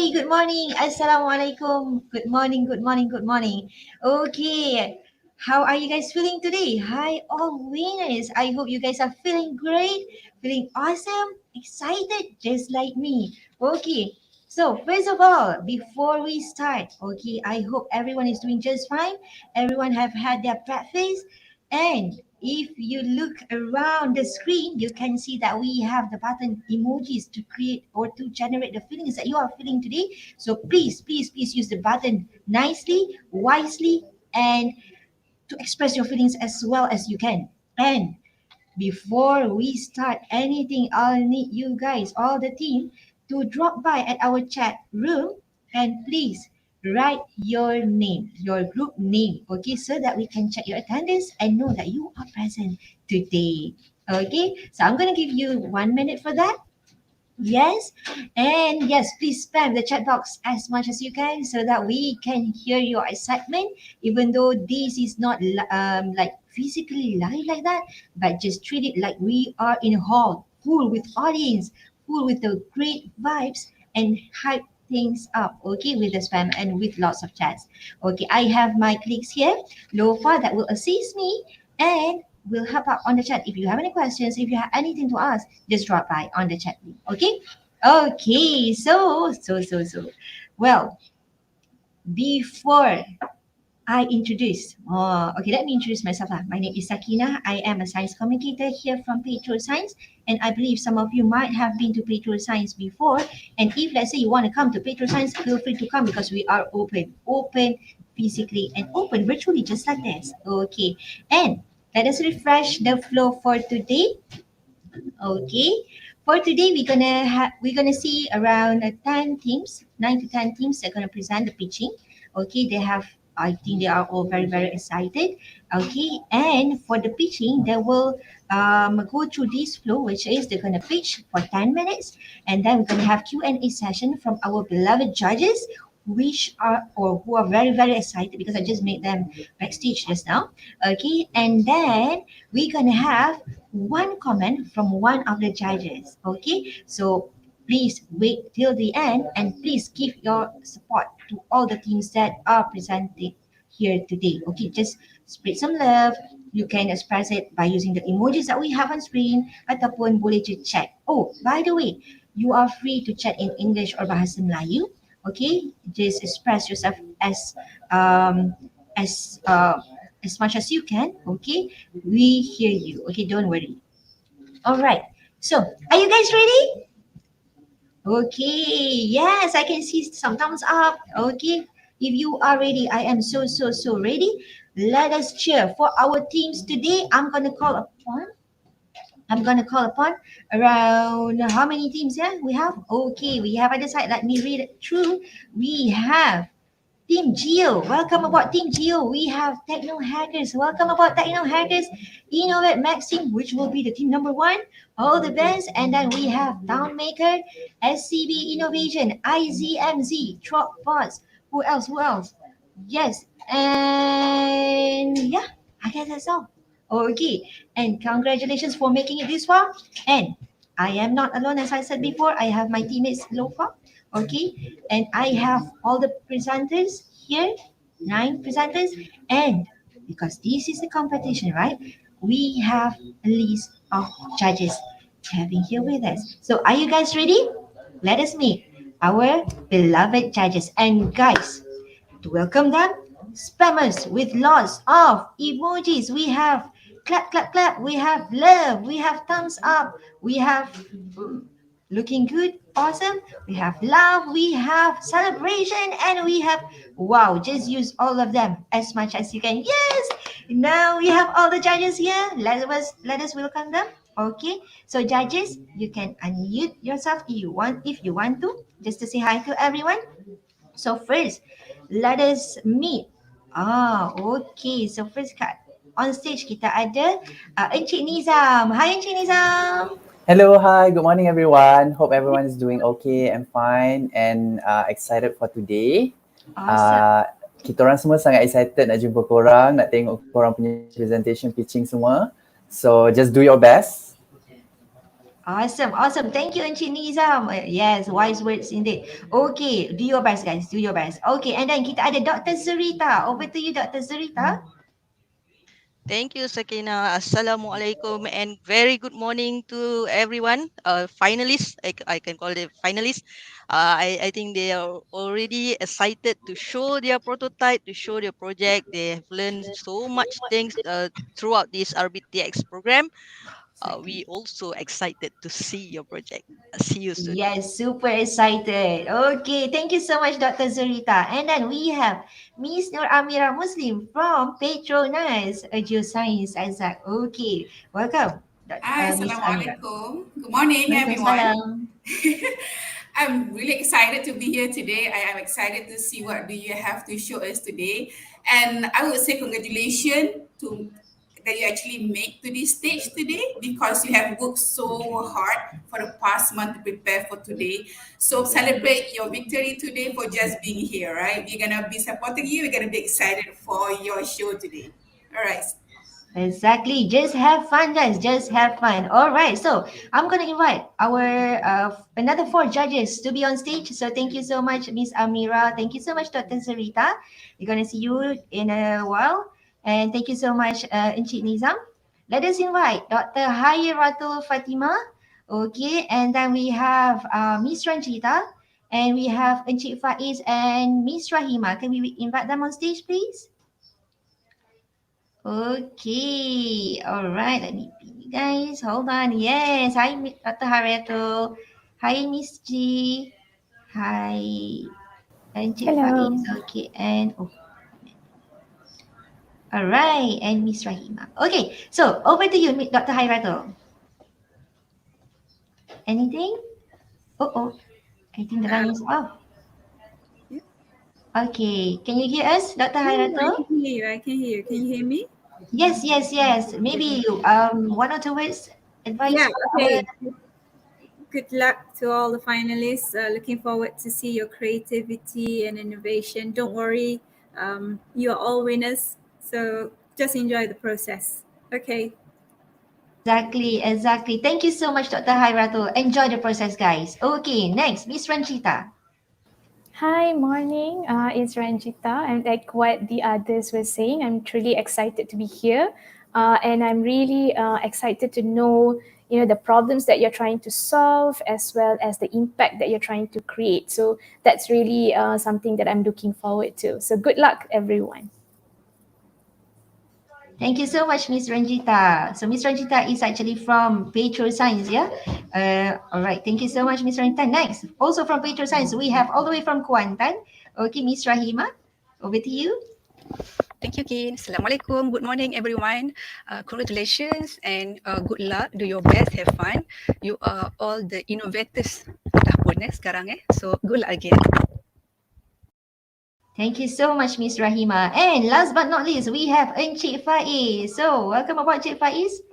good morning. Assalamualaikum. Good morning, good morning, good morning. Okay, how are you guys feeling today? Hi, all winners. I hope you guys are feeling great, feeling awesome, excited, just like me. Okay, so first of all, before we start, okay, I hope everyone is doing just fine. Everyone have had their breakfast, and if you look around the screen, you can see that we have the button emojis to create or to generate the feelings that you are feeling today. So please, please, please use the button nicely, wisely, and to express your feelings as well as you can. And before we start anything, I'll need you guys, all the team, to drop by at our chat room and please write your name, your group name, okay, so that we can check your attendance and know that you are present today. Okay, so I'm going to give you 1 minute for that. Yes, and yes, please spam the chat box as much as you can so that we can hear your excitement, even though this is not like physically live like that, but just treat it like we are in a hall full with audience, full with the great vibes and hype things up, okay, with the spam and with lots of chats. Okay, I have my colleagues here, Lofa, that will assist me and will help out on the chat. If you have any questions, if you have anything to ask, just drop by on the chat link. Okay? Okay, so. Well, before I introduce, okay, let me introduce myself. My name is Sakina. I am a science communicator here from Petrosains, and I believe some of you might have been to Petrosains before. And if let's say you want to come to Petrosains, feel free to come because we are open physically and open virtually, just like this. Okay, and let us refresh the flow for today. Okay. For today, we're gonna see around 10 teams, 9 to 10 teams. They're gonna present the pitching. Okay, I think they are all very very excited. Okay, and for the pitching, they will go through this flow, which is they're gonna pitch for 10 minutes, and then we're gonna have Q&A session from our beloved judges, which are or who are very very excited because I just made them backstage just now. Okay, and then we're gonna have one comment from one of the judges. Okay, so please wait till the end and please give your support to all the teams that are presented here today. Okay, just spread some love. You can express it by using the emojis that we have on screen ataupun boleh je chat. Oh, by the way, you are free to chat in English or Bahasa Melayu. Okay, just express yourself um, as uh, as much as you can. Okay, we hear you. Okay, don't worry. All right. So, are you guys ready? Okay. Yes, I can see some thumbs up. Okay. If you are ready, I am so ready. Let us cheer for our teams today. I'm gonna call upon around how many teams, yeah, we have? Okay, we have other side. Let me read it through. We have Team Geo, welcome aboard Team Geo. We have Techno Hackers, welcome aboard Techno Hackers. Innovate Max team, which will be the team number one. All the best. And then we have Townmaker, SCB Innovation, IZMZ, Trop Bots. Who else? Who else? Yes. And yeah, I guess that's all. Okay. And congratulations for making it this far. And I am not alone, as I said before. I have my teammates Lofa. Okay, and I have all the presenters here, 9 presenters, and because this is a competition, right? We have a list of judges having here with us. So are you guys ready? Let us meet our beloved judges. And guys, to welcome them, spammers with lots of emojis. We have clap, clap, clap. We have love. We have thumbs up. We have looking good, awesome. We have love. We have celebration, and we have wow. Just use all of them as much as you can. Yes. Now we have all the judges here. Let us welcome them. Okay. So judges, you can unmute yourself if you want to, just to say hi to everyone. So first, let us meet. Okay. So first on stage kita ada Encik Nizam. Hi Encik Nizam. Hello, hi, good morning everyone. Hope everyone is doing okay and fine and excited for today. Awesome. Kita orang semua sangat excited nak jumpa korang, nak tengok korang punya presentation pitching semua. So just do your best. Awesome, awesome. Thank you, Encik Nizam. Yes, wise words indeed. Okay, do your best, guys. Do your best. Okay, and then kita ada Dr. Zurita. Over to you, Dr. Zurita. Thank you, Sakina. Assalamualaikum and very good morning to everyone. Finalists, I can call it finalists. I think they are already excited to show their prototype, to show their project. They have learned so much things throughout this RBTX program. We also excited to see your project. See you soon. Yes, super excited. Okay, thank you so much, Dr. Zurita. And then we have Miss Nur Amira Muslim from Petronas Geoscience Isaac. Okay, welcome, Hi, Miss Amira. Assalamualaikum. Good morning, everyone. Waalaikumsalam. I'm really excited to be here today. I am excited to see what do you have to show us today. And I would say congratulations to that you actually make to this stage today because you have worked so hard for the past month to prepare for today. So celebrate your victory today for just being here, right? We're gonna be supporting you. We're gonna be excited for your show today. All right. Exactly. Just have fun, guys. Just have fun. All right. So I'm gonna invite our another four judges to be on stage. So thank you so much, Miss Amira. Thank you so much, Dr. Sarita. We're gonna see you in a while. And thank you so much, Encik Nizam. Let us invite Dr. Hayratul Fatima. Okay. And then we have Miss Ranjita. And we have Encik Faiz and Miss Rahima. Can we invite them on stage, please? Okay, all right. Let me pin you guys. Hold on. Yes. Hi, Dr. Harrietto. Hi, Miss G. Hi, Encik Faiz. Hello. Okay, and oh, all right, and Miss Rahima. Okay, so over to you, Dr. Harrietto. Anything? Oh, I think the line is off. Yeah. Okay, can you hear us, Dr. Oh, I Harrietto? can hear you. I can hear you. Can you hear me? Yes, yes, yes. Maybe one or two words advice Yeah. for our. Okay. Good luck to all the finalists. Looking forward to see your creativity and innovation. Don't worry, you are all winners. So just enjoy the process. Okay. Exactly, exactly. Thank you so much, Dr. Hairatul. Enjoy the process, guys. Okay, next, Miss Ranchita. Hi, morning. It's Ranjita. And like what the others were saying, I'm truly excited to be here. And I'm really excited to know, the problems that you're trying to solve as well as the impact that you're trying to create. So that's really something that I'm looking forward to. So good luck, everyone. Thank you so much, Miss Ranjita. So Miss Ranjita is actually from Petrosains, yeah? All right. Thank you so much, Miss Ranjita. Next, also from Petrosains, we have all the way from Kuantan. Okay, Miss Rahima, over to you. Thank you, Kin. Assalamualaikum. Good morning, everyone. Congratulations and good luck. Do your best. Have fun. You are all the innovators. Dah pun sekarang So good luck again. Thank you so much, Miss Rahima. And last but not least, we have Encik Faiz. So welcome aboard, Encik Faiz.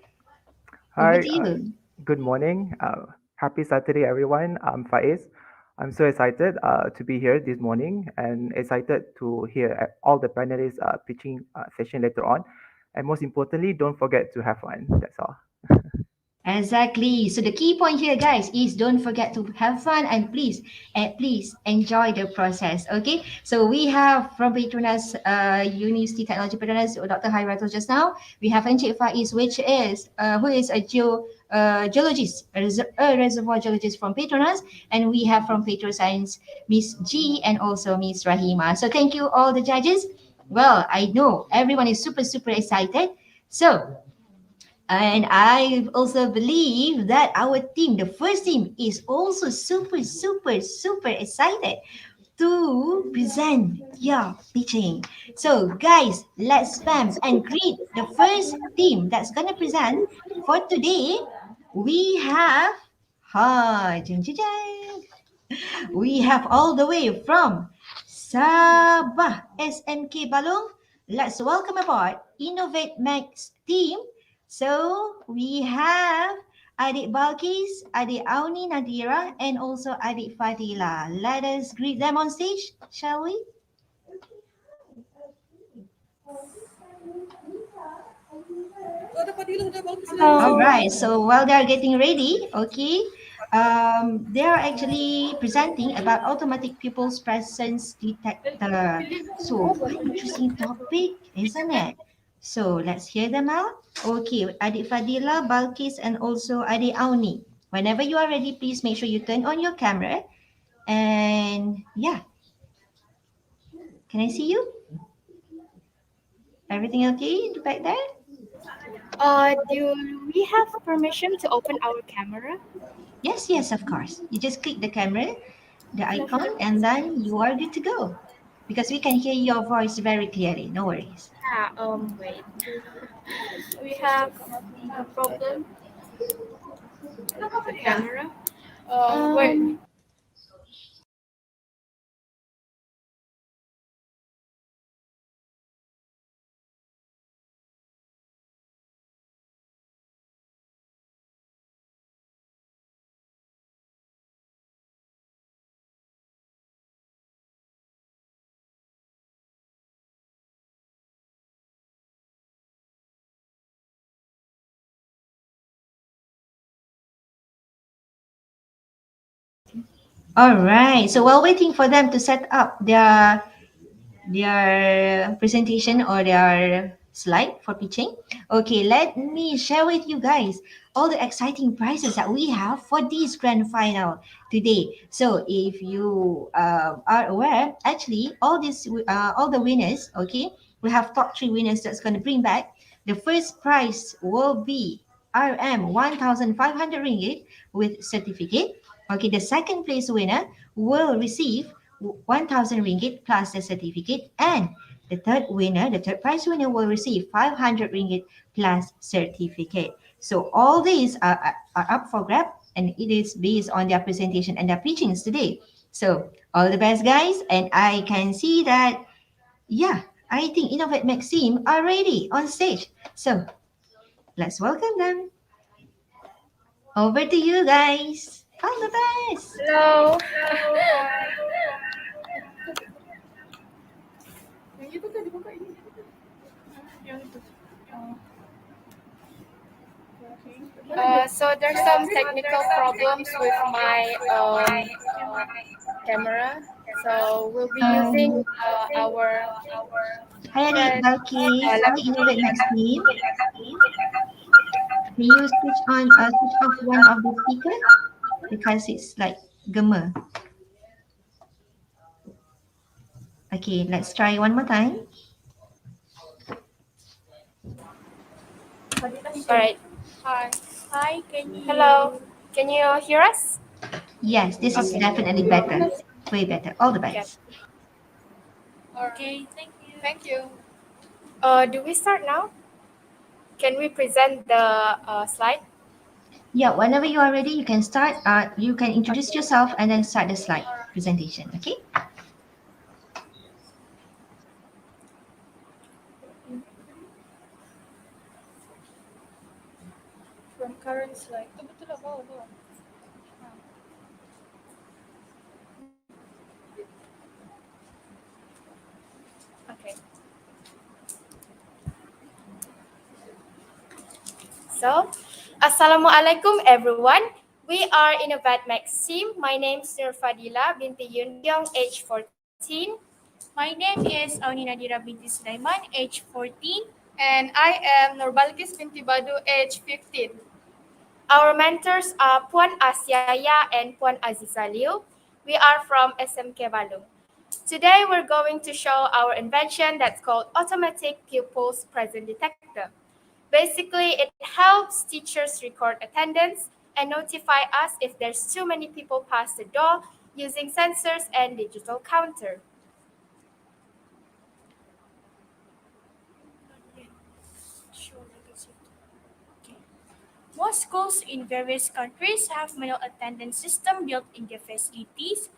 Over Hi, to you. good morning. Happy Saturday, everyone. I'm Faiz. I'm so excited to be here this morning and excited to hear all the panelists pitching session later on. And most importantly, don't forget to have fun. That's all. Exactly. So the key point here, guys, is don't forget to have fun and please enjoy the process. Okay. So we have from Petronas University Technology Petronas, Dr. Hairatul just now. We have Encik Faiz, which is who is a geologist, a reservoir geologist from Petronas, and we have from Petroscience Miss G and also Miss Rahima. So thank you all the judges. Well, I know everyone is super excited. So and I also believe that our team, the first team, is also super excited to present your pitching. So, guys, let's spam and greet the first team that's gonna present for today. We have jing, jing, jing. We have all the way from Sabah SMK Balong. Let's welcome aboard Innovate Max team. So we have Adik Balkis, Adik Auni Nadira, and also Adik Fadila. Let us greet them on stage, shall we? All Hello. right. So while they are getting ready, okay, they are actually presenting about automatic pupils presence detector. So quite interesting topic, isn't it? So let's hear them out. Okay, Adik Fadila, Balkis, and also Adik Auni. Whenever you are ready, please make sure you turn on your camera. And yeah, can I see you? Everything okay back there? Do we have permission to open our camera? Yes, yes, of course. You just click the camera, the icon, and then you are good to go. Because we can hear your voice very clearly. No worries. Wait. We have a problem with the camera. Wait. All right. So while waiting for them to set up their presentation or their slide for pitching. Okay, let me share with you guys all the exciting prizes that we have for this grand final today. So if you are aware, actually all the winners, okay, we have top three winners that's going to bring back. The first prize will be RM 1,500 ringgit with certificate. Okay, the second place winner will receive 1,000 ringgit plus the certificate, and the third prize winner will receive 500 ringgit plus certificate. So all these are up for grab, and it is based on their presentation and their pitchings today. So all the best, guys, and I can see that, yeah, I think Innovate Max team are ready on stage. So let's welcome them. Over to you guys. All the best. Hello. So there's some technical problems with my camera. So we'll be using our Hi, Adik friend Balkis. Hi, laptop. Innovate Max team. Can you switch off one of the speaker because it's like gema. Okay, let's try one more time. All right. Hi. Hi. Hello. Can you hear us? Yes, this is Okay. definitely better. Way better. All the Okay. best. Okay. Thank you. Do we start now? Can we present the slide? Yeah, whenever you are ready, you can start. You can introduce Okay. yourself and then start the slide presentation. Okay. From current slide. Okay. So, Assalamualaikum everyone. We are Innovate Max team. My name is Nur Fadila binti Yun Young, age 14. My name is Auni Nadira binti Sulaiman, age 14. And I am Nurbalkis binti Badu, age 15. Our mentors are Puan Asyaya and Puan Aziza Liu. We are from SMK Balung. Today we're going to show our invention that's called Automatic Pupils Present Detector. Basically, it helps teachers record attendance and notify us if there's too many people past the door using sensors and digital counter. Most schools in various countries have manual attendance system built in their facilities.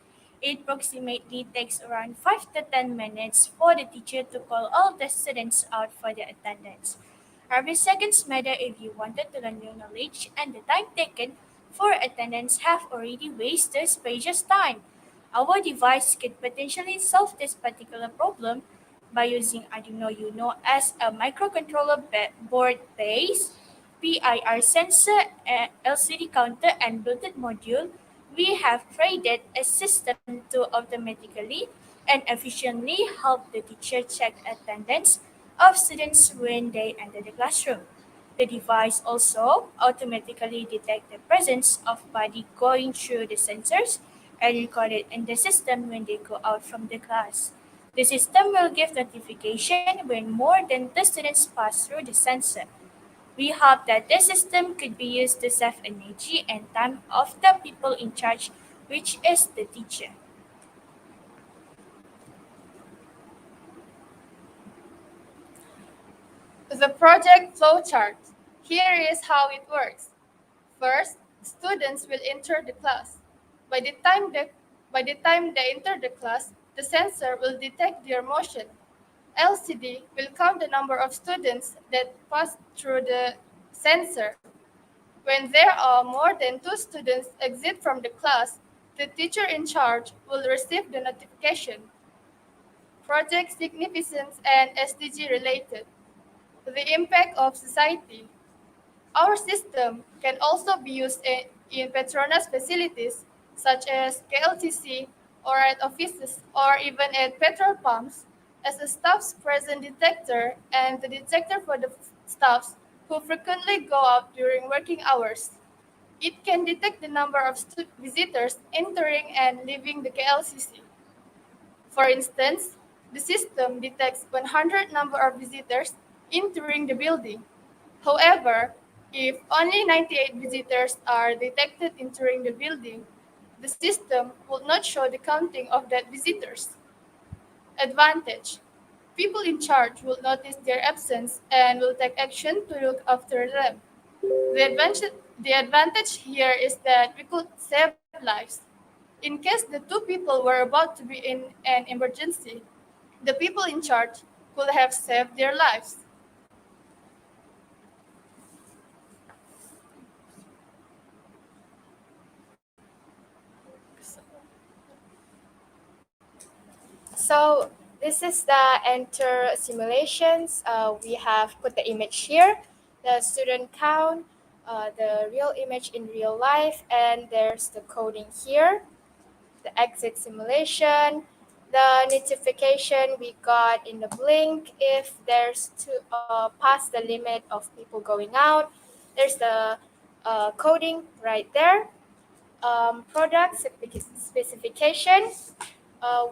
It approximately takes around 5 to 10 minutes for the teacher to call all the students out for their attendance. Every seconds matter if you wanted to learn new knowledge, and the time taken for attendance have already wasted precious time. Our device could potentially solve this particular problem by using Arduino Uno as a microcontroller board base, PIR sensor, LCD counter, and Bluetooth module, we have created a system to automatically and efficiently help the teacher check attendance of students when they enter the classroom. The device also automatically detects the presence of body going through the sensors and record it in the system when they go out from the class. The system will give notification when more than two students pass through the sensor. We hope that this system could be used to save energy and time of the people in charge, which is the teacher. The project flowchart. Here is how it works. First, students will enter the class. By the time they, by the time they enter the class, the sensor will detect their motion. LCD will count the number of students that pass through the sensor. When there are more than two students exit from the class, the teacher in charge will receive the notification. Project significance and SDG related. The impact of society. Our system can also be used in Petronas facilities such as KLTC or at offices or even at petrol pumps as a staff's present detector and the detector for the staffs who frequently go out during working hours. It can detect the number of visitors entering and leaving the KLCC. For instance, the system detects 100 number of visitors entering the building. However, if only 98 visitors are detected entering the building, the system will not show the counting of that visitors. Advantage. People in charge will notice their absence and will take action to look after them. The advantage here is that we could save lives. In case the two people were about to be in an emergency, the people in charge could have saved their lives. So this is the enter simulations. We have put the image here, the student count, the real image in real life, and there's the coding here, the exit simulation, the notification we got in the blink if there's past the limit of people going out. There's the coding right there. Product specification.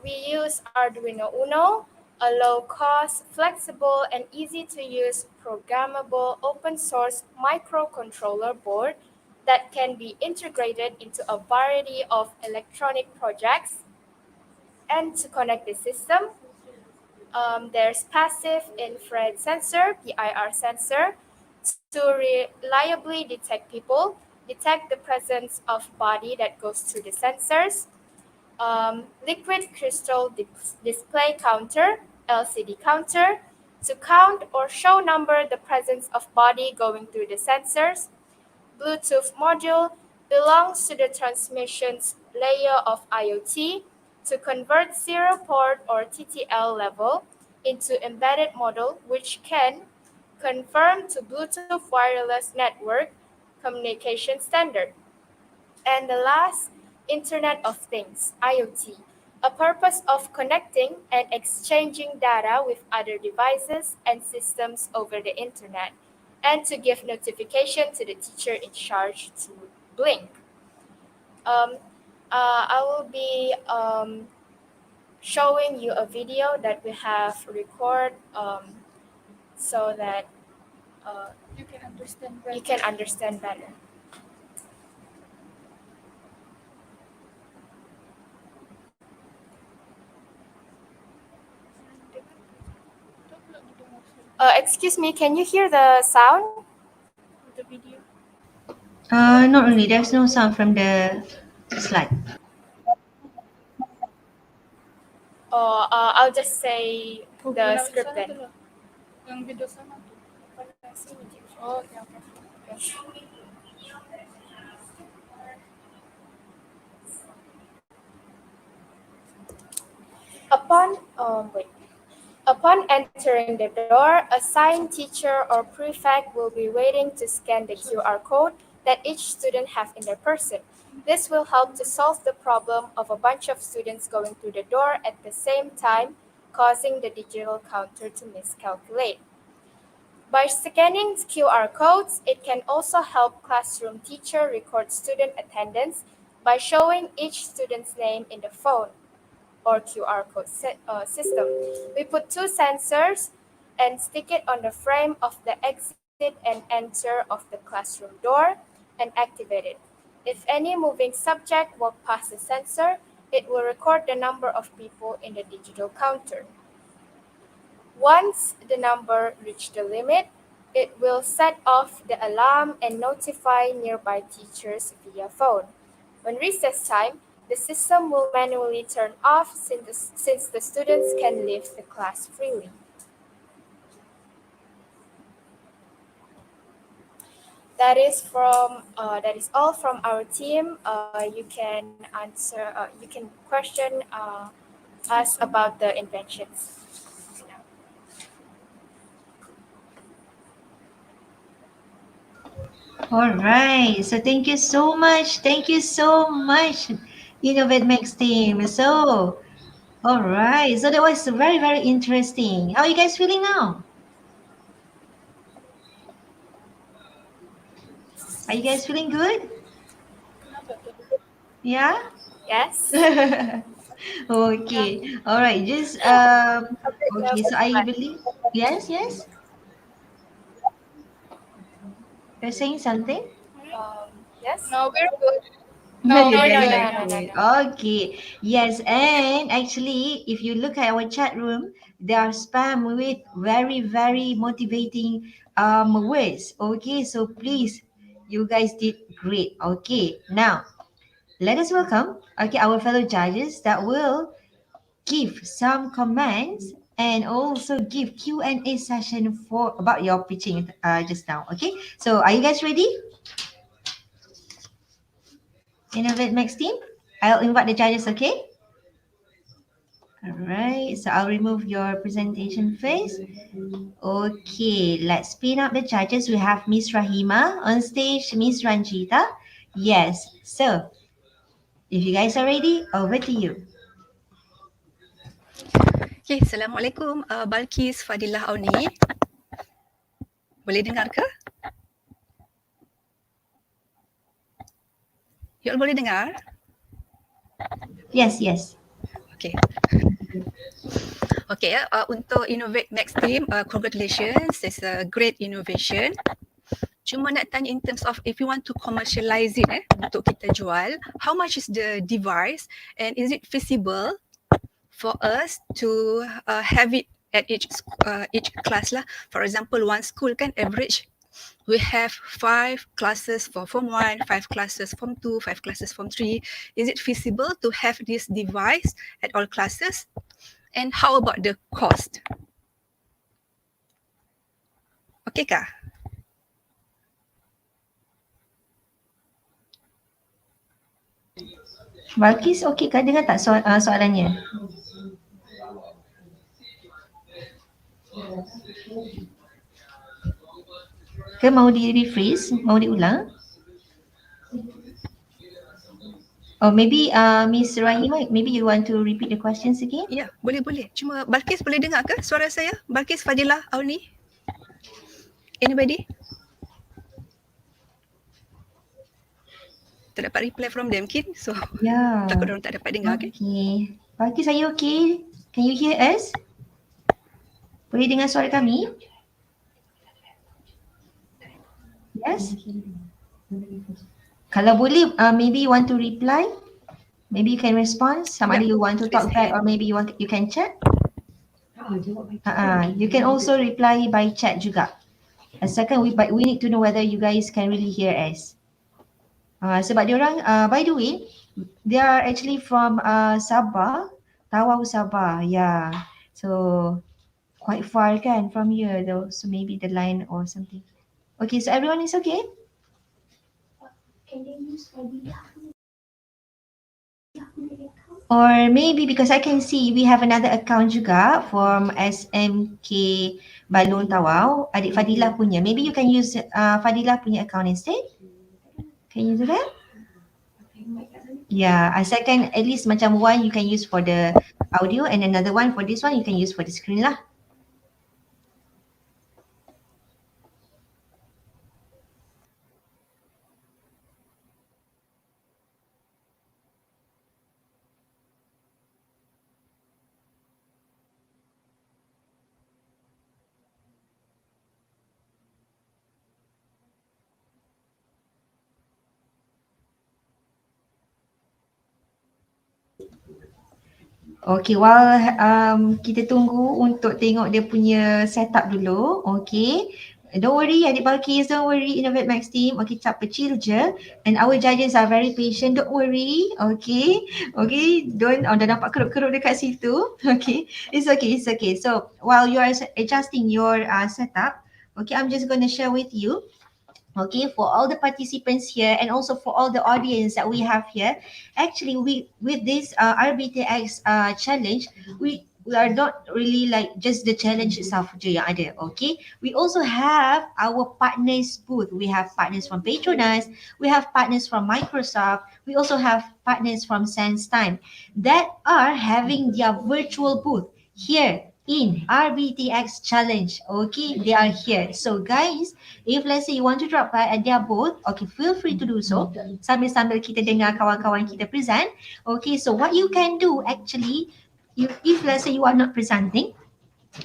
We use Arduino Uno, a low-cost, flexible, and easy-to-use programmable open-source microcontroller board that can be integrated into a variety of electronic projects. And to connect the system, there's passive infrared sensor, PIR sensor, to reliably detect people, detect the presence of body that goes through the sensors, liquid crystal display counter, LCD counter, to count or show number the presence of body going through the sensors. Bluetooth module belongs to the transmissions layer of IoT to convert serial port or TTL level into embedded model which can conform to Bluetooth wireless network communication standard. And the last, Internet of Things, IoT, a purpose of connecting and exchanging data with other devices and systems over the internet, and to give notification to the teacher in charge to blink. Um, I will be showing you a video that we have record so that You can understand you better. can understand better. Excuse me, can you hear the sound? The video. Not really. There's no sound from the slide. Or I'll just say the script then. Yang video sana tuh. Oh, ya, oke. Oke. Upon wait. Upon entering the door, a assigned teacher or prefect will be waiting to scan the QR code that each student have in their person. This will help to solve the problem of a bunch of students going through the door at the same time, causing the digital counter to miscalculate. By scanning QR codes, it can also help classroom teacher record student attendance by showing each student's name in the phone or QR code system. We put two sensors and stick it on the frame of the exit and enter of the classroom door and activate it. If any moving subject walk past the sensor, it will record the number of people in the digital counter. Once the number reaches the limit, it will set off the alarm and notify nearby teachers via phone. When recess time, the system will manually turn off since the students can leave the class freely. That is all from our team. You can answer. You can question us about the inventions. All right. So thank you so much. Thank you so much, Innovate Max team. So, all right. So that was very, very interesting. How are you guys feeling now? Are you guys feeling good? Yeah? Yes. Okay. All right. Just A bit okay. So nervous, I but believe yes, yes. You're saying something? yes. No, we're good. You're No, No, we're no, very, no, good. very no, no, no, good. no. Okay. Yes, and actually, if you look at our chat room, they are spam with very, very motivating words. Okay, so please, you guys did great. Okay, now let us welcome our fellow judges that will give some comments and also give Q&A session for about your pitching just now. Okay, so are you guys ready? Innovate Max team. I'll invite the judges. Okay. All right. So I'll remove your presentation face. Okay. Let's spin up the judges. We have Miss Rahima on stage. Miss Ranjita. Yes. So if you guys are ready, over to you. Okay, Assalamualaikum. Balkis Fadilah Auni. Boleh dengar ke? You all boleh dengar? Yes. Yes. Okay. Okay, untuk Innovate Max team, congratulations. It's a great innovation. Cuma nak tanya in terms of if you want to commercialize it untuk kita jual, how much is the device and is it feasible for us to have it at each class lah? For example, one school kan average we have 5 classes for Form 1, 5 classes Form 2, 5 classes Form 3. Is it feasible to have this device at all classes? And how about the cost? Okay kah? Balkis, okey kah dengar tak soalannya? Ke mau di rephrase? Mau diulang? Oh, maybe Miss Rahima, maybe you want to repeat the questions again? Ya, boleh. Cuma Balkis boleh dengar ke suara saya? Balkis Fadilah Auni? Anybody? Tak dapat reply from them, Kin. So, Yeah. takut orang tak dapat dengar, kan? Okay. Balkis, are you okay? Can you hear us? Boleh dengar suara kami? Yes? Kalau boleh, maybe you want to reply? Maybe you can respond. Some Yeah, other you want to tulis talk back hand. or maybe you can chat. You can also reply by chat juga. A second, we need to know whether you guys can really hear us. Sebab diorang, by the way, they are actually from Sabah, Tawau Sabah. Yeah. So quite far kan from here though. So maybe the line or something. Okay, so everyone is okay? Can they use Or maybe because I can see we have another account juga from SMK Balon Tawau, adik Fadilah punya. Maybe you can use Fadilah punya account instead. Can you do that? Yeah, asalkan at least macam one you can use for the audio and another one for this one you can use for the screen lah. Okay, while kita tunggu untuk tengok dia punya setup dulu. Okay. Don't worry adik Balkis, don't worry Innovate Max team. Okay, tak kecil je. And our judges are very patient, don't worry. Okay. Okay, don't, dah nampak kerup-kerup dekat situ. Okay, it's okay, it's okay. So while you are adjusting your setup, okay, I'm just going to share with you. Okay, for all the participants here and also for all the audience that we have here, actually we with this RBTX challenge, we are not really like just the challenge itself je yang ada. Okay, we also have our partners booth. We have partners from Petrosains, we have partners from Microsoft, we also have partners from SenseTime that are having their virtual booth here in RBTX challenge. Okay, they are here. So guys, if let's say you want to drop by at their booth, okay, feel free to do so. Sambil-sambil kita dengar kawan-kawan kita present. Okay, so what you can do actually, if let's say you are not presenting,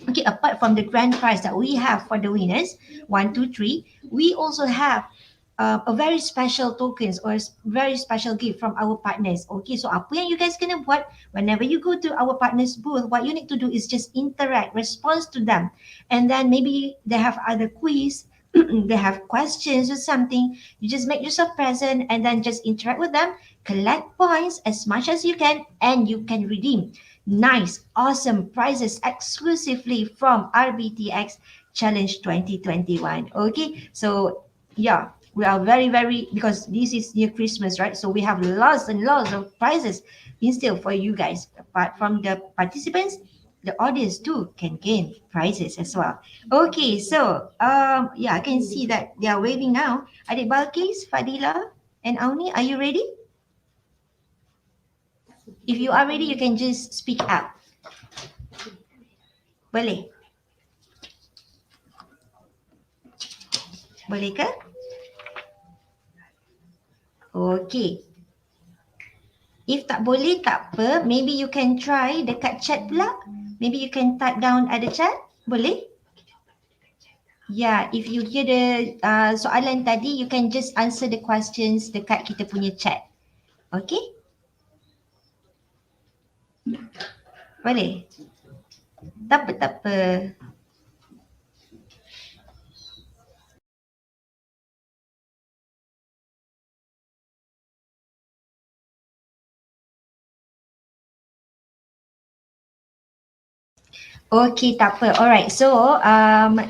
okay, apart from the grand prize that we have for the winners, 1, 2, 3, we also have a very special tokens or very special gift from our partners. Okay, so apa yang you guys kena buat whenever you go to our partners booth, what you need to do is just interact, respond to them, and then maybe they have other quiz, they have questions or something. You just make yourself present and then just interact with them, collect points as much as you can, and you can redeem nice, awesome prizes exclusively from RBTX Challenge 2021. Okay, so yeah, we are very, because this is near Christmas, right? So we have lots and lots of prizes in still for you guys. Apart from the participants, the audience too can gain prizes as well. Okay, so yeah, I can see that they are waving now. Adik Balkis, Fadila, and Auni, are you ready? If you are ready, you can just speak out. Boleh? Boleh ke? Okay. If tak boleh, tak apa. Maybe you can try dekat chat pula. Maybe you can type down at the chat. Boleh? Yeah, if you hear the soalan tadi, you can just answer the questions dekat kita punya chat. Okay? Boleh? Tak apa, tak apa. Okay, tak apa. Alright, so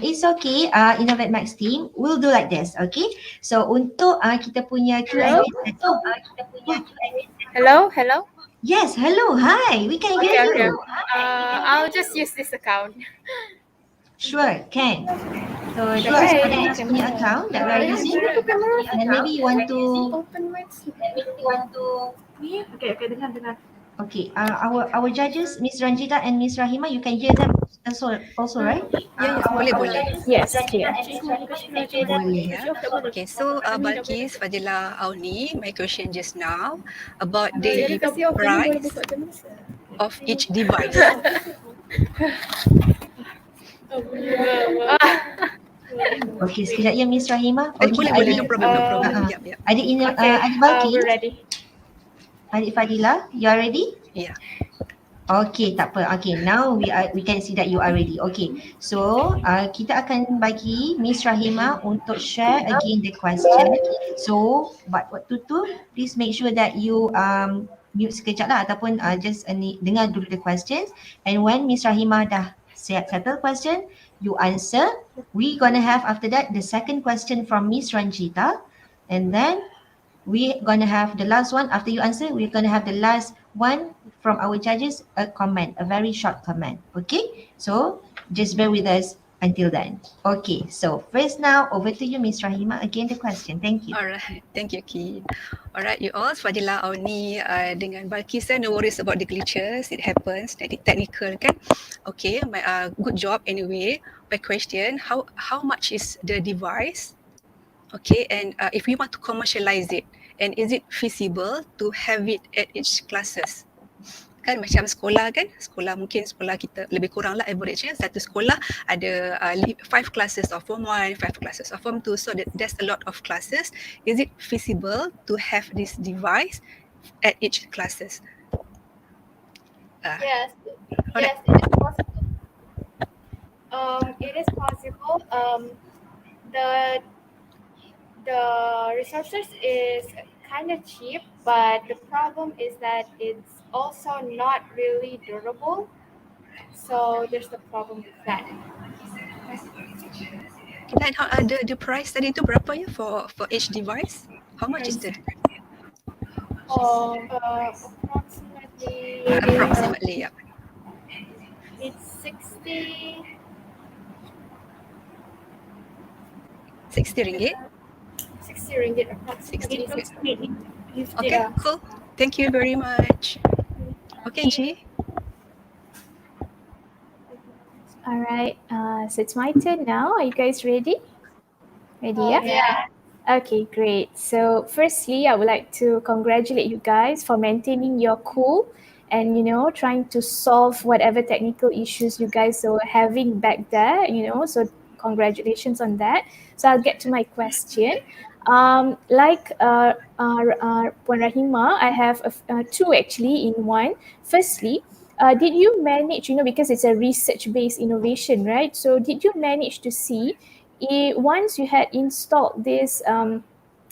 it's okay. Innovate Max team, we'll do like this. Okay, so untuk kita punya Q&A session. Hello, hello. Yes, hello, hi. We can hear you. I'll just use this account. Sure, can. So this is for the next punya account that we are using, and maybe you want to Open mic. Okay, dengar. Okay, our judges, Miss Ranjita and Miss Rahima, you can hear them also, right? Ya, boleh. Yes, clear. Boleh. Okay, so Balkis, Fadila, Auni, my question just now about the price of each device. Okay, sekejap ya Miss Rahima. Okay, Boleh, no problem. Yep. Adik Balkis, We're ready. Adik Fadila, you are ready? Yeah. Okay, tak apa. Okay, now we can see that you are ready. Okay, so kita akan bagi Miss Rahima untuk share again the question. So, buat waktu tu, please make sure that you mute sekejap lah ataupun just dengar dulu the questions. And when Miss Rahima dah settle question, you answer. We gonna have after that the second question from Miss Ranjita, and then we're gonna have the last one. After you answer, we're gonna have the last one from our judges, a comment, a very short comment. Okay, so just bear with us until then. Okay, so first now over to you, Miss Rahima. Again, the question. Thank you. Alright, thank you, Keen. Alright, you all, Fadilah, Auni, dengan Balkis, no worries about the glitches. It happens, technical kan. Okay, my good job anyway. My question, how much is the device? Okay, and if we want to commercialize it, and is it feasible to have it at each classes? Kan macam sekolah kan, mungkin sekolah kita lebih kurang lah average-nya, satu sekolah ada 5 classes of form 1, 5 classes of form 2, so there's a lot of classes. Is it feasible to have this device at each classes? Yes, Alright. yes, it is possible. It is possible. The resources is kind of cheap, but the problem is that it's also not really durable. So there's the problem with that. Dan the price tadi tu berapa ya for each device? How much is the approximately? Yeah. It's 60 ringgit. 60 ringgit approximately. 60 ringgit. Okay, cool. Thank you very much. Okay, G. All right, so it's my turn now. Are you guys ready? Ready, yeah? Yeah. Okay, great. So firstly, I would like to congratulate you guys for maintaining your cool and, trying to solve whatever technical issues you guys were having back there, so congratulations on that. So I'll get to my question. Like Puan Rahima, I have two actually in one. Firstly, did you manage, because it's a research-based innovation, right? So did you manage to see once you had installed this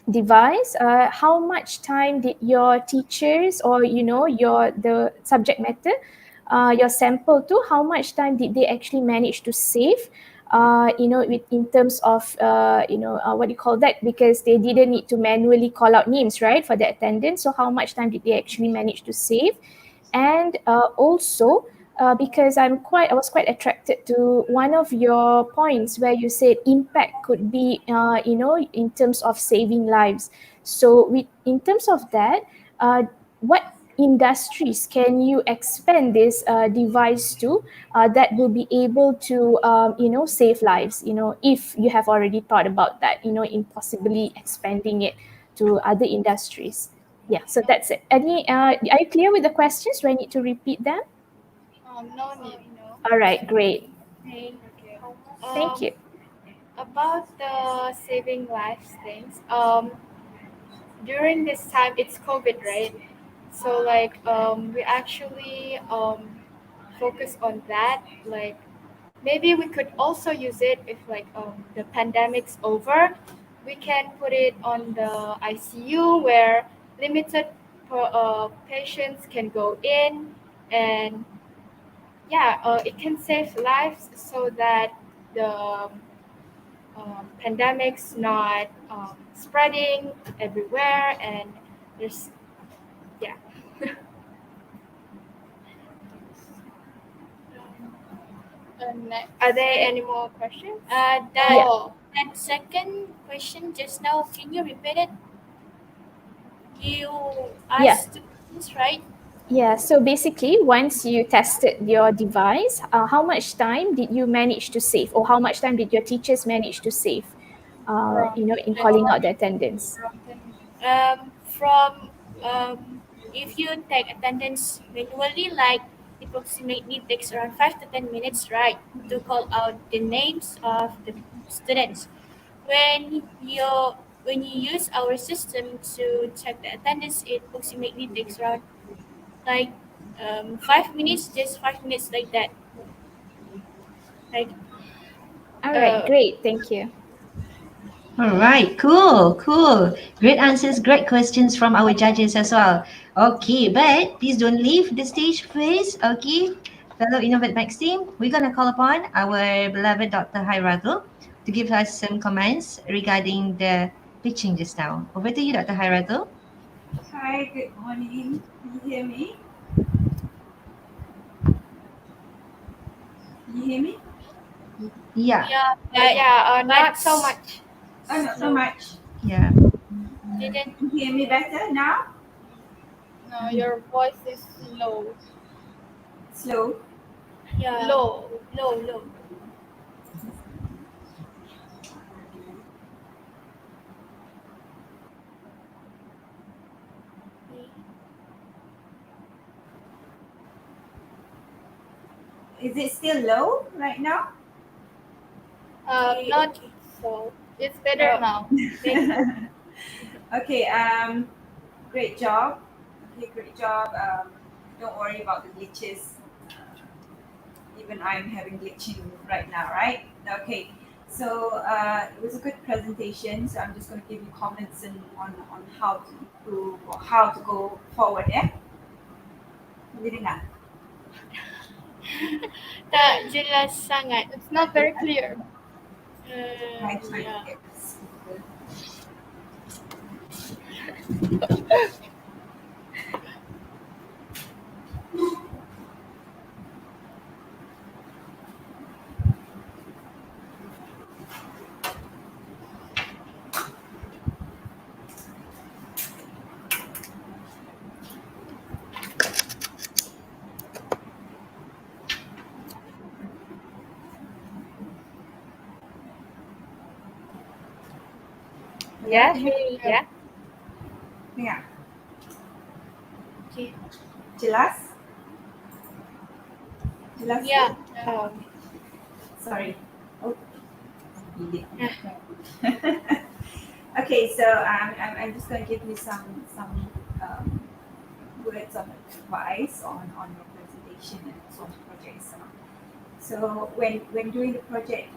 device, how much time did your teachers or the subject matter, your sample to, how much time did they actually manage to save? In terms of what do you call that? Because they didn't need to manually call out names, right, for the attendance. So how much time did they actually manage to save? And also, because I was quite attracted to one of your points where you said impact could be, in terms of saving lives. So, in terms of that, what industries can you expand this device to that will be able to, save lives? If you have already thought about that, in possibly expanding it to other industries. Yeah, so that's it. Are you clear with the questions? Do I need to repeat them? No need. All right, great. Okay. Thank you. About the saving lives things, during this time it's COVID, right? So we actually focus on that. Like maybe we could also use it if the pandemic's over. We can put it on the ICU where limited patients can go in, and it can save lives so that the pandemic's not spreading everywhere, and there's Are there any more questions? That second question just now, can you repeat it? You asked students, right? Yeah, so basically, once you tested your device, how much time did you manage to save, or how much time did your teachers manage to save, in calling out the attendance? If you take attendance manually, like approximately takes around 5 to 10 minutes, right, to call out the names of the students. When you use our system to check the attendance, it approximately takes around 5 minutes, just 5 minutes like that. All right, great, thank you. All right, cool. Great answers, great questions from our judges as well. Okay, but please don't leave the stage first. Okay, fellow Innovate Max team, we're gonna call upon our beloved Dr. Hairagul to give us some comments regarding the pitching just now. Over to you, Dr. Hairatul. Hi, good morning. Can you hear me? Can you hear me? Yeah. Yeah, Not so much. Oh, not so much. Yeah. didn't. You can hear me better now? No, your voice is low. Slow. Yeah. Low. Low. Is it still low right now? Not so. It's better now. Okay, great job. Okay, great job. Don't worry about the glitches. Even I'm having glitching right now, right? Okay, so it was a good presentation. So I'm just going to give you comments on how to improve or how to go forward. Yeah. Boleh dengar? Tak jelas sangat. It's not very clear. I try to Yeah. get the speaker. Yeah. Dengar? Okay. Jelas? Jelas? Yeah. Oh, Sorry. Oh, delete. Okay, so I'm just going to give you some words of advice on your presentation and also on the project itself. So when doing the project,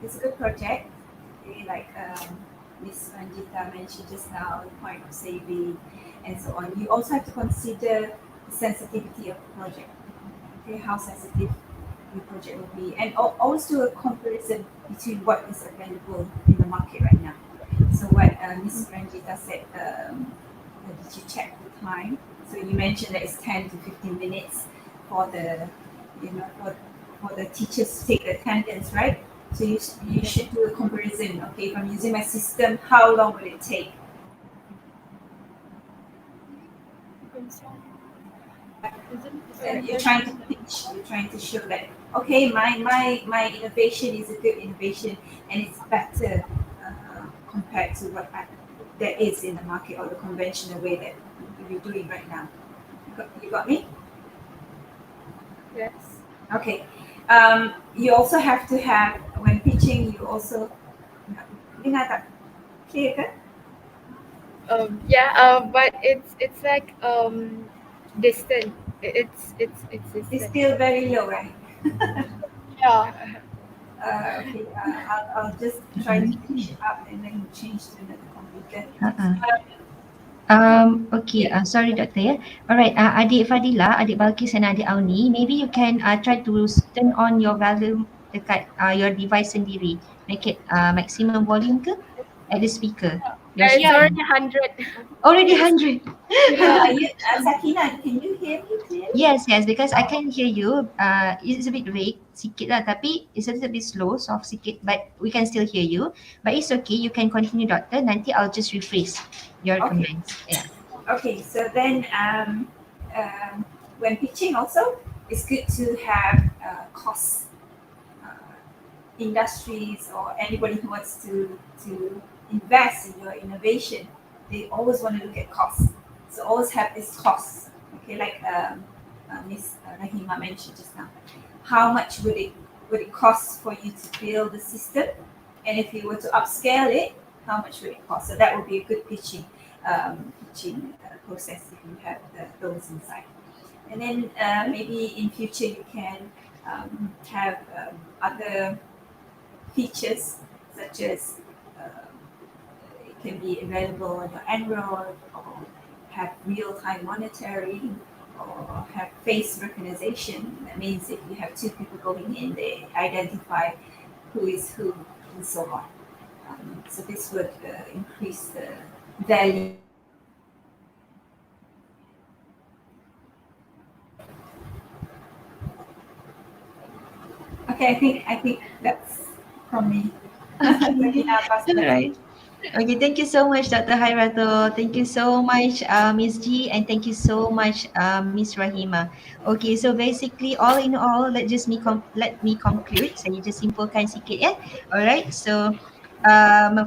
it's a good project. Okay, like Miss Ranjita mentioned just now, the point of saving and so on. You also have to consider the sensitivity of the project. Okay, how sensitive the project will be, and also a comparison between what is available in the market right now. So what Ms. Ranjita said, did you check the time? So you mentioned that it's 10 to 15 minutes for the, for the teachers to take the attendance, right? So you should do a comparison. Okay, if I'm using my system, how long will it take? You're trying to pitch, you're trying to show that, okay, my innovation is a good innovation and it's better compared to what there is in the market or the conventional way that we're doing right now. You got me? yes. Okay. You also have to have, when pitching, you also, dengar tak? Clear ke? But it's like distant. It's It's distant. still very low, right? Yeah. Okay, I'll just try to finish it up and then change to another computer. Okay, sorry Doktor ya. Alright, adik Fadila, adik Balkis and adik Auni, maybe you can try to turn on your volume dekat your device sendiri. Make it maximum volume ke at the speaker. Your It's speaker. already 100. Already 100. Sakina, can you hear me clearly? Yes, because I can hear you. It's a bit vague, sikit lah, tapi it's a little bit slow, soft sikit, but we can still hear you. But it's okay, you can continue, Doctor. Nanti I'll just rephrase your Okay. comments. Yeah. Okay, so then when pitching also, it's good to have cost industries or anybody who wants to invest in your innovation. They always want to look at costs. So always have this cost. Okay, like Miss Rahima mentioned just now. How much would it cost for you to build the system? And if you were to upscale it, how much would it cost? So that would be a good pitching process if you have those inside. And then maybe in future you can have other features such as it can be available on your Android or have real-time monitoring or have face recognition. That means if you have two people going in, they identify who is who and so on. So this would increase the value. Okay, I think that's from me. Sakina, pass All back. right. Okay, thank you so much, Dr. Hairato. Thank you so much, Ms. G, and thank you so much, Ms. Rahima. Okay, so basically, all in all, let me conclude. Saya just simpulkan sikit ya. Alright, so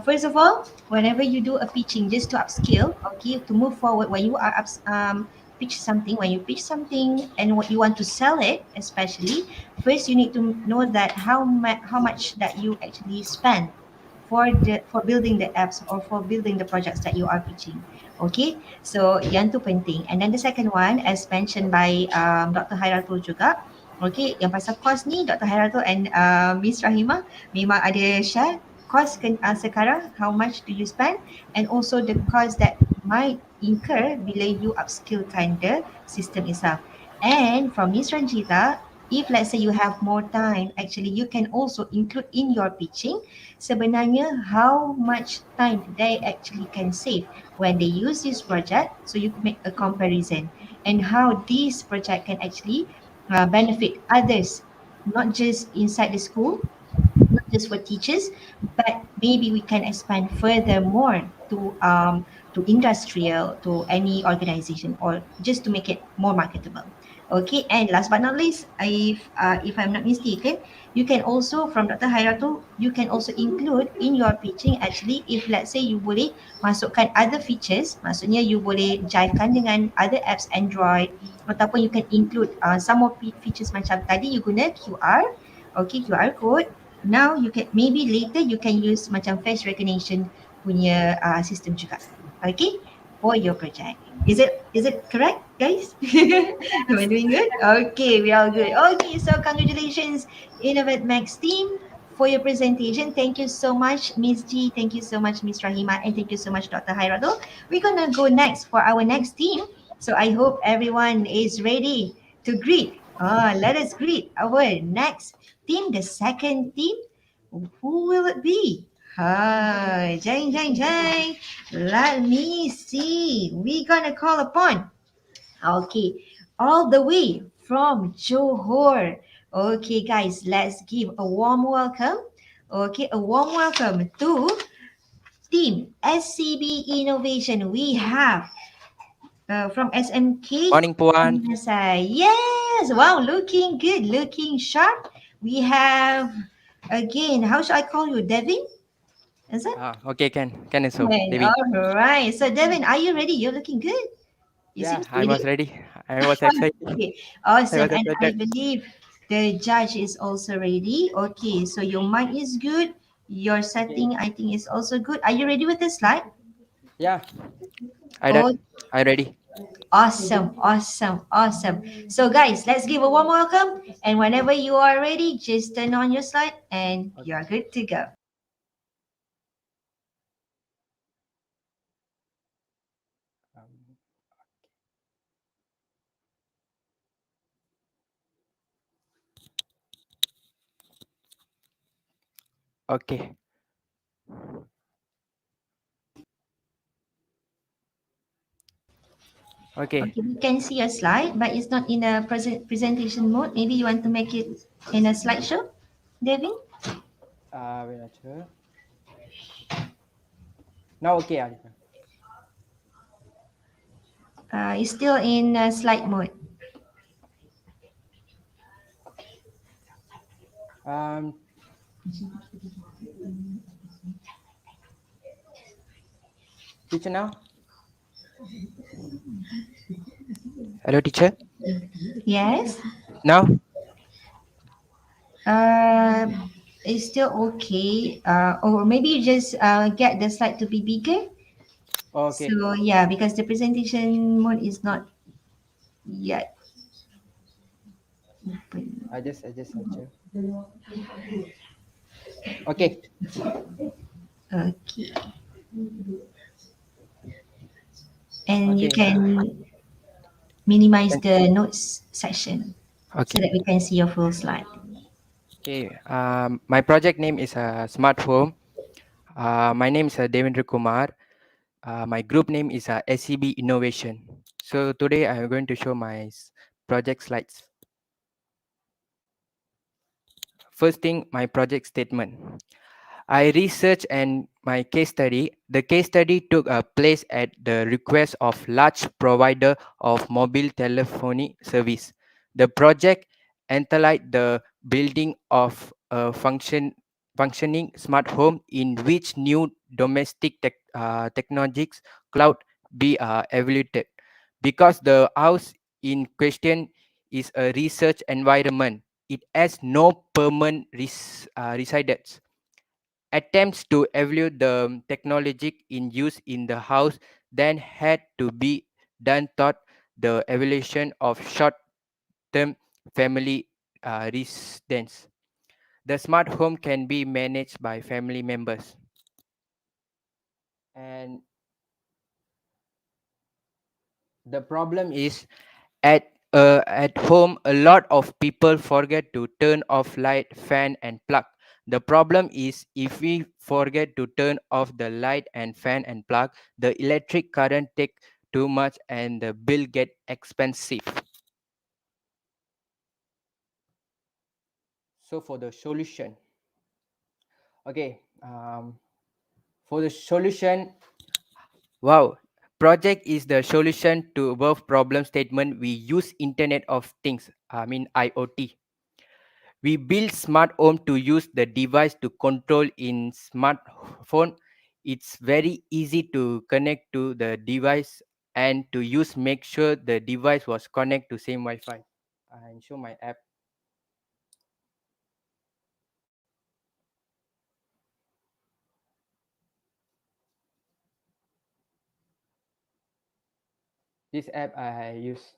first of all, whenever you do a pitching, just to upskill, okay, to move forward, when you are when you pitch something and what you want to sell it, especially, first you need to know that how much that you actually spend for building the apps or for building the projects that you are pitching. Okay, so yang tu penting. And then the second one, as mentioned by Dr. Hairatul juga, okay, yang pasal cost ni, Dr. Hairatul and Miss Rahima memang ada share cost sekarang, how much do you spend, and also the cost that might incur bila you upskillkan the system itself. And from Miss Ranjita, if let's say you have more time, actually you can also include in your pitching sebenarnya how much time they actually can save when they use this project, so you can make a comparison and how this project can actually benefit others, not just inside the school, not just for teachers, but maybe we can expand furthermore to industrial, to any organization, or just to make it more marketable. Okay, and last but not least, if I'm not mistaken, you can also from Dr. Hairatul, you can also include in your pitching actually, if let's say you boleh masukkan other features, maksudnya you boleh jivekan dengan other apps Android, ataupun you can include some more features macam tadi you guna QR, okay, QR code. Now you can maybe later you can use macam face recognition punya system juga. Okay, for your project. Is it correct, guys? Am I doing good? Okay, we are good. Okay, so congratulations, Innovate Max team, for your presentation. Thank you so much, Miss G. Thank you so much, Miss Rahima, and thank you so much, Dr. Hairado. We're gonna go next for our next team. So I hope everyone is ready to greet. Let us greet our next team, the second team. Who will it be? Hi, Jang, Jang, Jang. Let me see. We're gonna call upon. Okay, all the way from Johor. Okay, guys, let's give a warm welcome. Okay, a warm welcome to Team SCB Innovation. We have from SMK. Morning, Puan. Yes, wow, looking good, looking sharp. We have again, how should I call you, Devin? Is it? Okay, can so, Okay, Devi. all right. So Devin, are you ready? You're looking good. You Yeah, seem I was ready. ready. I was excited. Okay, I awesome. was And I excited. believe the judge is also ready. Okay, so your mic is good. Your setting, I think, is also good. Are you ready with the slide? Yeah, I done. Oh, I ready. awesome, awesome, awesome. So guys, let's give a warm welcome. And whenever you are ready, just turn on your slide and you're good to go. Um, Okay. Okay. Okay, we can see a slide, but it's not in a presentation mode. Maybe you want to make it in a slideshow, Devin? Wait, sure. Now okay, Alika. It's still in slide mode. Um, Teacher now. Hello, teacher. Yes. Now. Uh, it's still okay. Or maybe you just get the slide to be bigger. Okay. So yeah, because the presentation mode is not yet open. I just teacher. Okay. Okay. And you Okay. can minimize the notes section so Okay. that we can see your full slide. Okay. My project name is Smart Home. My name is Devendra Kumar. My group name is SCB Innovation. So today I'm going to show my project slides. First thing, my project statement. I researched and my case study. The case study took place at the request of large provider of mobile telephony service. The project entailed the building of a functioning smart home in which new domestic technologies cloud be evaluated. Because the house in question is a research environment, it has no permanent residents. Attempts to evaluate the technology in use in the house then had to be done thought the evaluation of short-term family residence. The smart home can be managed by family members. And the problem is at home, a lot of people forget to turn off light, fan, and plug. The problem is if we forget to turn off the light and fan and plug, the electric current take too much and the bill get expensive. So for the solution, okay, for the solution, wow, project is the solution to above problem statement. We use Internet of Things, I mean IoT. We build smart home to use the device to control in smartphone. It's very easy to connect to the device and to use. Make sure the device was connect to same Wi-Fi. And show my app. This app I use.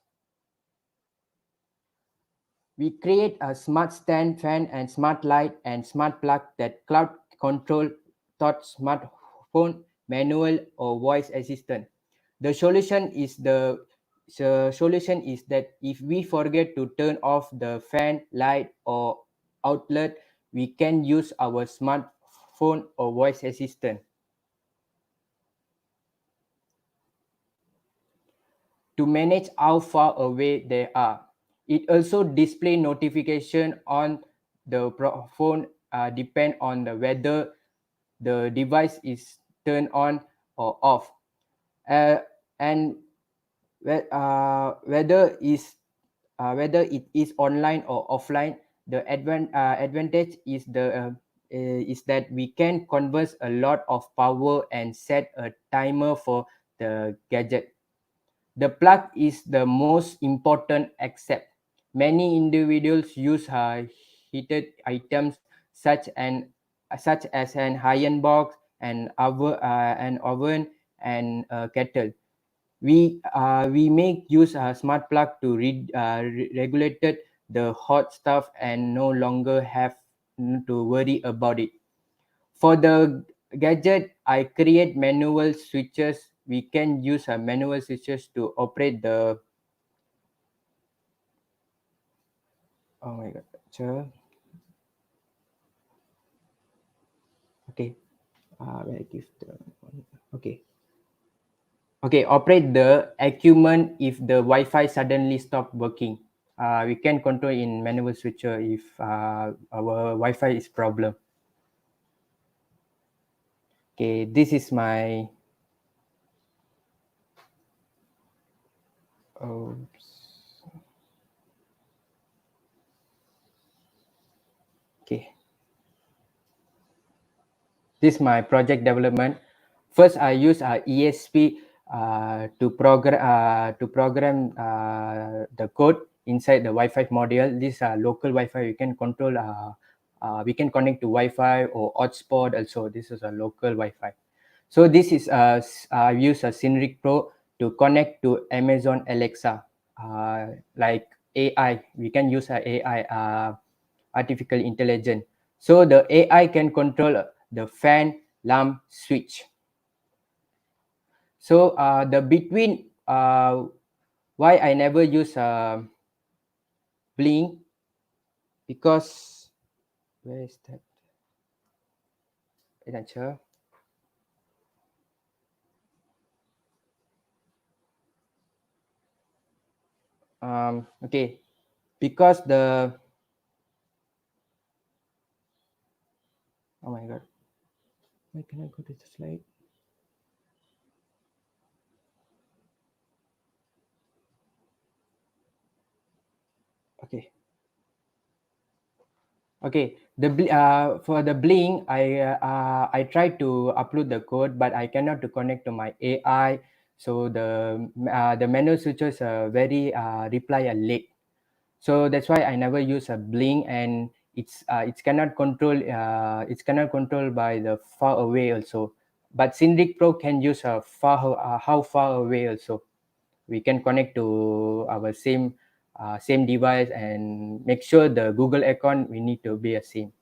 We create a smart stand, fan, and smart light and smart plug that cloud control thought smartphone, manual or voice assistant. The solution is that if we forget to turn off the fan, light, or outlet, we can use our smartphone or voice assistant to manage how far away they are. It also display notification on the phone depend on the whether the device is turned on or off, and whether it is online or offline. The advantage is that we can converse a lot of power and set a timer for the gadget. The plug is the most important except many individuals use heated items such as an iron box, an oven, and a kettle. We make use a smart plug to regulated the hot stuff and no longer have to worry about it. For the gadget, I create manual switches. We can use a manual switches to operate the. Oh my god, sure. Okay. Where I give the. Okay. Okay, operate the equipment if the Wi-Fi suddenly stop working. We can control in manual switcher if our Wi-Fi is problem. Okay, this is my. Oops. Okay. This is my project development. First, I use ESP to program the code inside the Wi-Fi module. This local Wi-Fi. You can control. We can connect to Wi-Fi or hotspot. Also, this is a local Wi-Fi. So this is I use a Synric Pro to connect to Amazon Alexa. Like AI, we can use AI, artificial intelligence. So the AI can control the fan, lamp, switch. So the between why I never use blink, because where is that? Not sure. Okay, because the oh my god, why can I go to the slide? Okay. Okay, for the Blink, I tried to upload the code, but I cannot to connect to my AI. So the manual switches very reply late. So that's why I never use a Blink, and it's cannot control by the far away also. But Syndic Pro can use a how far away also. We can connect to our same device and make sure the Google account we need to be a same.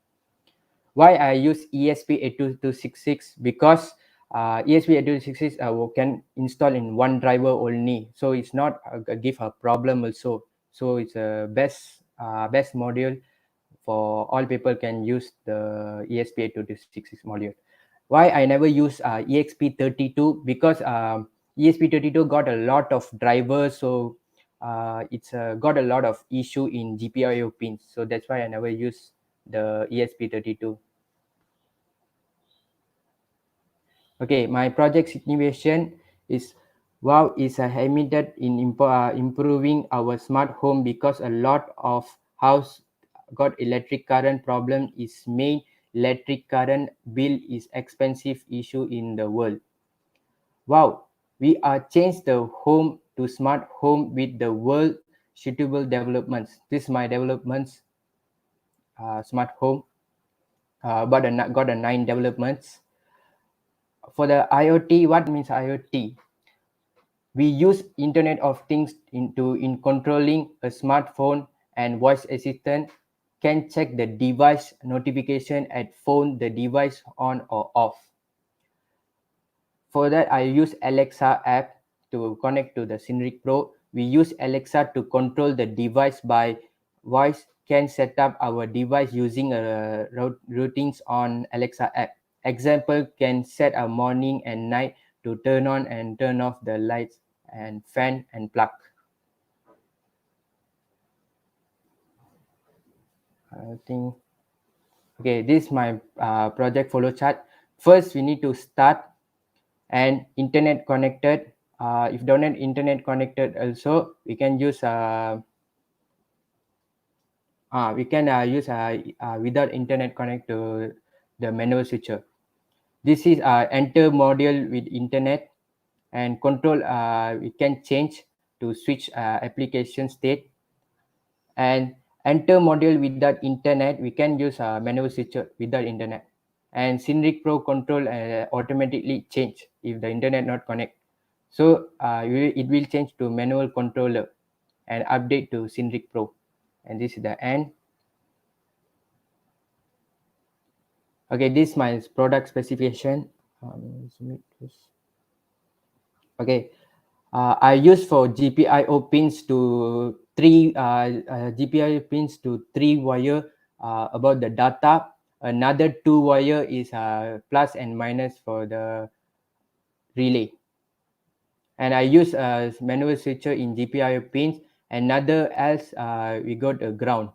Why I use ESP8266? Because ESP8266 can install in one driver only, so it's not give a problem also. So it's a best module for all people can use the ESP8266 module. Why I never use EXP32? Because ESP32 got a lot of drivers, so it's got a lot of issue in GPIO pins. So that's why I never use the ESP32. Okay, my project innovation is wow is aimed in improving our smart home, because a lot of house got electric current problem is main electric current bill is expensive issue in the world. Wow, we are changed the home to smart home with the world suitable developments. This is my developments smart home, but got a 9 developments. For the IoT, what means IoT? We use Internet of Things in controlling a smartphone, and voice assistant can check the device notification at phone the device on or off. For that, I use Alexa app to connect to the Synric Pro. We use Alexa to control the device by voice, can set up our device using routines on Alexa app. Example, can set a morning and night to turn on and turn off the lights and fan and plug. I think, okay, this is my project follow chart. First, we need to start and internet connected. If don't have internet connected also, we can use without internet connect to the manual switcher. This is enter module with internet, and control we can change to switch application state, and enter module without internet we can use manual switcher without internet, and Synric Pro control automatically change if the internet not connect. So it will change to manual controller and update to Synric Pro, and this is the end. Okay, this is my product specification. Okay, I use for GPIO pins to three GPIO pins to 3 wire about the data. Another 2 wire is plus and minus for the relay. And I use a manual switcher in GPIO pins. Another else we got a ground.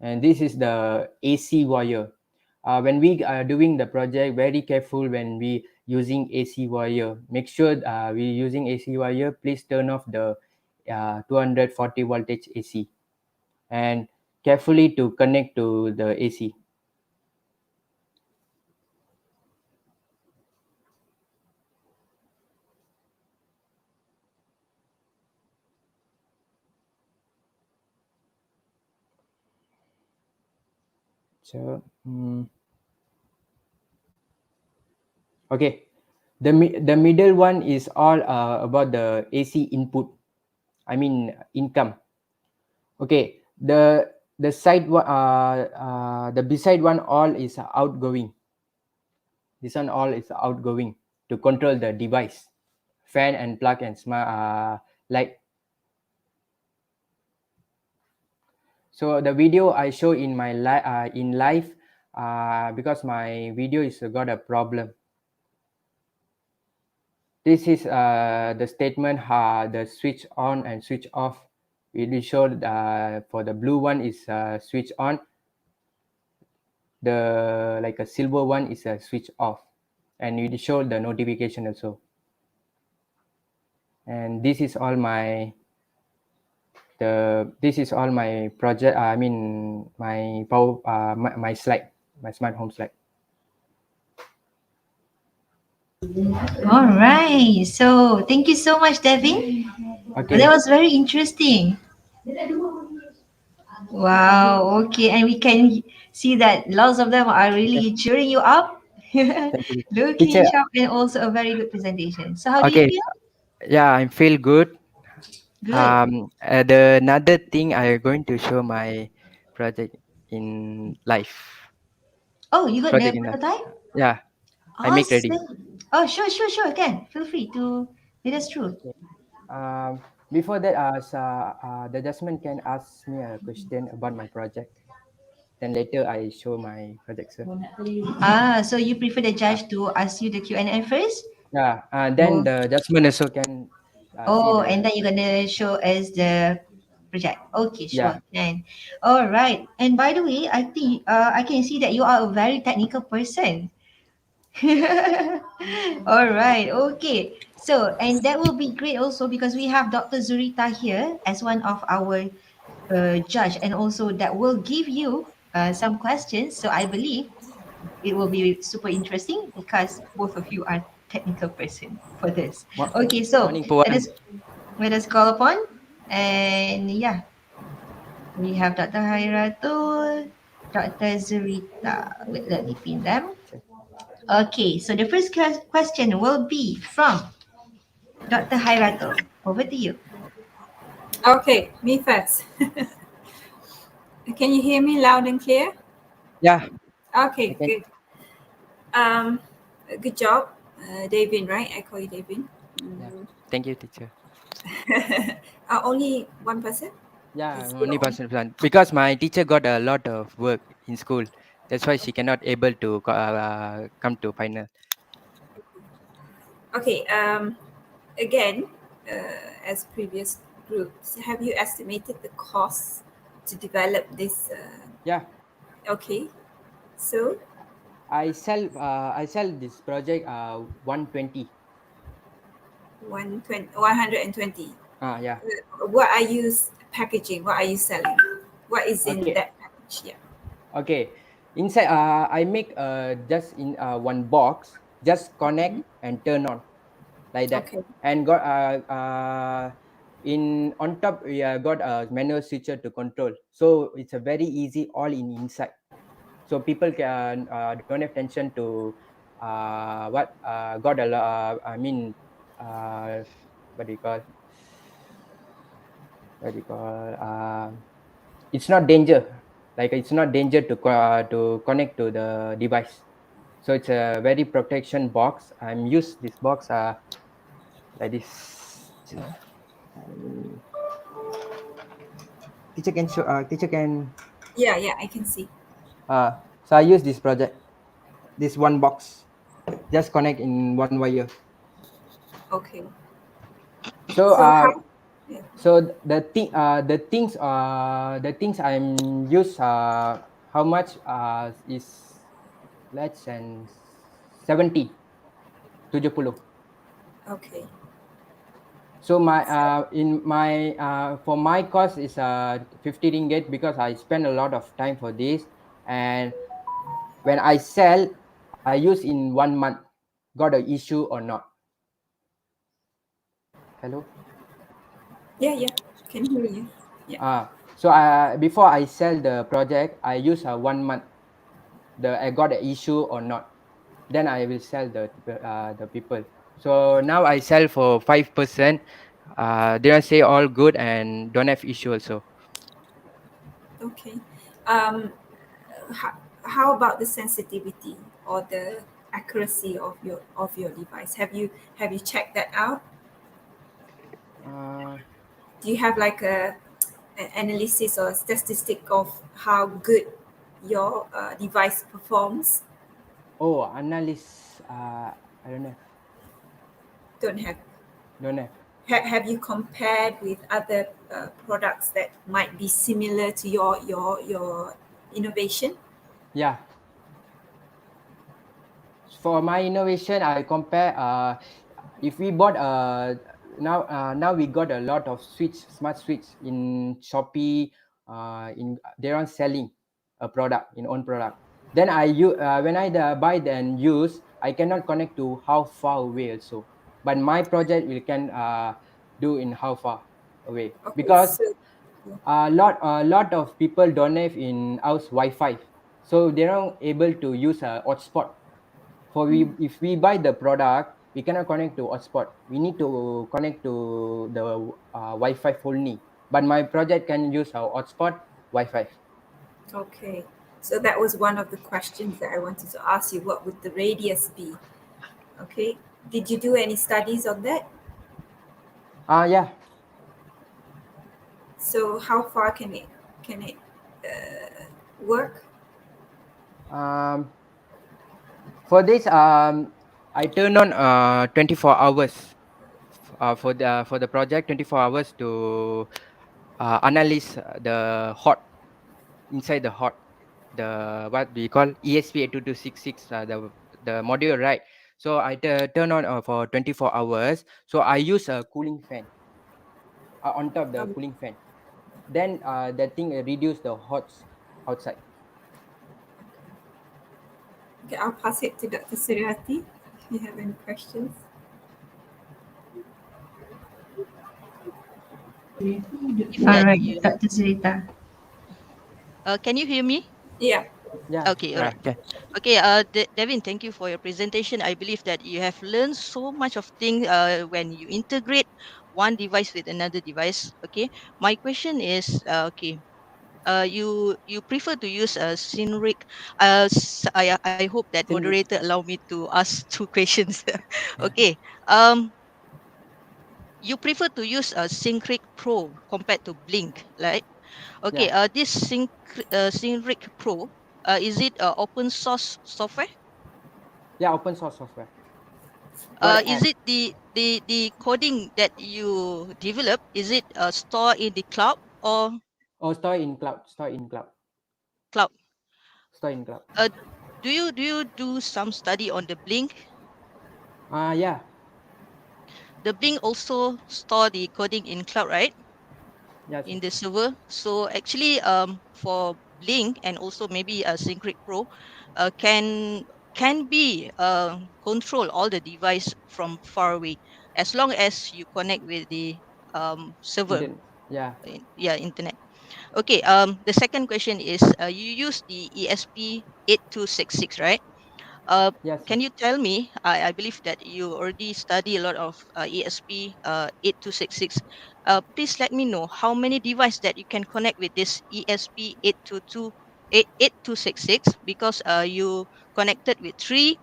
And this is the AC wire. When we are doing the project, very careful when we using AC wire. Make sure we using AC wire. Please turn off the 240 voltage AC, and carefully to connect to the AC. So okay, the middle one is all about the AC input. I mean income. Okay, the side one the beside one all is outgoing. This one all is outgoing to control the device, fan and plug and smart light. So the video I show in my in live because my video is got a problem. this is the statement the switch on and switch off. It will show for the blue one is switch on, the like a silver one is a switch off, and it will show the notification also. And this is all my project. I mean my power my slide, my smart home slide. All right. So thank you so much, Devin. Okay. That was very interesting. Wow. Okay. And we can see that lots of them are really cheering you up. Thank you, Looking teacher. sharp and also a very good presentation. So how do you Okay. feel? Yeah, I feel good. Good. The another thing I going to show my project in life. Oh, you got the Project in life. prototype? Yeah, I make ready. Awesome. Oh, sure, sure, sure. Again, feel free to let us through. Okay. Before that, the Jasmine can ask me a question about my project. Then later I show my project, sir. So you prefer the judge to ask you the Q&A first? Yeah, then Oh. the Jasmine also can see Oh, the. and then you're gonna show us the project. Okay, Yeah. sure. And all right. And by the way, I think I can see that you are a very technical person. All right. Okay. So, and that will be great also because we have Dr. Zurita here as one of our judge, and also that will give you some questions. So I believe it will be super interesting because both of you are technical person for this. Okay. So Morning for let one. us call upon, and yeah, we have Dr. Hairatul, Dr. Zurita. Wait, let me pin them. Okay, so the first question will be from Dr. Hairatul. Over to you. Okay, me first. Can you hear me loud and clear? Yeah. Okay, good. Good job, Davin, right? I call you Davin. Yeah. Thank you, teacher. Only one person? Yeah, Is only your own? person because my teacher got a lot of work in school. That's why she cannot able to come to final. Okay. Again, as previous groups, have you estimated the cost to develop this? Yeah. Okay. So I sell this project 120. 120. Yeah. What are you packaging? What are you selling? What is in Okay. that package? Yeah. Okay. Inside I make just in one box, just connect and turn on like that. Okay. And got in on top we got a manual switcher to control. So it's a very easy all in inside. So people can don't have tension to what got a lot. I mean, what do you call? What do you call? It's not danger. Like it's not danger to connect to the device. So it's a very protection box. I'm use this box like this. Teacher can show. Teacher can. Yeah, I can see. So I use this project. This one box. Just connect in one wire. Okay. So how? Yeah. so the things I'm use how much is less than 70 70. Okay. So my in my for my cost is 50 ringgit because I spend a lot of time for this, and when I sell I use in 1 month. Got a issue or not? Hello. Yeah. Can hear you. Yeah. So before I sell the project, I use 1 month. I got an issue or not? Then I will sell the people. So now I sell for 5%. They say all good and don't have issue also. Okay. Um, how about the sensitivity or the accuracy of your device? Have you checked that out? Do you have like an analysis or statistic of how good your device performs? Oh, analyst. I don't know. Don't have. Don't have. Have you compared with other products that might be similar to your innovation? Yeah. For my innovation, I compare. If we bought now we got a lot of smart switch in Shopee. In they are selling a product in own product. Then when I buy and use, I cannot connect to how far away also. But my project we can do in how far away, Okay, because so a lot of people don't have in house Wi-Fi, so they're not able to use a hotspot. If we buy the product, we cannot connect to hotspot. We need to connect to the Wi-Fi only. But my project can use our hotspot Wi-Fi. okay, so that was one of the questions that I wanted to ask you. What would the radius be? Okay, did you do any studies on that? Yeah. So how far can it work? For this, I turn on 24 hours for the project. 24 hours to analyze the hot inside the hot, the what we call ESP82266, the module, right? So I turn on for 24 hours. So I use a cooling fan on top the Um, cooling fan. Then that thing reduce the hots outside. okay, I'll pass it to Dr. Suryati if you have any questions. If All that right, you, Dr. Sarita. can you hear me? Yeah. Yeah. Okay, all right. Okay. Okay, Devin, thank you for your presentation. I believe that you have learned so much of things when you integrate one device with another device. Okay, my question is, you prefer to use a Synric. I hope that Still, moderator allow me to ask two questions. Okay, um, you prefer to use a Synric Pro compared to Blink, right? Okay, yeah, this Synric Pro, is it open source software? yeah, open source software. Not an Is app. it the coding that you develop? Is it stored in the cloud or Oh, store in cloud. Store in cloud. cloud? Store in cloud. Uh, do you do some study on the Blink? Yeah. The Blink also store the coding in cloud, right? Yeah, sir. In the server. So actually, for Blink and also maybe a Syncret Pro, can be control all the device from far away as long as you connect with the server. Yeah. Yeah, internet. Okay. The second question is, you use the ESP8266, right? Uh, Yes, sir. can you tell me? I believe that you already study a lot of ESP 8266. Please let me know how many devices that you can connect with this ESP 8266, because you connected with three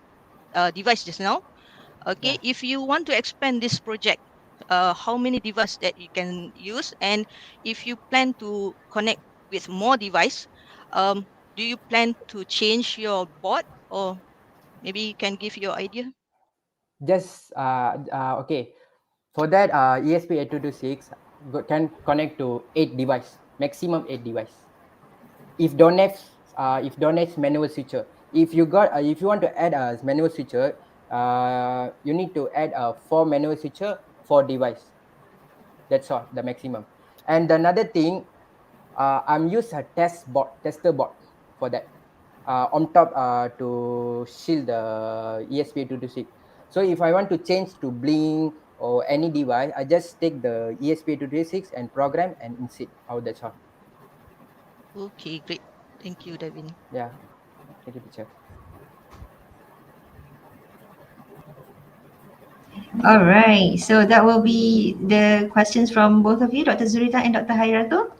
devices just now. Okay, Yeah. if you want to expand this project, how many devices that you can use, and if you plan to connect with more device, do you plan to change your board, or maybe you can give your idea? Just okay. For that, ESP8226 can connect to 8 device, maximum 8 device. If don't have manual switcher, if you want to add a manual switcher, you need to add a 4 manual switcher, 4 device. That's all, the maximum. And another thing, I'm use a tester board for that. On top to shield the ESP8226. So if I want to change to Blink or any device, I just take the ESP8226 and program and insert. Oh, that's all. Okay, great. Thank you, Devin. Yeah. Thank you, teacher. All right, so that will be the questions from both of you, Dr. Zurita and Dr. Hairatul.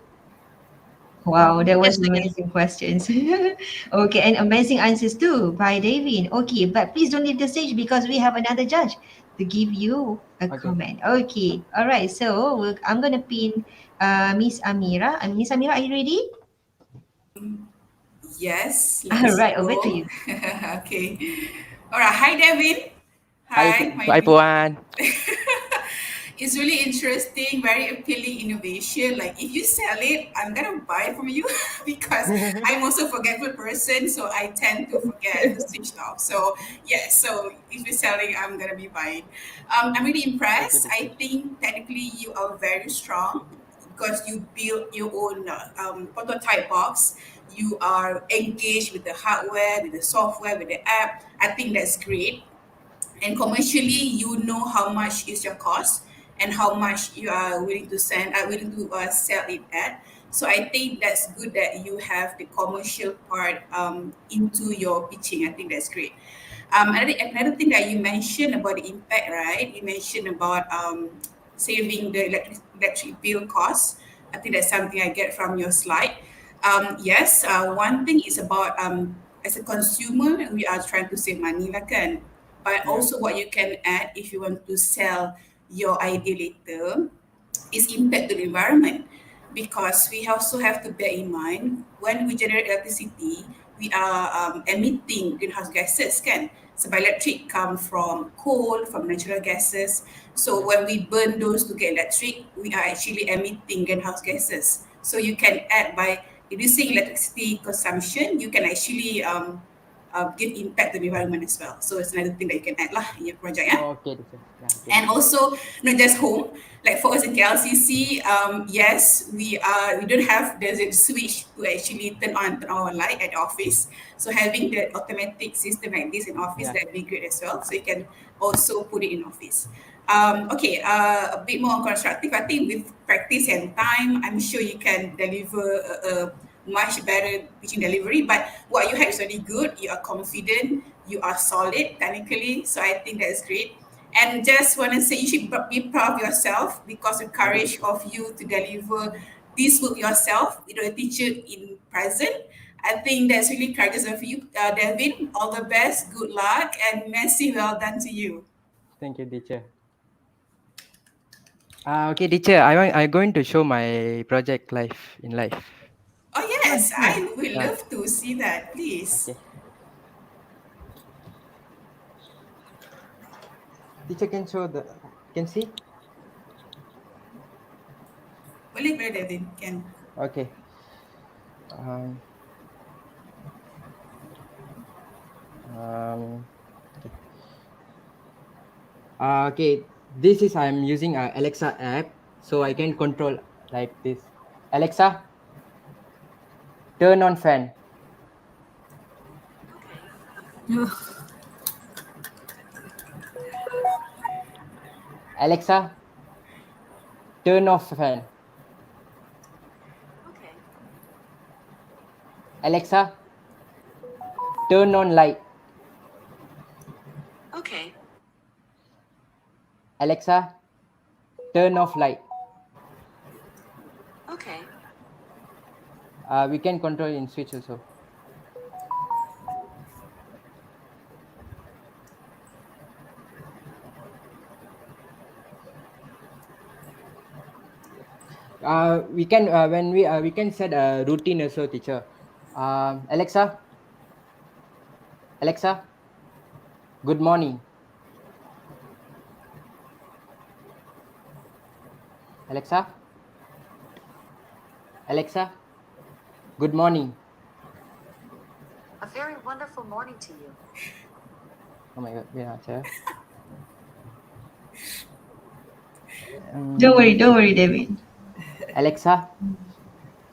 Wow, that Yes, was I can. amazing questions. Okay, and amazing answers too by Davin. Okay, but please don't leave the stage because we have another judge to give you a Okay. comment. Okay, all right. So I'm gonna pin Miss Amira. Miss Amira, are you ready? Yes, All let's right, over to go. you. Okay. All right. Hi, Devin. Hi, my Hi Puan. It's really interesting, very appealing innovation. Like if you sell it, I'm gonna buy from you because I'm also a forgetful person, so I tend to forget to switch off. So yes, so if you're selling, I'm gonna be buying. I'm really Thank you, impressed. teacher. I think technically you are very strong because you build your own prototype box. You are engaged with the hardware, with the software, with the app. I think that's great, and commercially you know how much is your cost and how much you are willing to sell it at. So I think that's good that you have the commercial part into your pitching. I think that's great. Another thing that you mentioned about the impact, right? You mentioned about saving the electric bill costs. I think that's something I get from your slide. Yes, one thing is about as a consumer, we are trying to save money, lah kan? But Yeah. also what you can add if you want to sell your idea later is impact to the environment, because we also have to bear in mind when we generate electricity, we are emitting greenhouse gases, kan? Sebab electric come from coal, from natural gases. So when we burn those to get electric, we are actually emitting greenhouse gases. So you can add by reducing electricity consumption, you can actually give impact to the environment as well. So it's another thing that you can add lah in your project. Yeah. Okay, teacher. Yeah, okay. And also not just home, like for us in KLCC, yes, we don't have the switch to actually turn on turn our light at the office. So having the automatic system like this in office, Yeah. that'd be great as well. So you can also put it in office. Okay, a bit more constructive. I think with practice and time, I'm sure you can deliver a much better pitching delivery. But what you had is already good. You are confident. You are solid technically. So I think that's great. And just want to say you should be proud of yourself because the courage of you to deliver this work yourself without a teacher in present. I think that's really courageous of you, Devin. All the best, good luck, and massive well done to you. Thank you, teacher. Okay, teacher. I'm going to show my project live in live. Oh yes, sure. I would Yeah. love to see that, please. Okay. Teacher can show the. Can see? Boleh, boleh, Devin. Can. Okay. Um. Okay. Okay. This is I'm using Alexa app, so I can control like this. Alexa, turn on fan. Alexa, turn off fan. Alexa, turn on light. Alexa, turn off light. We can control in switch also. We can when we can set a routine also, teacher. Alexa, good morning. Alexa, good morning. A very wonderful morning to you. Oh my God, yeah, teacher. Don't worry, David. Alexa,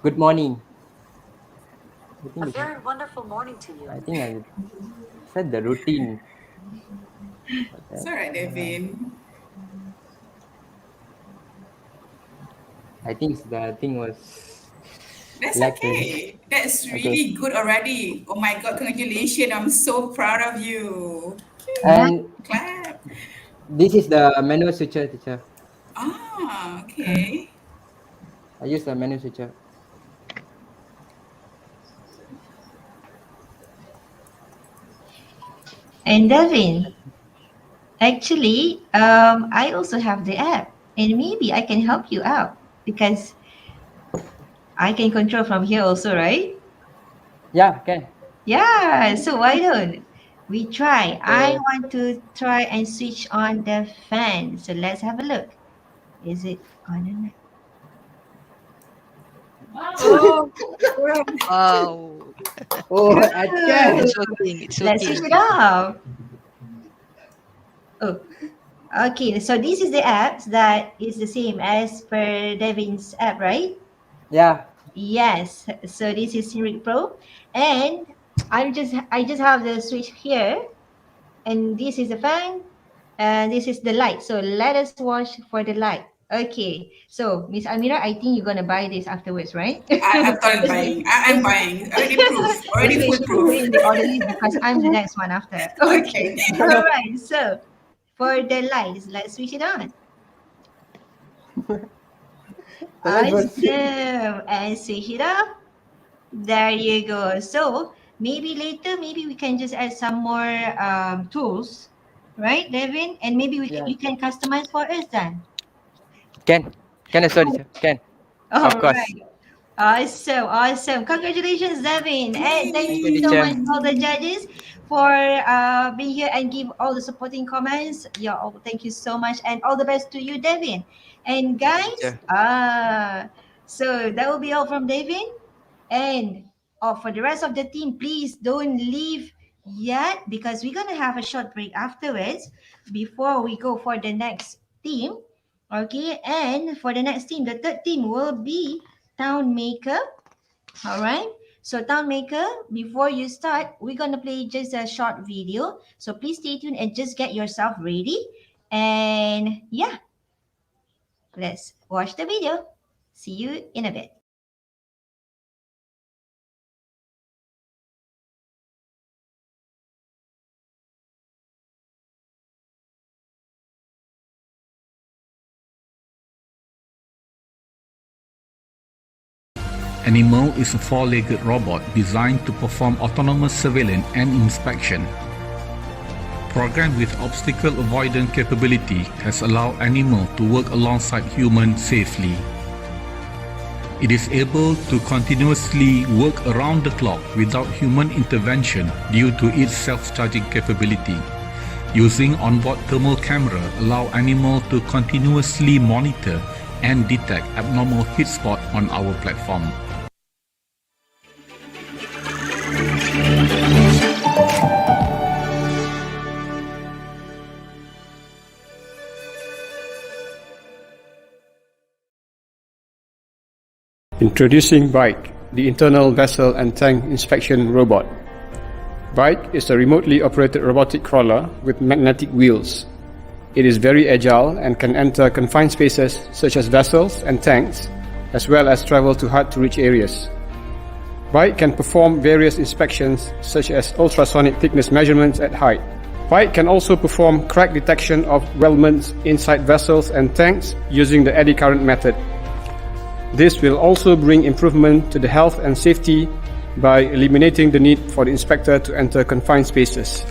good morning. A very wonderful morning to you. I think I set the routine. It's all right, Devin. I think the thing was. That's Like okay. That's Okay. really good already. Oh my God, congratulations. I'm so proud of you. And Clap. this is the manual switcher, teacher. Ah, okay. I use the manual switcher. And Devin, actually, I also have the app, and maybe I can help you out because I can control from here also, right? Yeah, can. Yeah. So why don't We try. I So, want to try and switch on the fan. So let's have a look. Is it on or not? Oh, well, Wow. oh, Good. Adkan. It's working. It's Let's switch working. it off. Oh, okay. So this is the apps that is the same as per Devin's app, right? Yeah. Yes. So this is Synric Pro, and I just have the switch here, and this is the fan, and this is the light. So let us watch for the light. Okay. So Miss Amira, I think you're gonna buy this afterwards, right? I'm totally buying. I'm Just buying. Already proof. just Already make sure you put foolproof. it in the order list because I'm the next one after. Okay. Okay. All right. So for the lights, let's switch it on. So let's Awesome. And switch it off. There you go. So maybe later, maybe we can just add some more tools, right, Devin? And maybe Yeah. you can customize for us then. Can sorry, sir. Can, All of course. right. Awesome, awesome. Congratulations, Devin. And thank Thank you, you so teacher. much, all the judges, for being here and give all the supporting comments. Yeah, oh, thank you so much. And all the best to you, Devin. And Thank you, guys, teacher. so that will be all from Devin. And for the rest of the team, please don't leave yet because we're going to have a short break afterwards before we go for the next team. Okay, and for the next team, the third team will be Town Maker. All right. So Town Maker, before you start, we're going to play just a short video. So please stay tuned and just get yourself ready. And yeah, let's watch the video. See you in a bit. Animal is a four-legged robot designed to perform autonomous surveillance and inspection. Programmed with obstacle avoidance capability has allowed Animal to work alongside humans safely. It is able to continuously work around the clock without human intervention due to its self-charging capability. Using onboard thermal camera allow Animal to continuously monitor and detect abnormal heat spot on our platform. Introducing Bike, the internal vessel and tank inspection robot. Bike is a remotely operated robotic crawler with magnetic wheels. It is very agile and can enter confined spaces such as vessels and tanks, as well as travel to hard-to-reach areas. Bike can perform various inspections such as ultrasonic thickness measurements at height. Bike can also perform crack detection of weldments inside vessels and tanks using the eddy current method. This will also bring improvement to the health and safety by eliminating the need for the inspector to enter confined spaces.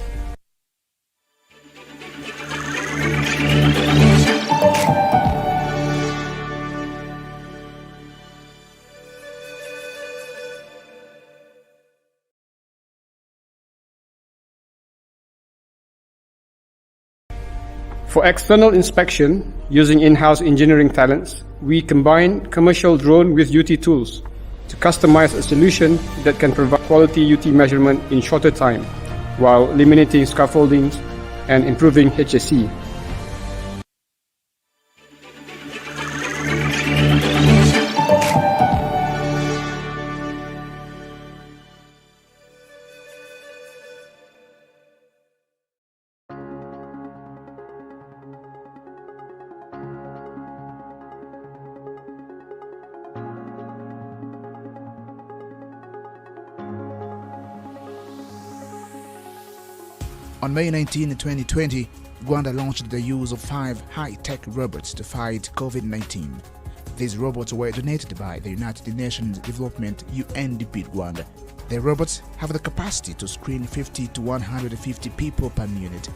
For external inspection, using in-house engineering talents, we combine commercial drone with UT tools to customize a solution that can provide quality UT measurement in shorter time, while eliminating scaffoldings and improving HSE. On May 19, 2020, Rwanda launched the use of 5 high-tech robots to fight COVID-19. These robots were donated by the United Nations Development UNDP Rwanda. The robots have the capacity to screen 50 to 150 people per minute,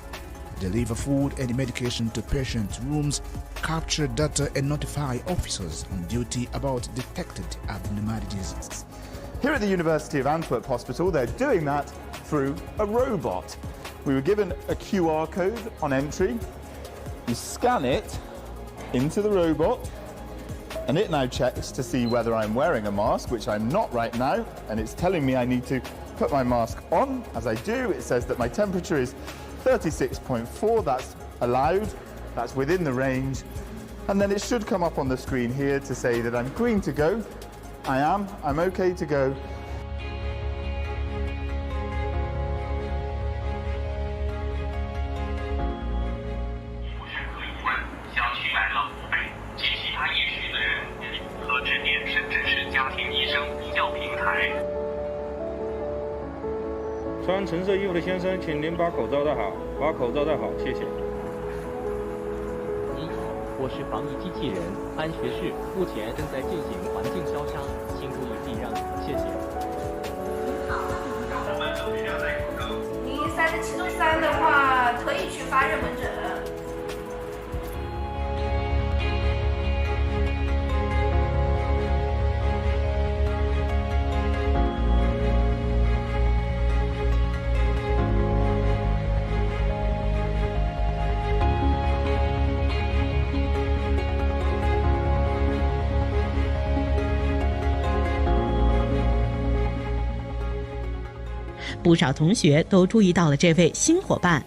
deliver food and medication to patients' rooms, capture data and notify officers on duty about detected abnormalities. Here at the University of Antwerp Hospital, they're doing that through a robot. We were given a QR code on entry. You scan it into the robot, and it now checks to see whether I'm wearing a mask, which I'm not right now, and it's telling me I need to put my mask on. As I do, it says that my temperature is 36.4, that's allowed, that's within the range, and then it should come up on the screen here to say that I'm green to go. I'm okay to go.穿橙色衣服的先生，请您把口罩戴好，把口罩戴好，谢谢。你好，我是防疫机器人安学士，目前正在进行环境消杀，请注意避让，谢谢。您好，我们都需要戴口罩。您塞在其中3的话，可以去发热门诊。不少同学都注意到了这位新伙伴，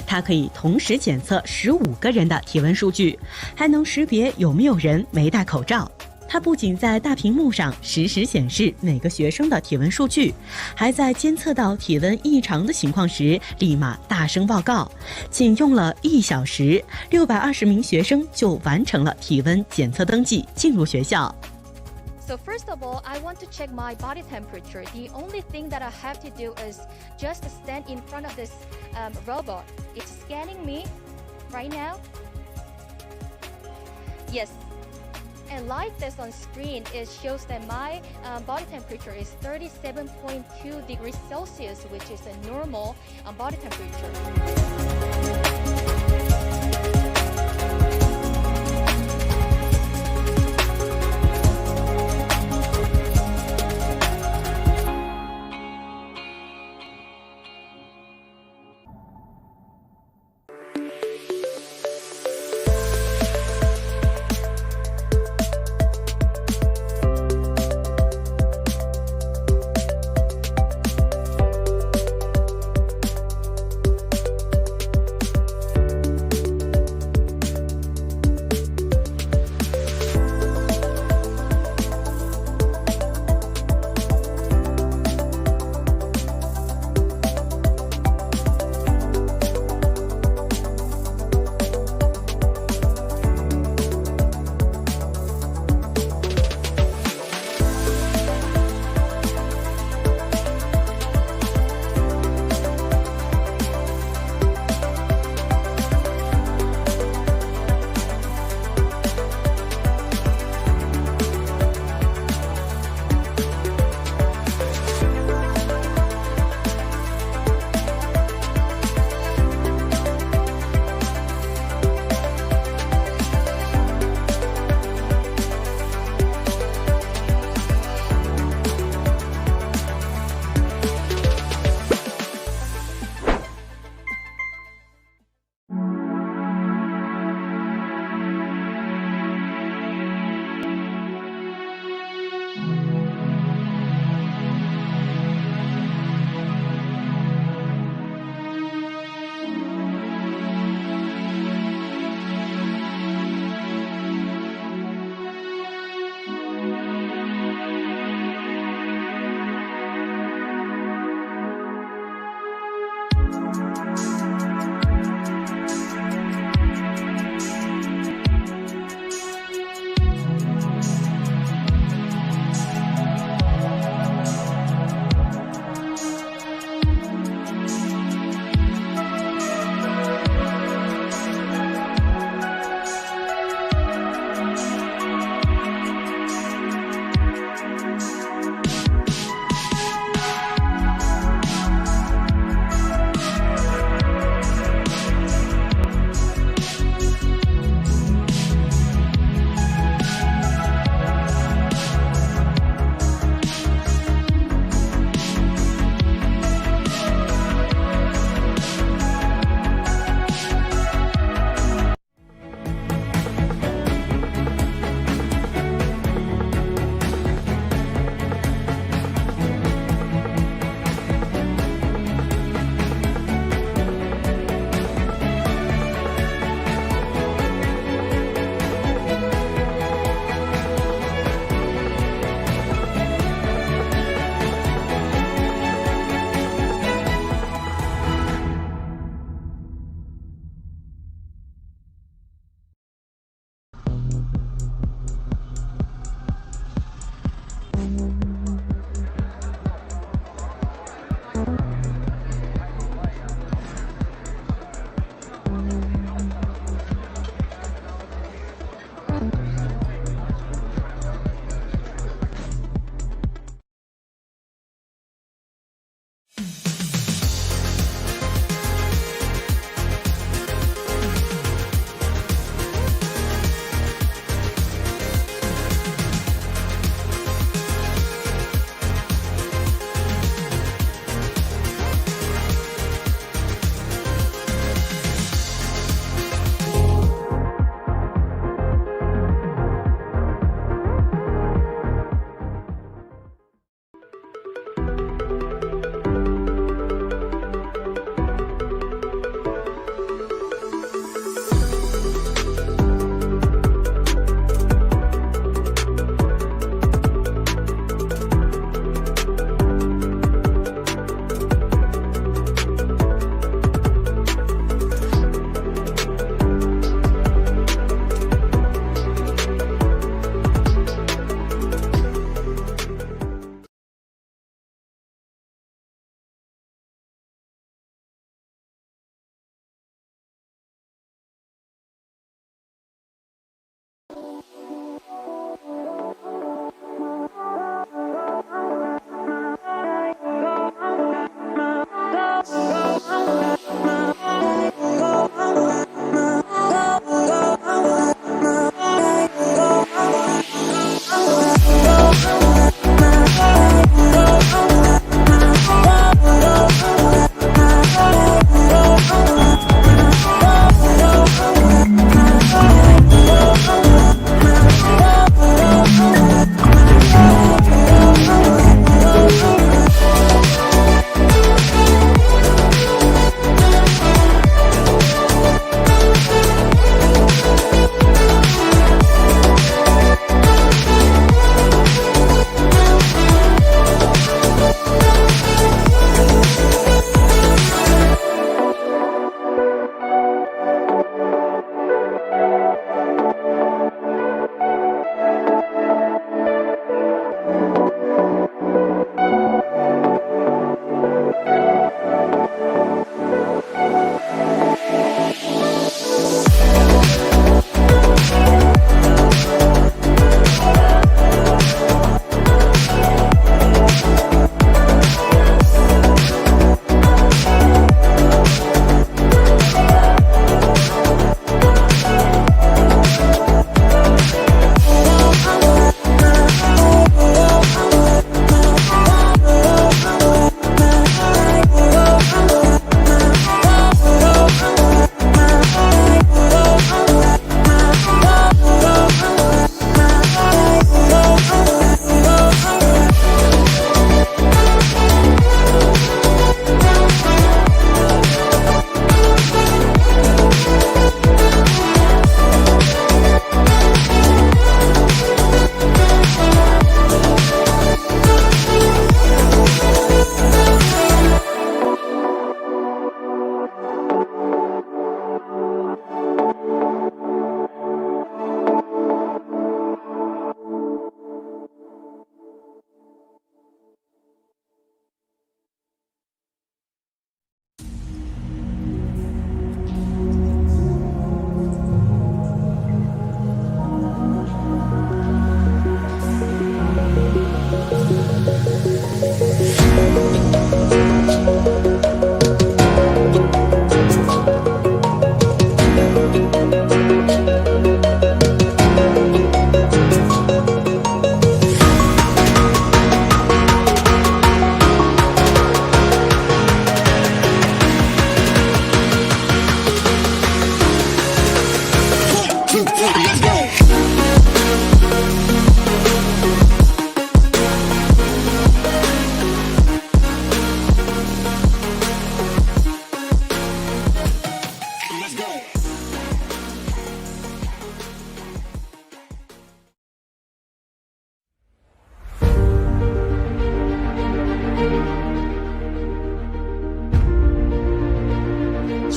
他可以同时检测15个人的体温数据，还能识别有没有人没戴口罩。它不仅在大屏幕上实时显示每个学生的体温数据，还在监测到体温异常的情况时立马大声报告。仅用了1小时，620名学生就完成了体温检测登记，进入学校。So first of all, I want to check my body temperature. The only thing that I have to do is just stand in front of this robot. It's scanning me right now. Yes. And like this on screen, it shows that my body temperature is 37.2 degrees Celsius, which is a normal body temperature. 《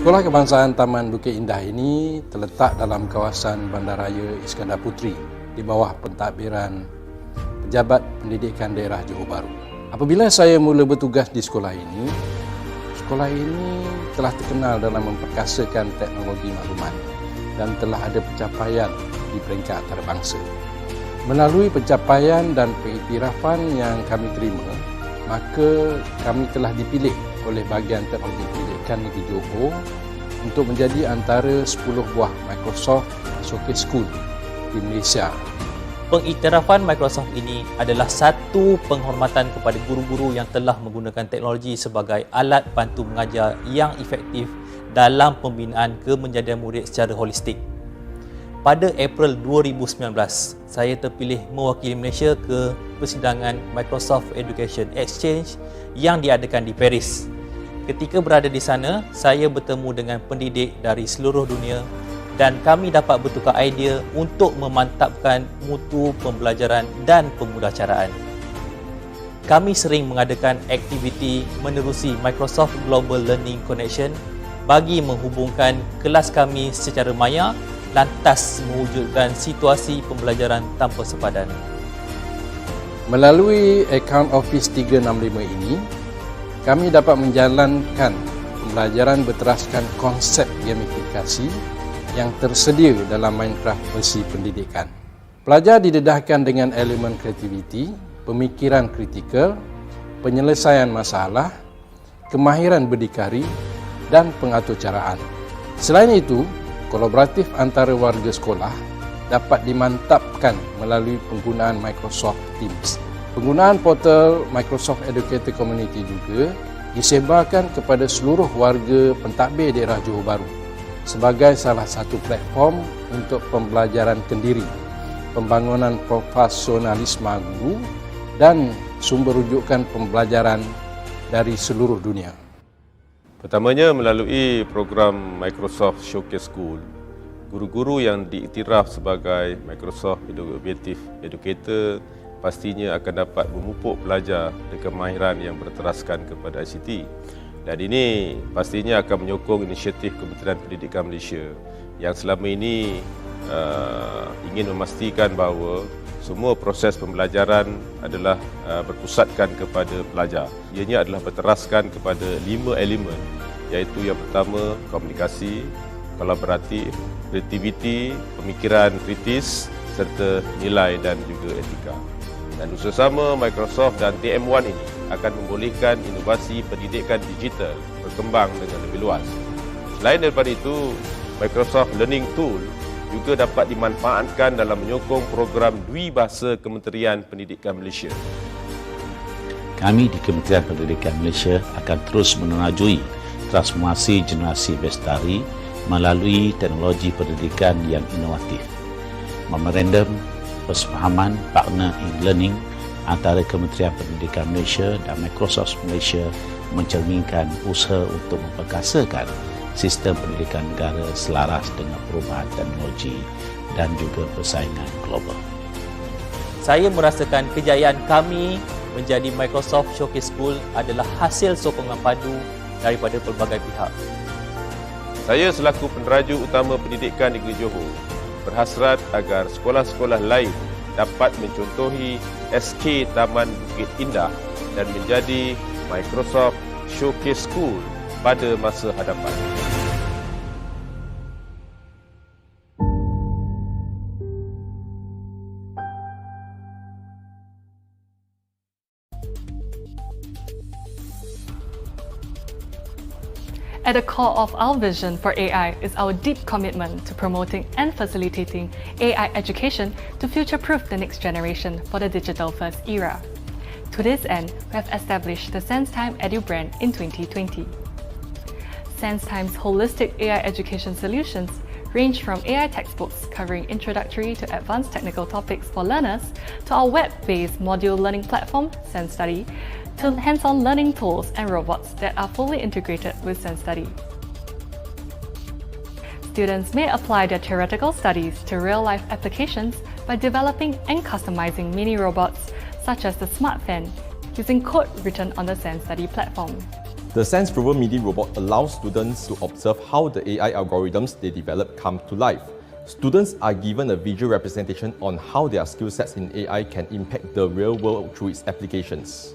Sekolah Kebangsaan Taman Bukit Indah ini terletak dalam kawasan Bandaraya Iskandar Puteri di bawah pentadbiran Pejabat Pendidikan Daerah Johor Bahru. Apabila saya mula bertugas di sekolah ini telah terkenal dalam memperkasakan teknologi maklumat dan telah ada pencapaian di peringkat antarabangsa. Melalui pencapaian dan pengiktirafan yang kami terima, maka kami telah dipilih oleh bahagian teknologi pendidikan negeri Johor untuk menjadi antara 10 buah Microsoft Showcase School di Malaysia. Pengiktirafan Microsoft ini adalah satu penghormatan kepada guru-guru yang telah menggunakan teknologi sebagai alat bantu mengajar yang efektif dalam pembinaan kemenjadian murid secara holistik. Pada April 2019, saya terpilih mewakili Malaysia ke persidangan Microsoft Education Exchange yang diadakan di Paris. Ketika berada di sana, saya bertemu dengan pendidik dari seluruh dunia dan kami dapat bertukar idea untuk memantapkan mutu pembelajaran dan pemudacaraan. Kami sering mengadakan aktiviti menerusi Microsoft Global Learning Connection bagi menghubungkan kelas kami secara maya lantas mewujudkan situasi pembelajaran tanpa sepadan. Melalui akaun Office 365 ini, kami dapat menjalankan pembelajaran berteraskan konsep gamifikasi yang tersedia dalam Minecraft versi pendidikan. Pelajar didedahkan dengan elemen kreativiti, pemikiran kritikal, penyelesaian masalah, kemahiran berdikari dan pengaturcaraan. Selain itu, kolaboratif antara warga sekolah dapat dimantapkan melalui penggunaan Microsoft Teams. Penggunaan portal Microsoft Educator Community juga disebarkan kepada seluruh warga pentadbir daerah Johor Bahru sebagai salah satu platform untuk pembelajaran kendiri, pembangunan profesionalisme guru dan sumber rujukan pembelajaran dari seluruh dunia. Pertamanya, melalui program Microsoft Showcase School, guru-guru yang diiktiraf sebagai Microsoft Innovative Educator pastinya akan dapat memupuk pelajar dengan kemahiran yang berteraskan kepada ICT. Dan ini pastinya akan menyokong inisiatif Kementerian Pendidikan Malaysia yang selama ini ingin memastikan bahawa semua proses pembelajaran adalah berpusatkan kepada pelajar. Ianya adalah berteraskan kepada 5 elemen, iaitu yang pertama komunikasi, kolaboratif, kreativiti, pemikiran kritis serta nilai dan juga etika. Dan bersama Microsoft dan TM1 ini akan membolehkan inovasi pendidikan digital berkembang dengan lebih luas. Selain daripada itu, Microsoft Learning Tool juga dapat dimanfaatkan dalam menyokong program Dwibahasa Kementerian Pendidikan Malaysia. Kami di Kementerian Pendidikan Malaysia akan terus menajui transformasi generasi bestari melalui teknologi pendidikan yang inovatif. Memorandum persefahaman partner in learning antara Kementerian Pendidikan Malaysia dan Microsoft Malaysia mencerminkan usaha untuk memperkasakan sistem pendidikan negara selaras dengan perubahan teknologi dan juga persaingan global. Saya merasakan kejayaan kami menjadi Microsoft Showcase School adalah hasil sokongan padu daripada pelbagai pihak. Saya selaku peneraju utama pendidikan negeri Johor berhasrat agar sekolah-sekolah lain dapat mencontohi SK Taman Bukit Indah dan menjadi Microsoft Showcase School pada masa hadapan. At the core of our vision for AI is our deep commitment to promoting and facilitating AI education to future-proof the next generation for the digital-first era. To this end, we have established the SenseTime Edu brand in 2020. SenseTime's holistic AI education solutions range from AI textbooks covering introductory to advanced technical topics for learners to our web-based module learning platform, SenseStudy, to hands-on learning tools and robots that are fully integrated with SenseStudy. Students may apply their theoretical studies to real-life applications by developing and customizing mini robots such as the Smart Fan using code written on the SenseStudy platform. The Sense Rover Mini robot allows students to observe how the AI algorithms they develop come to life. Students are given a visual representation on how their skill sets in AI can impact the real world through its applications.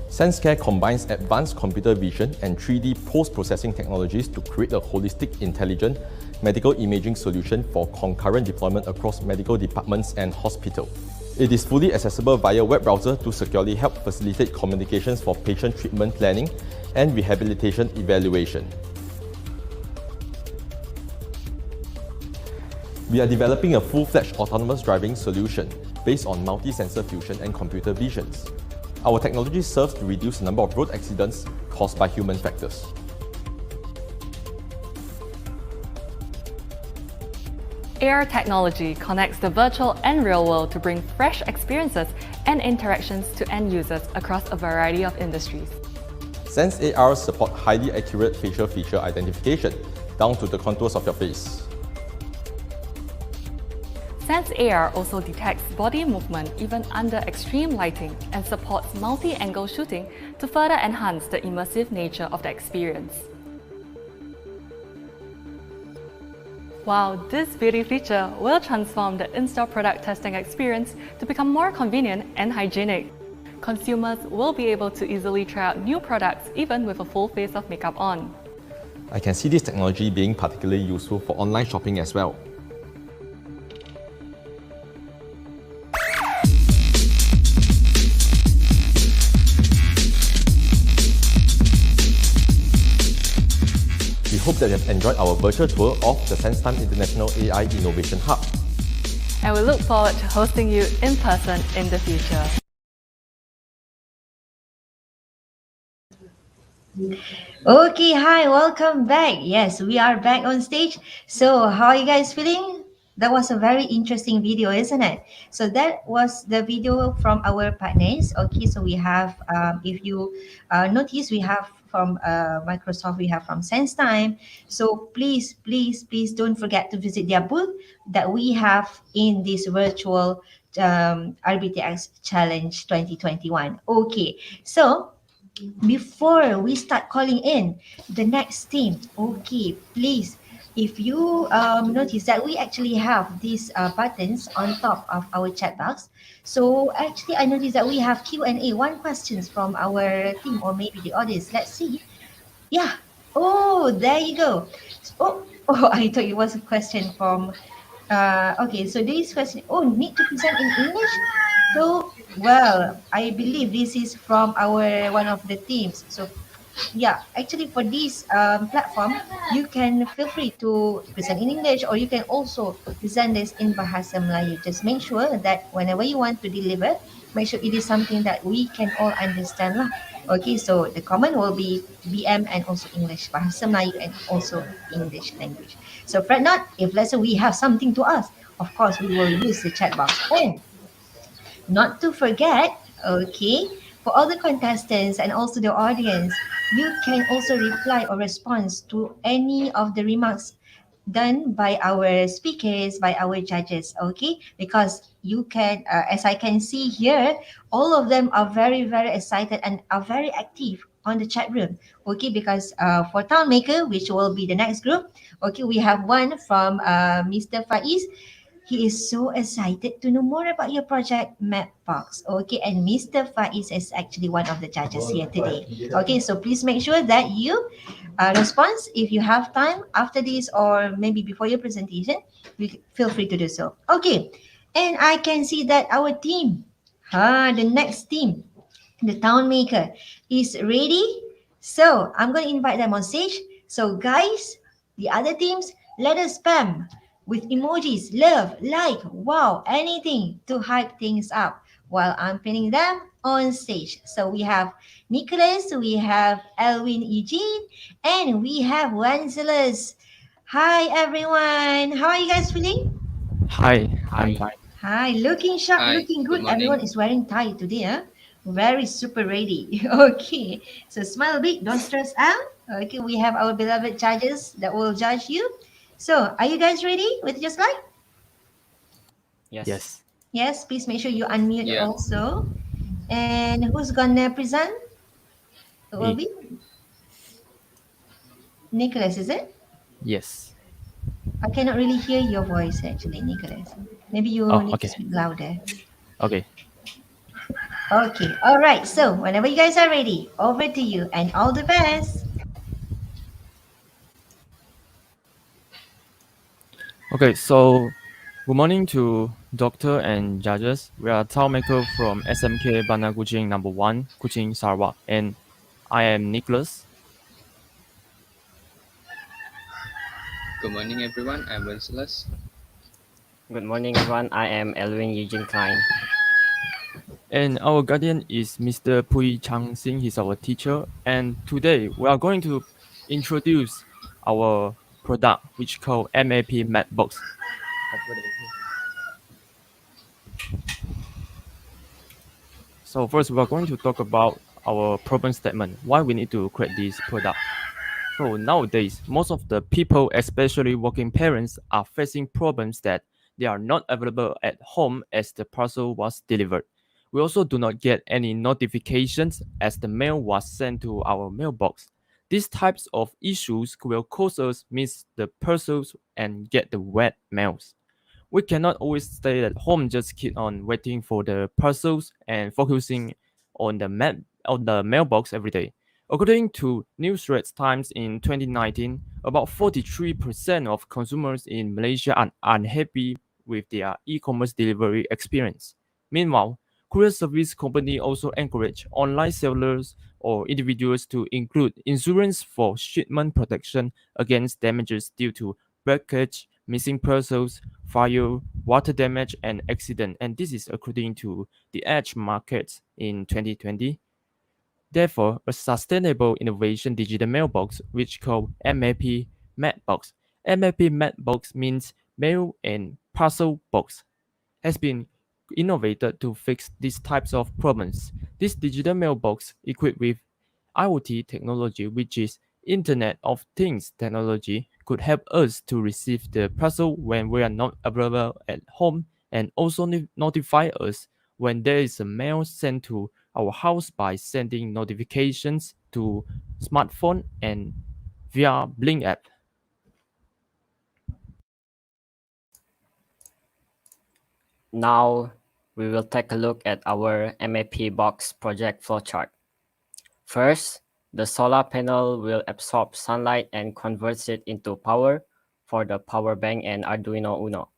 SenseCare combines advanced computer vision and 3D post-processing technologies to create a holistic, intelligent medical imaging solution for concurrent deployment across medical departments and hospitals. It is fully accessible via web browser to securely help facilitate communications for patient treatment planning and rehabilitation evaluation. We are developing a full-fledged autonomous driving solution based on multi-sensor fusion and computer visions. Our technology serves to reduce the number of road accidents caused by human factors. AR technology connects the virtual and real world to bring fresh experiences and interactions to end users across a variety of industries. Sense AR support highly accurate facial feature identification down to the contours of your face. Sense AR also detects body movement even under extreme lighting and supports multi-angle shooting to further enhance the immersive nature of the experience. Wow, this beauty feature will transform the in-store product testing experience to become more convenient and hygienic. Consumers will be able to easily try out new products even with a full face of makeup on. I can see this technology being particularly useful for online shopping as well. We hope that you have enjoyed our virtual tour of the SenseTime International AI Innovation Hub. And we look forward to hosting you in person in the future. Okay, hi, welcome back. Yes, we are back on stage. So, how are you guys feeling? That was a very interesting video, isn't it? So that was the video from our partners. Okay, so we have, if you notice, we have from Microsoft, we have from SenseTime. So please, please, please don't forget to visit their booth that we have in this virtual RBTX Challenge 2021. Okay, so before we start calling in the next team, okay, please, if you notice that we actually have these buttons on top of our chat box. So actually I noticed that we have Q&A, one questions from our team or maybe the audience. Let's see. Yeah. Oh, there you go. Oh, I thought it was a question from okay, so this question, oh, need to present in English? So, well, I believe this is from our one of the teams. So, yeah, actually for this platform, you can feel free to present in English or you can also present this in Bahasa Melayu. Just make sure that whenever you want to deliver, make sure it is something that we can all understand lah. Okay, so the comment will be BM and also English, Bahasa Melayu and also English language. So fret not, if let's say we have something to ask, of course we will use the chat box. And not to forget, okay, for all the contestants and also the audience, you can also reply or respond to any of the remarks done by our speakers, by our judges, okay? Because you can, as I can see here, all of them are very, very excited and are very active on the chat room, okay? Because for Town Maker, which will be the next group, okay, we have one from Mr. Faiz. He is so excited to know more about your project, Mapbox. Okay, and Mr. Faiz is actually one of the judges here today. Okay, so please make sure that you respond if you have time after this or maybe before your presentation. Feel free to do so. Okay, and I can see that our team, the next team, the Town Maker, is ready. So I'm going to invite them on stage. So guys, the other teams, let us spam with emojis, love, like, wow, anything to hype things up while I'm pinning them on stage. So we have Nicholas, we have Elwin Eugene, and we have Wenzelas. Hi everyone, how are you guys feeling? Hi, I'm fine. Hi, looking sharp, Hi, looking good good. Everyone morning. is wearing tie today, huh? Very super ready. Okay, so smile big, don't stress out. Okay, we have our beloved judges that will judge you. So, are you guys ready with your slide? Yes. Yes, please make sure you unmute Yeah. also. And who's gonna present? It will Me. be Nicholas, is it? Yes. I cannot really hear your voice actually, Nicholas. Maybe you Oh, need to okay. speak louder. Okay. Okay, all right. So whenever you guys are ready, over to you and all the best. Okay, so good morning to doctor and judges. We are tile maker from SMK Bandar Kuching number 1, Kuching, Sarawak, and I am Nicholas. Good morning, everyone. I'm Wencelas. Good morning, everyone. I am Elwin Eugene Klein. And our guardian is Mr. Pui Chang Sing. He's our teacher. And today we are going to introduce our product, which called MAP Matbox. So first, we are going to talk about our problem statement, why we need to create this product. So nowadays, most of the people, especially working parents, are facing problems that they are not available at home as the parcel was delivered. We also do not get any notifications as the mail was sent to our mailbox. These types of issues will cause us miss the parcels and get the wet mails. We cannot always stay at home just keep on waiting for the parcels and focusing on the mailbox every day. According to News Straits Times in 2019, about 43% of consumers in Malaysia are unhappy with their e-commerce delivery experience. Meanwhile, courier service company also encourage online sellers or individuals to include insurance for shipment protection against damages due to breakage, missing parcels, fire, water damage, and accident. And this is according to the Edge Markets in 2020. Therefore, a sustainable innovation digital mailbox, which called MAP Matbox. MAP Matbox means mail and parcel box, has been innovated to fix these types of problems. This digital mailbox equipped with IoT technology, which is Internet of Things technology, could help us to receive the parcel when we are not available at home and also notify us when there is a mail sent to our house by sending notifications to smartphone and via Blink app. Now, we will take a look at our MAP box project flowchart. First, the solar panel will absorb sunlight and converts it into power for the power bank and Arduino Uno.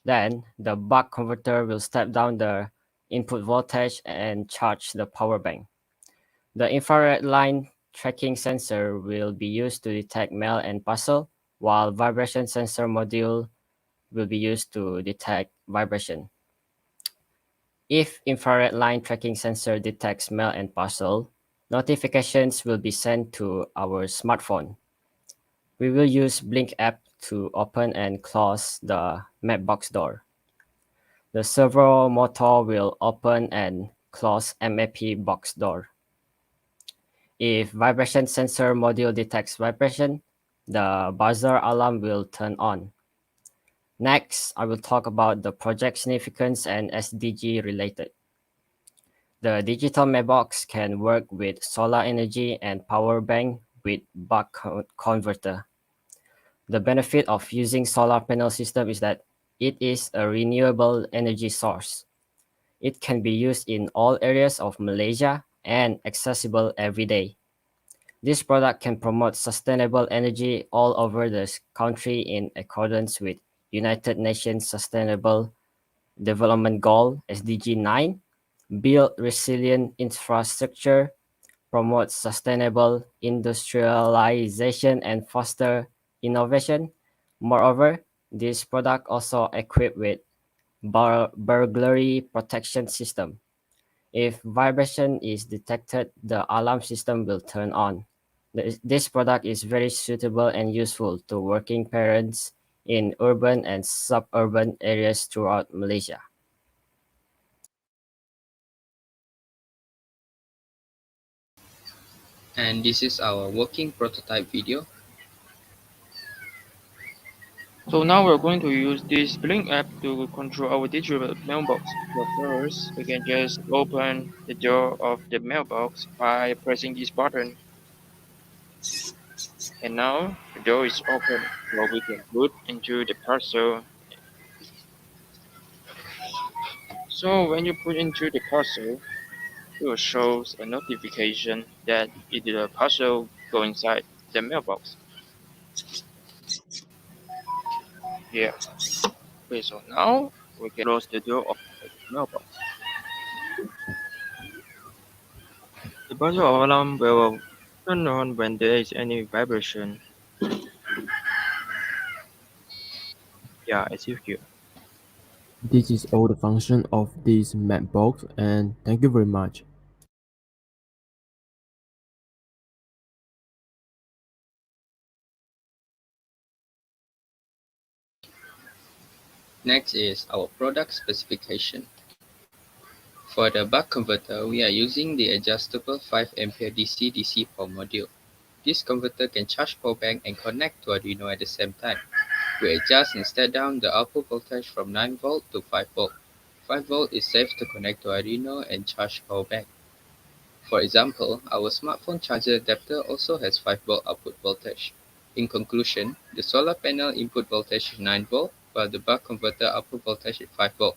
Then, the buck converter will step down the input voltage and charge the power bank. The infrared line tracking sensor will be used to detect mail and parcel, while vibration sensor module will be used to detect vibration. If infrared line tracking sensor detects mail and parcel, notifications will be sent to our smartphone. We will use Blink app to open and close the Mapbox door. The servo motor will open and close MAP box door. If vibration sensor module detects vibration, the buzzer alarm will turn on. Next, I will talk about the project significance and SDG related. The digital mailbox can work with solar energy and power bank with buck converter. The benefit of using solar panel system is that it is a renewable energy source. It can be used in all areas of Malaysia and accessible every day. This product can promote sustainable energy all over the country in accordance with United Nations Sustainable Development Goal SDG 9, build resilient infrastructure, promote sustainable industrialization, and foster innovation. Moreover, this product also equipped with burglary protection system. If vibration is detected, the alarm system will turn on. This product is very suitable and useful to working parents in urban and suburban areas throughout Malaysia. And this is our working prototype video. So now we're going to use this Blink app to control our digital mailbox. So first, we can just open the door of the mailbox by pressing this button. And now the door is open, so we can put into the parcel. So when you put into the parcel, it will show a notification that it is a parcel go inside the mailbox. Yeah. Okay, so now we can close the door of the mailbox. The parcel alarm will turn on when there is any vibration. Yeah, as if here. This is all the function of this map box, and thank you very much. Next is our product specification. For the buck converter, we are using the adjustable 5 ampere DC-DC power module. This converter can charge power bank and connect to Arduino at the same time. We adjust and step down the output voltage from 9 volt to 5 volt. 5 volt is safe to connect to Arduino and charge power bank. For example, our smartphone charger adapter also has 5 volt output voltage. In conclusion, the solar panel input voltage is 9 volt, while the buck converter output voltage is 5 volt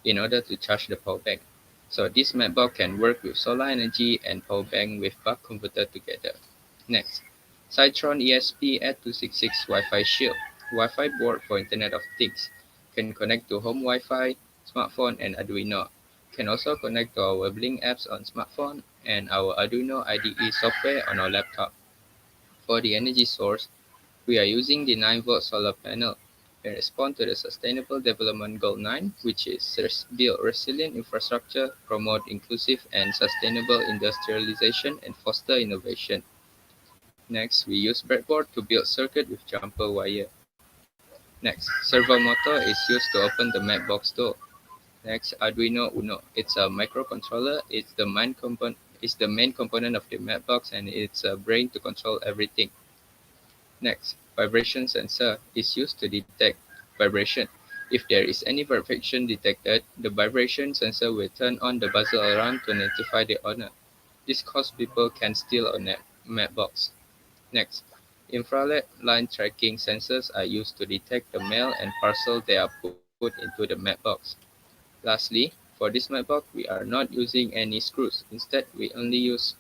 in order to charge the power bank. So this MacBook can work with solar energy and power bank with buck converter together. Next, Citron ESP8266 Wi-Fi Shield, Wi-Fi board for Internet of Things, can connect to home Wi-Fi, smartphone and Arduino. Can also connect to our Blink apps on smartphone and our Arduino IDE software on our laptop. For the energy source, we are using the 9-volt solar panel. In response to the Sustainable Development Goal 9, which is build resilient infrastructure, promote inclusive and sustainable industrialization, and foster innovation. Next, we use breadboard to build circuit with jumper wire. Next, servo motor is used to open the Macbox door. Next, Arduino Uno. It's a microcontroller. It's the main component of the Macbox, and it's a brain to control everything. Next, vibration sensor is used to detect vibration. If there is any vibration detected, the vibration sensor will turn on the buzzer alarm to notify the owner. This causes people can steal a Macbox. Next, infrared line tracking sensors are used to detect the mail and parcel that are put into the Macbox. Lastly, for this Macbox, we are not using any screws. Instead, we only use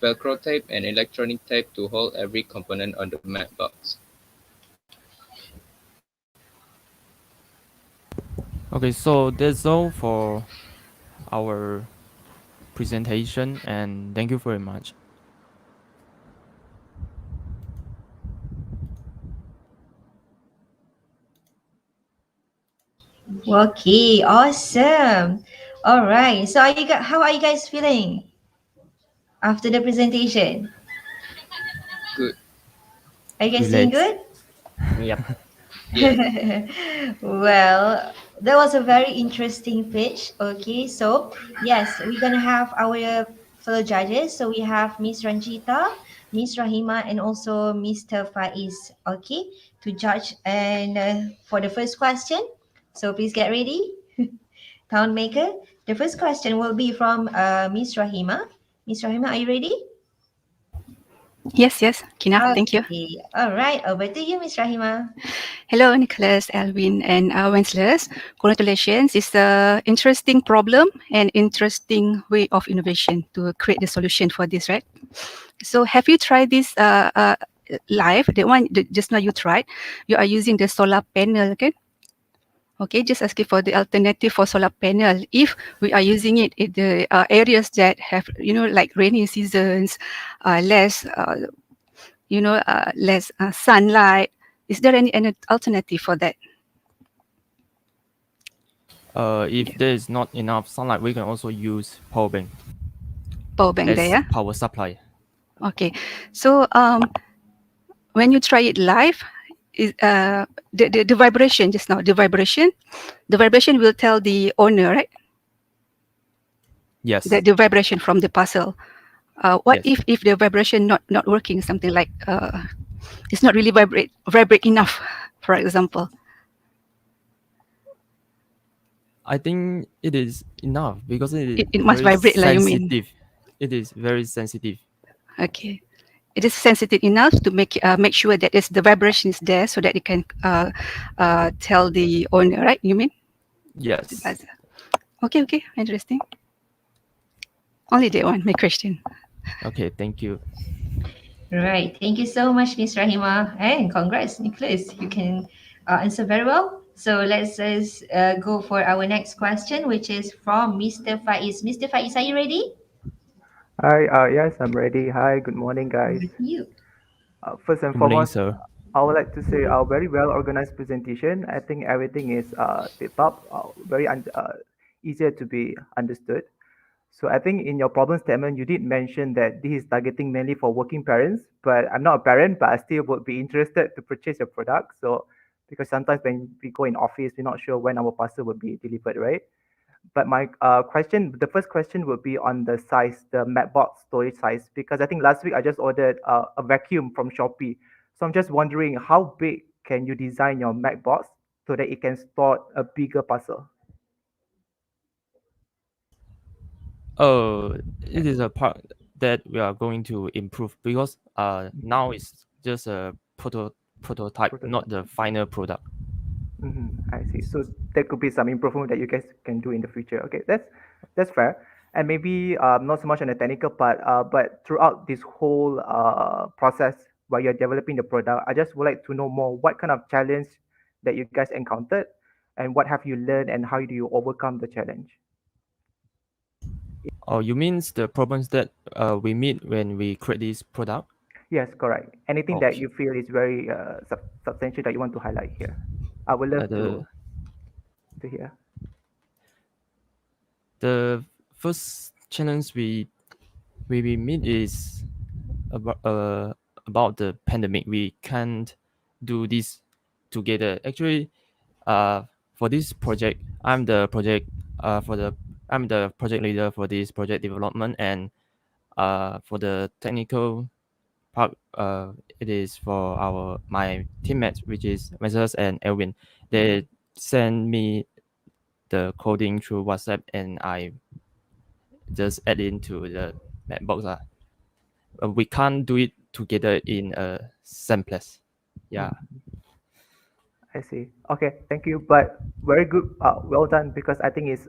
Velcro tape and electronic tape to hold every component on the Macbox. Okay, so that's all for our presentation, and thank you very much. Okay, awesome. All right. So how are you guys feeling after the presentation? Good. Are you guys doing good? Yep. Well, that was a very interesting pitch. Okay, so yes, we're gonna have our fellow judges. So we have Miss Ranjita, Miss Rahima, and also Mr. Faiz. Okay, to judge and for the first question. So please get ready, Town Maker. The first question will be from Miss Rahima. Miss Rahima, are you ready? Yes, Kina, thank you. Okay. All right, over to you, Miss Rahima. Hello, Nicholas, Alvin, and Wenceslas. Congratulations. It's an interesting problem and interesting way of innovation to create the solution for this, right? So have you tried this live? The one just now you tried. You are using the solar panel, okay? Okay, just asking for the alternative for solar panel. If we are using it in the areas that have, like rainy seasons, less, less sunlight, is there any alternative for that? If there is not enough sunlight, we can also use power bank. Power bank as there, yeah? power supply. Okay, so when you try it live, the vibration just now, the vibration will tell the owner, right? Yes. The vibration from the parcel. What if the vibration not working? Something like it's not really vibrate enough. for example? I think it is enough because it is It must very vibrate lah, you mean? sensitive. It is very sensitive. Okay. It is sensitive enough to make sure that the vibration is there so that it can tell the owner, right? You mean? Yes. Okay, okay, interesting. Only that one, my question. Okay, thank you. Right. Thank you so much, Miss Rahima. And congrats, Nicholas. You can answer very well. So let's go for our next question, which is from Mr. Faiz. Mr. Faiz, are you ready? Hi, yes, I'm ready. Hi, good morning, guys. Over to you. First and Good morning, foremost, sir. I would like to say a very well organized presentation. I think everything is tip-top, very easier to be understood. So I think in your problem statement, you did mention that this is targeting mainly for working parents, but I'm not a parent, but I still would be interested to purchase your product. So because sometimes when we go in office, we're not sure when our parcel will be delivered, right? But my the first question would be on the size, the Matbox storage size, because I think last week I just ordered a vacuum from Shopee. So I'm just wondering how big can you design your Matbox so that it can store a bigger parcel? It is a part that we are going to improve because now it's just a prototype, not the final product. I see. So there could be some improvement that you guys can do in the future. Okay, that's fair. And maybe not so much on the technical part, but throughout this whole process while you're developing the product, I just would like to know more what kind of challenge that you guys encountered, and what have you learned, and how do you overcome the challenge? Oh, you means the problems that we meet when we create this product? Yes, correct. Anything that Okay. you feel is very substantial that you want to highlight here, I would love to hear. The first challenge we meet is about the pandemic. We can't do this together. Actually, for this project, I'm the project leader for this project development, and for the technical part, it is for my teammates, which is Messrs and Elvin. They send me the coding through WhatsApp, and I just add into the Matbox. We can't do it together in a same place. Yeah. I see. Okay, thank you. But very good, well done, because I think it's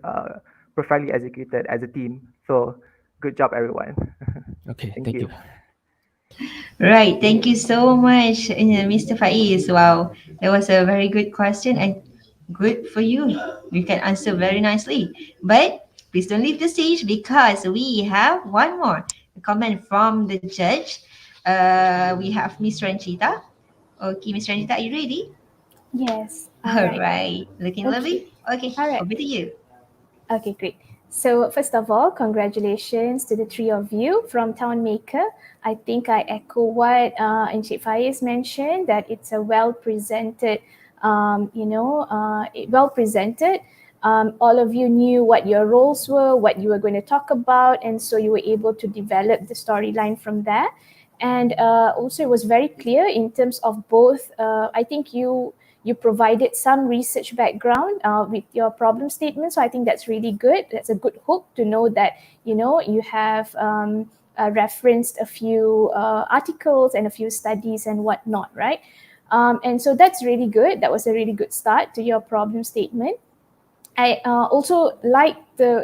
perfectly executed as a team. So good job, everyone. Okay, thank thank you. you. Right. Thank you so much, Mr. Faiz. Wow, that was a very good question and good for you. You can answer very nicely. But please don't leave the stage because we have one more comment from the judge. We have Miss Ranjita. Okay, Miss Ranjita, are you ready? Yes. All right. Looking lovely. Okay, All right. over to you. Okay, great. So first of all, congratulations to the three of you from Town Maker. I think I echo what Encik Faiz mentioned, that it's a well presented, well presented. All of you knew what your roles were, what you were going to talk about, and so you were able to develop the storyline from there. And also it was very clear in terms of both, I think you provided some research background with your problem statement. So I think that's really good. That's a good hook to know that, you have referenced a few articles and a few studies and whatnot, right? And so that's really good. That was a really good start to your problem statement. I also like to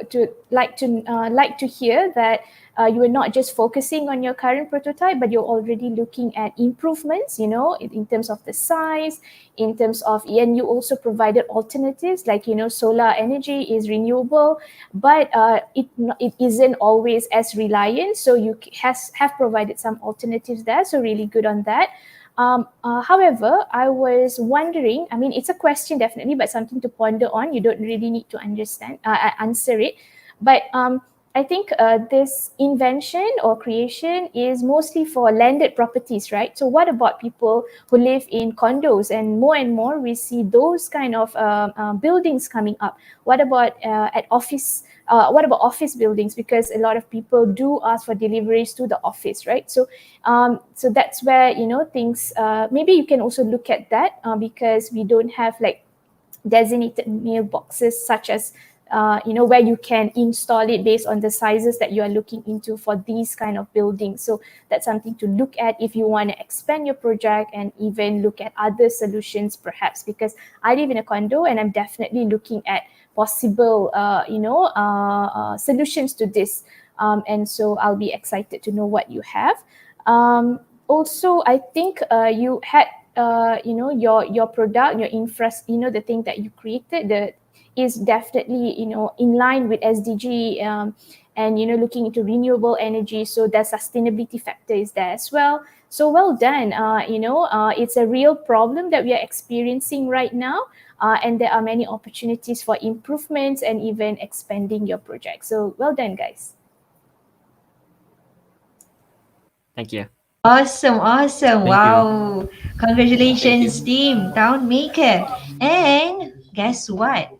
hear that you are not just focusing on your current prototype, but you're already looking at improvements, in terms of the size, in terms of, and you also provided alternatives like, solar energy is renewable, but it isn't always as reliant. So you have provided some alternatives there. So really good on that. However, I was wondering, I mean, it's a question definitely, but something to ponder on. You don't really need to answer it. But I think this invention or creation is mostly for landed properties, right? So what about people who live in condos? And more we see those kind of buildings coming up. What about at office what about office buildings? Because a lot of people do ask for deliveries to the office, right? So so that's where, you know, things, maybe you can also look at that, because we don't have like designated mailboxes such as you know, where you can install it based on the sizes that you are looking into for these kind of buildings. So that's something to look at if you want to expand your project and even look at other solutions perhaps, because I live in a condo and I'm definitely looking at possible solutions to this, and so I'll be excited to know what you have. Also, I think you had you know, your product, your infra, you know, the thing that you created, the is definitely, you know, in line with SDG, and, you know, looking into renewable energy. So the sustainability factor is there as well. So well done. You know, it's a real problem that we are experiencing right now. And there are many opportunities for improvements and even expanding your project. So well done, guys. Thank you. Awesome, awesome. Thank you. Wow. Congratulations, team Town Maker. And guess what?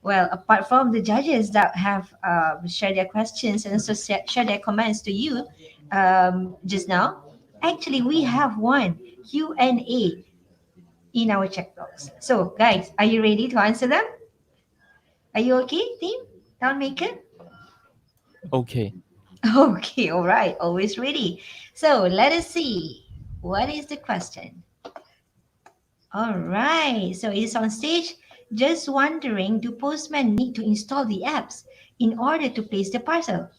Well, apart from the judges that have shared their questions and also share their comments to you just now, actually we have one Q&A in our chat box. So guys, are you ready to answer them? Are you okay, team Town Maker? Okay. Okay, all right, always ready. So let us see. What is the question? All right, so it's on stage. Just wondering, do postmen need to install the apps in order to place the parcel?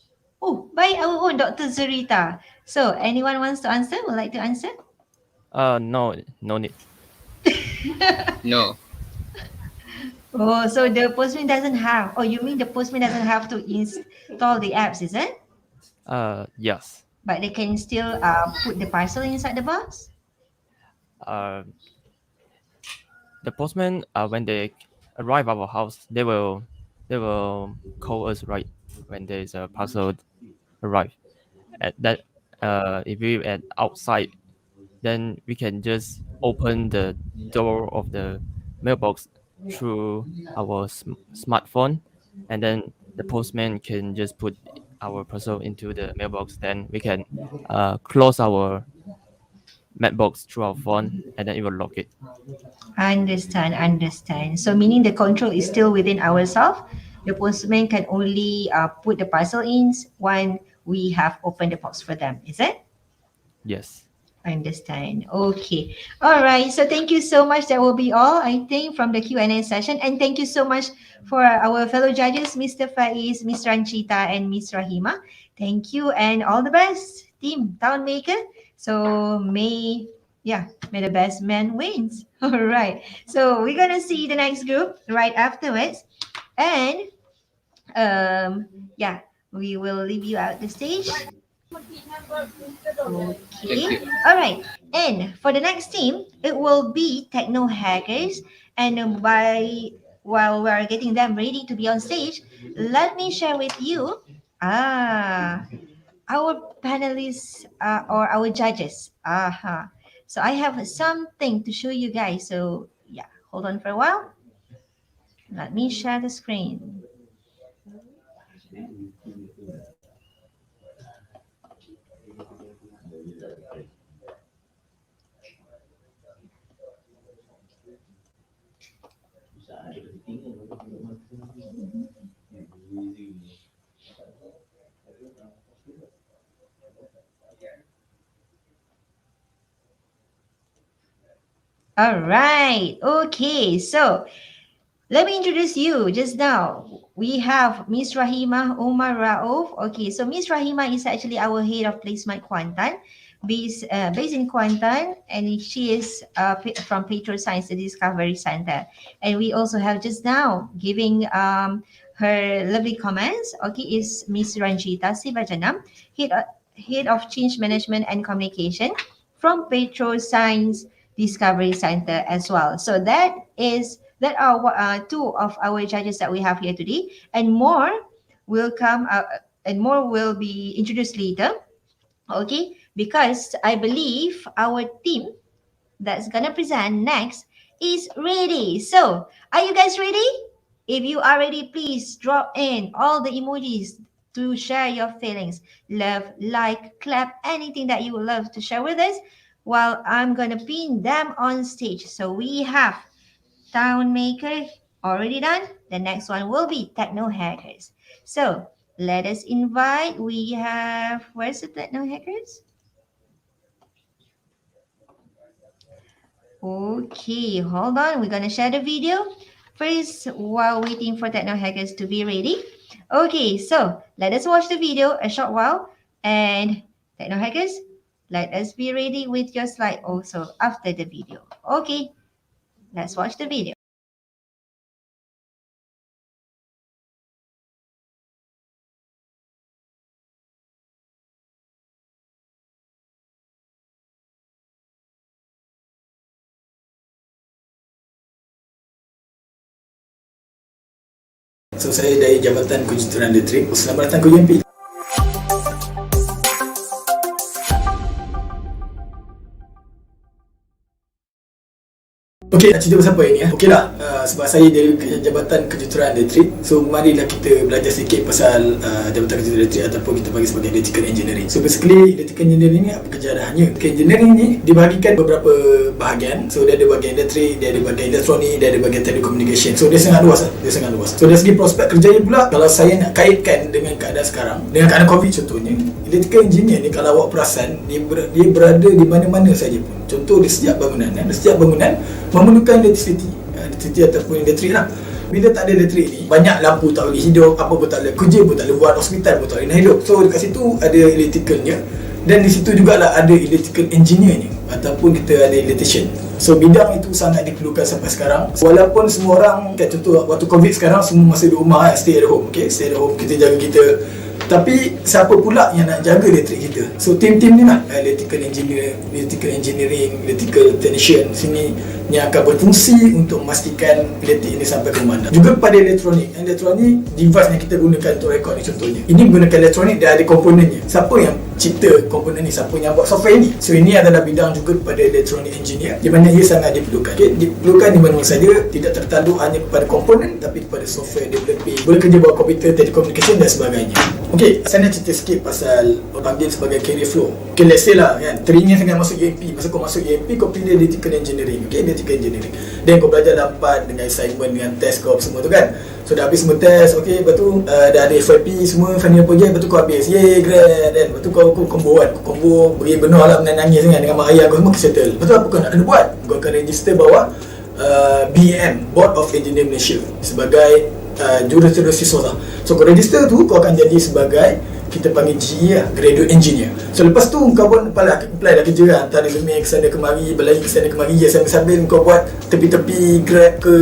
Oh, by our own Dr. Zurita. So anyone wants to answer? Would like to answer? No, no need. No. Oh, so the postman doesn't have. Oh, you mean the postman doesn't have to install the apps, is it? Yes. But they can still put the parcel inside the box? Uh, the postman, when they arrive at our house, they will call us right when there is a parcel arrive. At that, if we at outside, then we can just open the door of the mailbox through our smartphone, and then the postman can just put our parcel into the mailbox. Then we can close our mailbox through our phone, and then it will lock it. Understand, understand. So meaning the control is still within ourselves. The postman can only put the parcel in when we have opened the box for them. Is it? Yes. Understand. Okay. All right. So thank you so much. That will be all, I think, from the Q&A session. And thank you so much for our fellow judges, Mr. Faiz, Ms. Ranchita, and Ms. Rahima. Thank you and all the best, team Town Maker. So may the best man wins. All right. So we're gonna see the next group right afterwards. And we will leave you out the stage. Okay. All right. And for the next team, it will be Techno Hackers. And while we're getting them ready to be on stage, let me share with you our panelists or our judges. So I have something to show you guys. So yeah, hold on for a while. Let me share the screen. All right. Okay. So let me introduce you just now. We have Miss Rahima Omar Rauf. Okay, so Miss Rahima is actually our head of placement Kuantan, based in Kuantan, and she is from Petrosains, the Discovery Center. And we also have just now giving her lovely comments. Okay, is Miss Ranjita Sivajanam, head of change management and communication from Petrosains Discovery Center as well. So that are two of our judges that we have here today, and more will come and more will be introduced later. Okay, because I believe our team that's gonna present next is ready. So, are you guys ready? If you are ready, please drop in all the emojis to share your feelings. Love, like, clap, anything that you would love to share with us. While I'm gonna pin them on stage. So we have Town Maker already done. The next one will be Techno Hackers. So let us invite. We have, where's the Techno Hackers? Okay, hold on. We're gonna share the video first while waiting for Techno Hackers to be ready. Okay, so let us watch the video a short while, and Techno Hackers, let us be ready with your slide also after the video. Okay, let's watch the video. So saya dari Jabatan Kejuruteraan Elektrik. Selamat datang ke UMP. Okey, nak cerita pasal apa ini ya? Okeylah, sebab saya dari Jabatan Kejuruteraan Elektrik. So marilah kita belajar sedikit pasal Jabatan Kejuruteraan Elektrik ataupun kita panggil sebagai Electrical Engineering. So basically Electrical Engineering ni apa kejahatannya? Electrical Engineering ni dibahagikan beberapa bahagian. So dia ada bahagian elektrik, dia ada bahagian elektronik, dia ada bahagian telecommunication. So dia sangat luas lah. Dia sangat luas. So dari segi prospek kerjanya pula, kalau saya nak kaitkan dengan keadaan sekarang, dengan keadaan COVID contohnya, Electrical Engineer ni kalau awak perasan, dia berada di mana-mana saja pun. Contoh di setiap bangunan, di setiap bangunan memerlukan elektrisiti ataupun elektrik lah. Bila tak ada elektrik ni, banyak lampu tak boleh hidup, apa pun tak boleh, kerja pun tak boleh buat, hospital pun tak boleh nak hidup. So dekat situ ada electricalnya, dan di situ jugalah ada electrical engineer ni ataupun kita ada electrician. So bidang itu sangat diperlukan sampai sekarang. Walaupun semua orang, contoh waktu COVID sekarang semua masih di rumah, stay at home, okay? Stay at home, kita jaga kita. Tapi siapa pula yang nak jaga elektrik kita? So tim-tim ni lah, electrical engineer, electrical engineering, electrical technician sini yang akan berfungsi untuk memastikan elektrik ini sampai ke mana. Juga pada elektronik, device yang kita gunakan untuk rekod ni contohnya. Ini menggunakan elektronik, dia ada komponennya. Siapa yang cipta komponen ni? Siapa yang buat software ni? So ini adalah bidang juga kepada electronic engineer, di mana ia sangat diperlukan. Okay? Diperlukan di mana saja, tidak tertakluk hanya kepada komponen tapi kepada software developing, boleh kerja buat komputer, telecommunication dan sebagainya. Okay, saya nak cerita sikit pasal panggil sebagai career flow. Okay, let's say lah kan, teringin sangat masuk UMP. Masa kau masuk UMP, kau pilih electrical engineering. Okay, electrical engineering. Dan kau belajar dapat dengan assignment, dengan test kau semua tu kan. So dah habis semua test, okay, lepas tu dah ada FYP semua, final project, lepas tu kau habis. Yeay, great. Dan lepas tu kau combo kan, kau combo beri benar lah, menangis kan, dengan mak ayah kau semua settle. Lepas tu apa kau nak kena buat? Kau akan register bawah BEM, Board of Engineer Malaysia, sebagai juruterus siswa. So kau register tu, kau akan jadi sebagai, kita panggil GE lah, Graduate Engineer. So lepas tu kau pun apply lah kerja lah, hantar resume kesana kemari, berlari kesana kemari, ya, sambil-sambil kau buat tepi-tepi Grab ke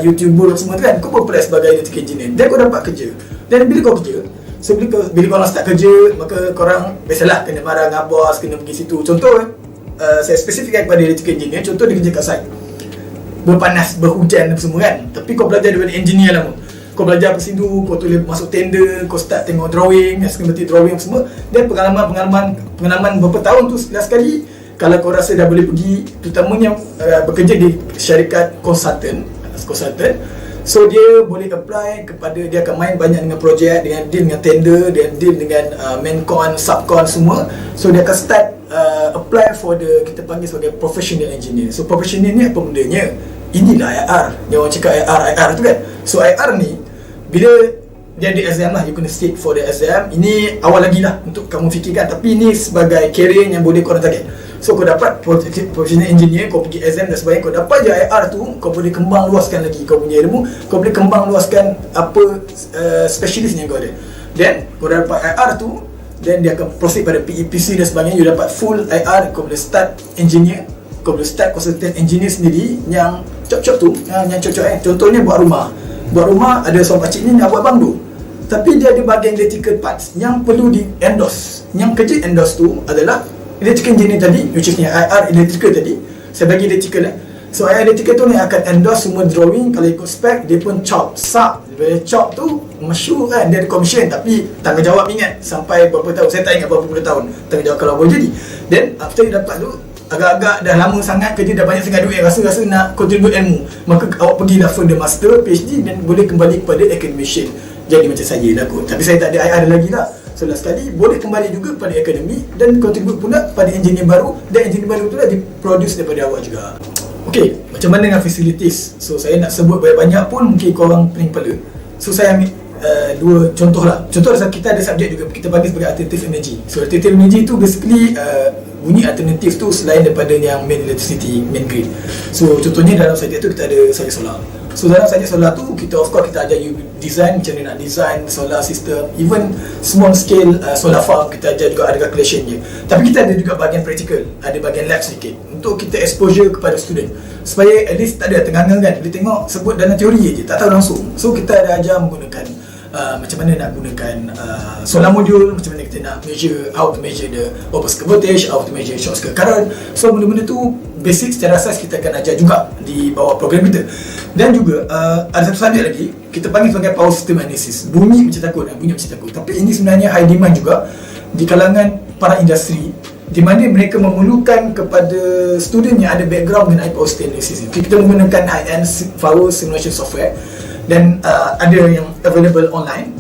YouTuber semua tu kan, kau pun apply sebagai electrical engineer. Dan kau dapat kerja. Dan bila kau kerja, so bila korang start kerja, maka korang biasalah kena marah dengan bos, kena pergi situ. Contoh saya spesifikkan kepada electrical engineer, contoh dia kerja kat site, berpanas, berhujan semua kan, tapi kau belajar daripada engineer lama. Kau belajar ke situ, kau tulis masuk tender, kau start tengok drawing, schematic drawing semua. Dan pengalaman berapa tahun tu sekali, kalau kau rasa dah boleh pergi, terutamanya bekerja di syarikat consultant. So dia boleh apply kepada, dia akan main banyak dengan projek, dengan deal dengan tender, dia deal dengan main-con, sub-con semua. So dia akan start apply for the, kita panggil sebagai professional engineer. So professional ni apa bendanya? Inilah IR, yang orang cakap IR tu kan. So IR ni, bila dia ada exam lah, you kena sit for the exam. Ini awal lagi lah untuk kamu fikirkan, tapi ini sebagai career yang boleh korang target. So kau dapat professional engineer, kau pergi exam dan sebagainya, kau dapat je IR tu, kau boleh kembang luaskan lagi kau punya ilmu, kau boleh kembang luaskan apa specialist yang kau ada. Then kau dapat IR tu, then dia akan proceed pada PEPC dan sebagainya, you dapat full IR, kau boleh start engineer, kau boleh start consultant engineer sendiri yang cocok tu, yang cocok contohnya buat rumah ada seorang pakcik ni nak buat banglo, tapi dia ada bahagian electrical parts yang perlu di endorse. Yang kerja endorse tu adalah electrical engineer tadi, which is IR electrical tadi, saya bagi electrical so IR electrical tu ni akan endorse semua drawing. Kalau ikut spec, dia pun chop chop tu masyhur kan, dia ada commission, tapi tanggungjawab ingat sampai berapa tahun, saya tak ingat berapa puluh tahun tanggungjawab kalau boleh jadi. Then after you dapat tu, agak-agak dah lama sangat kerja, dah banyak sangat duit, rasa nak contribute ilmu, maka awak pergilah further master, PhD, dan boleh kembali kepada Akhir-Innovation jadi macam saya lah kot. Tapi saya tak ada IR lagi lah. So last sekali boleh kembali juga kepada akademi dan contribute pula pada engineer baru, dan engineer baru tu lah diproduce daripada awak juga. Okay, macam mana dengan facilities? So saya nak sebut banyak-banyak pun mungkin korang pening kepala. So saya ambil dua contoh lah. Contoh kita ada subjek juga kita panggil sebagai alternative energy. So alternative energy tu basically bunyi alternatif tu selain daripada yang main electricity, main grid. So contohnya dalam subjek tu kita ada subjek solar. So dalam subjek solar tu kita of course kita ajar you design, macam mana nak design solar system, even small scale solar farm kita ajar juga, ada calculation je. Tapi kita ada juga bahagian practical, ada bahagian lab sedikit untuk kita exposure kepada student, supaya at least tak ada tengah-tengah kan, boleh tengok sebut dalam teori je, tak tahu langsung. So kita ada ajar menggunakan macam mana nak gunakan solar module, macam mana kita nak measure, how to measure the open circuit voltage, how to measure short circuit current. So benda-benda tu basic secara asas kita akan ajar juga di bawah program kita. Dan juga ada satu subjek lagi kita panggil sebagai power system analysis. Bunyi macam takut, tapi ini sebenarnya high demand juga di kalangan para industri, di mana mereka memerlukan kepada student yang ada background mengenai power system analysis. Kita menggunakan high-end power simulation software, dan ada yang available online.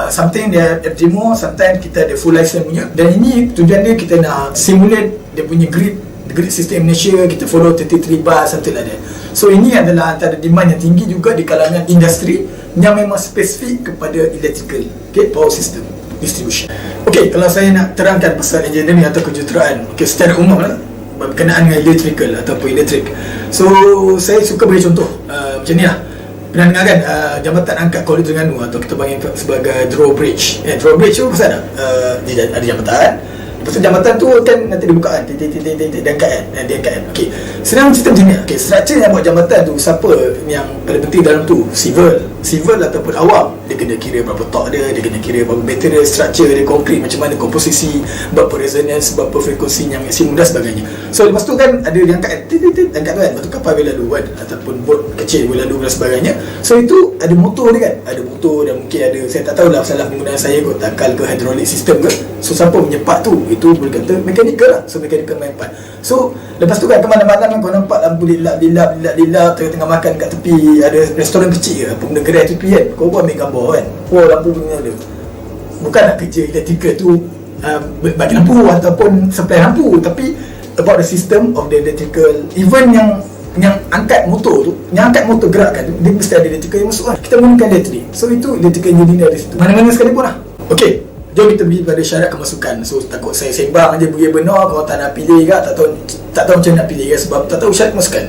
Something dia demo, sometimes kita ada full license punya. Dan ini tujuan dia kita nak simulate dia punya grid system Malaysia, kita follow 33 bus, something like that. So ini adalah antara demand yang tinggi juga di kalangan industri yang memang spesifik kepada electrical, power system distribution. Kalau saya nak terangkan pasal engineering atau kejuruteraan secara umum lah, berkenaan dengan electrical ataupun elektrik. So saya suka bagi contoh macam ni lah. Pernah dengar kan jambatan angkat Kuala Terengganu atau kita panggil sebagai drawbridge. Drawbridge tu pasal dia ada jambatan. Lepas tu jambatan tu kan nanti dibuka kan, dia angkat kan. Okey. Senang cerita macam ni. Okey, structure yang buat jambatan tu, siapa yang paling penting dalam tu? Civil ataupun awam. Dia kena kira berapa torque dia kena kira berapa material, structure dia, konkret macam mana komposisi, berapa resonance, berapa frekuensi yang maksimum dan sebagainya. So lepas tu kan ada yang angkat tu kan, lepas tu kapal boleh lalu kan, ataupun bot kecil boleh lalu dan sebagainya. So itu ada motor dia kan, ada motor dan mungkin ada, saya tak tahulah salah penggunaan saya kot, takal ke hidrolik sistem ke. So siapa menyepak tu, itu boleh kata mekanikal lah. So mekanikal main part. So lepas tu kan malam-malam kau nampak lampu dilap tengah makan kat tepi, ada restoran kecil ke, benda gerai tepi kan, kau pun ambil gambar kan, lampu punya ada. Bukan nak kerja electrical tu bagi lampu ataupun supply lampu, tapi about the system of the electrical. Even yang angkat motor tu, yang angkat motor gerakkan tu, dia mesti ada electrical yang masuk kan. Kita menggunakan elektrik. So itu electrical engineer di situ, mana-mana sekalipun lah. Okay, jom kita pergi pada syarat kemasukan. So takut saya sembang je pergi benar, kalau tak nak pilih ke, tak tahu macam nak pilih ke, sebab tak tahu syarat kemasukan.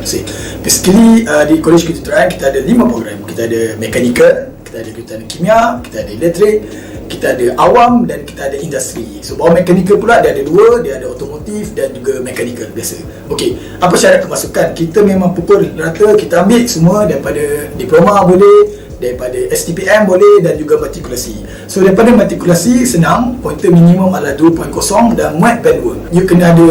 Basically di College Kejuruteraan kita ada 5 program. Kita ada mechanical, kita ada kejuruteraan kimia, kita ada elektrik, kita ada awam, dan kita ada industri. So bawah mechanical pula dia ada 2, dia ada otomotif dan juga mechanical biasa. Okey, apa syarat kemasukan? Kita memang pukul rata, kita ambil semua daripada diploma boleh, daripada STPM boleh, dan juga matrikulasi. So daripada matrikulasi senang, pointer minimum adalah 2.0 dan muat band 2. You kena ada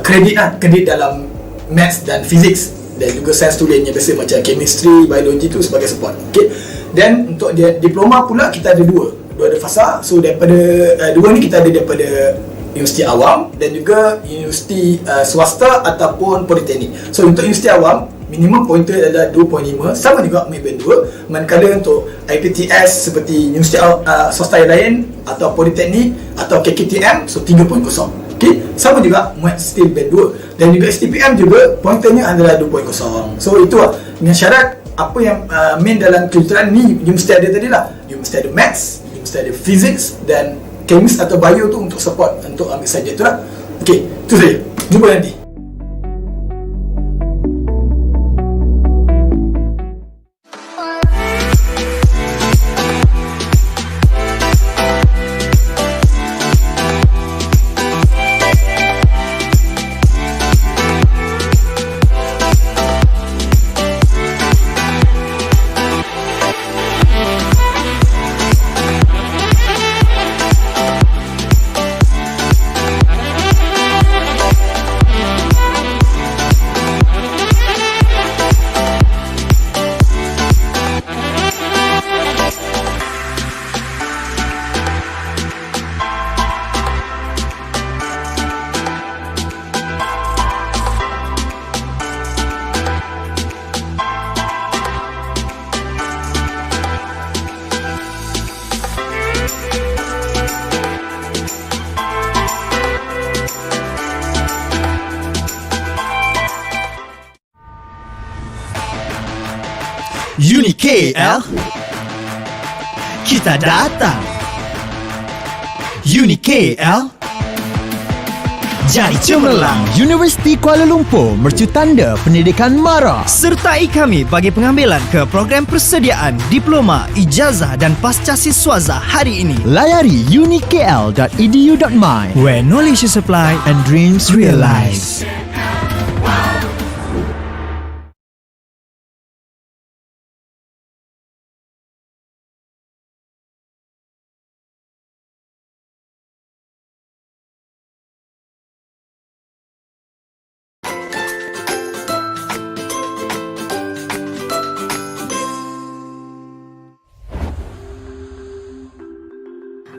kredit dalam maths dan physics, dan juga sains tulennya biasa macam chemistry, biology tu sebagai support. Okay. Dan untuk dia diploma pula kita ada 2 ada fasa. So daripada 2 ni kita ada daripada universiti awam dan juga universiti swasta ataupun politeknik. So untuk universiti awam minimum pointer adalah 2.5, sama juga ambil band 2. Manakala untuk RBTX seperti universiti swasta yang lain atau politeknik atau KKTM, so 3.0. Okay, sama juga muat still band 2. Dan juga STPM juga pointernya adalah 2.0. So itu lah dengan syarat apa yang main dalam kejuruteraan ni you mesti ada tadi lah. You mesti ada maths, you mesti ada physics dan chemist atau bio tu untuk support untuk ambil subjek tu lah. Okay, itu saja. Jumpa nanti. Uni KL, kita datang. Uni KL, jadi cemerlang. Universiti Kuala Lumpur mercu tanda pendidikan MARA. Sertai kami bagi pengambilan ke program persediaan diploma, ijazah dan pasca siswaza hari ini. Layari unikl.edu.my, where knowledge is applied and dreams realized.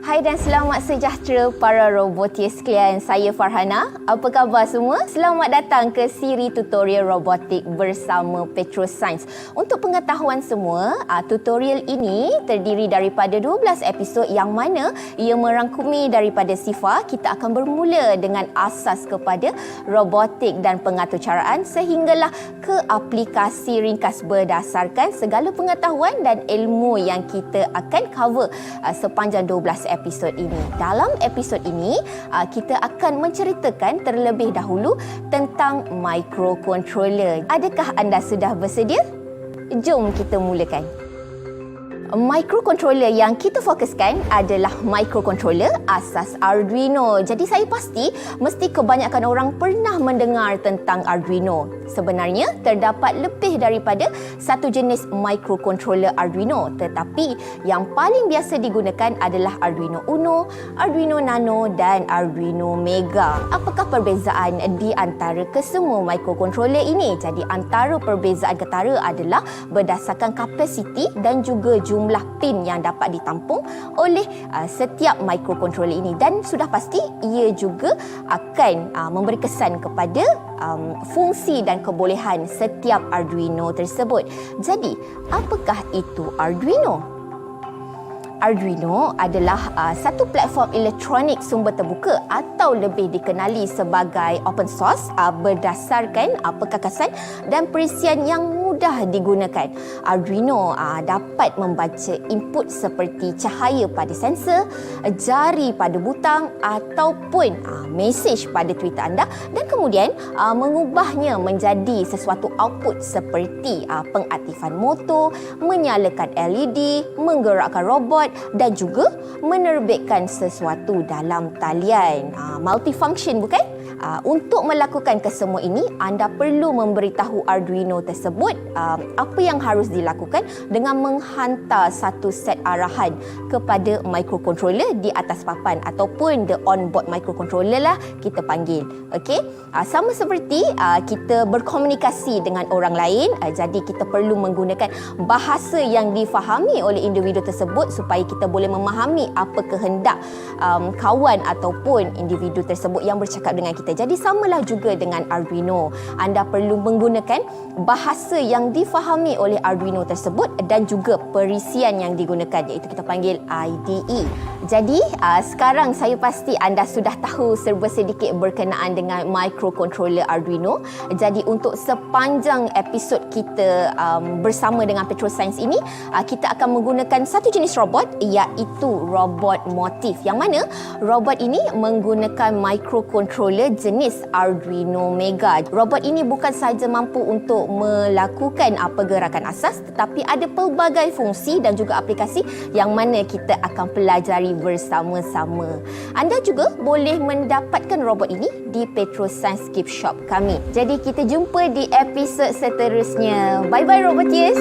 Hai dan selamat sejahtera para robotis sekalian. Saya Farhana. Apa khabar semua? Selamat datang ke siri tutorial robotik bersama Petrosains. Untuk pengetahuan semua, tutorial ini terdiri daripada 12 episod yang mana ia merangkumi daripada sifar. Kita akan bermula dengan asas kepada robotik dan pengaturcaraan sehinggalah ke aplikasi ringkas berdasarkan segala pengetahuan dan ilmu yang kita akan cover sepanjang 12 episod ini. Dalam episod ini, kita akan menceritakan terlebih dahulu tentang microcontroller. Adakah anda sudah bersedia? Jom kita mulakan. Microcontroller yang kita fokuskan adalah microcontroller asas Arduino. Jadi saya pasti mesti kebanyakan orang pernah mendengar tentang Arduino. Sebenarnya terdapat lebih daripada satu jenis microcontroller Arduino, tetapi yang paling biasa digunakan adalah Arduino Uno, Arduino Nano dan Arduino Mega. Apakah perbezaan di antara kesemua microcontroller ini? Jadi antara perbezaan ketara adalah berdasarkan kapasiti dan juga jumlah pin yang dapat ditampung oleh setiap microcontroller ini, dan sudah pasti ia juga akan memberi kesan kepada fungsi dan kebolehan setiap Arduino tersebut. Jadi, apakah itu Arduino? Arduino adalah satu platform elektronik sumber terbuka atau lebih dikenali sebagai open source berdasarkan perkakasan dan perisian yang mudah digunakan. Arduino dapat membaca input seperti cahaya pada sensor, jari pada butang ataupun mesej pada Twitter anda, dan kemudian mengubahnya menjadi sesuatu output seperti pengaktifan motor, menyalakan LED, menggerakkan robot dan juga menerbitkan sesuatu dalam talian. Multifunction bukan? Untuk melakukan kesemua ini, anda perlu memberitahu Arduino tersebut apa yang harus dilakukan dengan menghantar satu set arahan kepada microcontroller di atas papan ataupun the onboard microcontroller lah kita panggil. Okey, sama seperti kita berkomunikasi dengan orang lain, jadi kita perlu menggunakan bahasa yang difahami oleh individu tersebut supaya kita boleh memahami apa kehendak kawan ataupun individu tersebut yang bercakap dengan kita. Jadi samalah juga dengan Arduino. Anda perlu menggunakan bahasa yang difahami oleh Arduino tersebut dan juga perisian yang digunakan, iaitu kita panggil IDE. Jadi sekarang saya pasti anda sudah tahu serba sedikit berkenaan dengan microcontroller Arduino. Jadi untuk sepanjang episod kita bersama dengan Petrosains ini, kita akan menggunakan satu jenis robot, iaitu robot motif, yang mana robot ini menggunakan microcontroller jenis Arduino Mega. Robot ini bukan sahaja mampu untuk melakukan pergerakan asas, tetapi ada pelbagai fungsi dan juga aplikasi yang mana kita akan pelajari bersama-sama. Anda juga boleh mendapatkan robot ini di Petrosains Gift Shop kami. Jadi kita jumpa di episod seterusnya. Bye-bye Robotiers!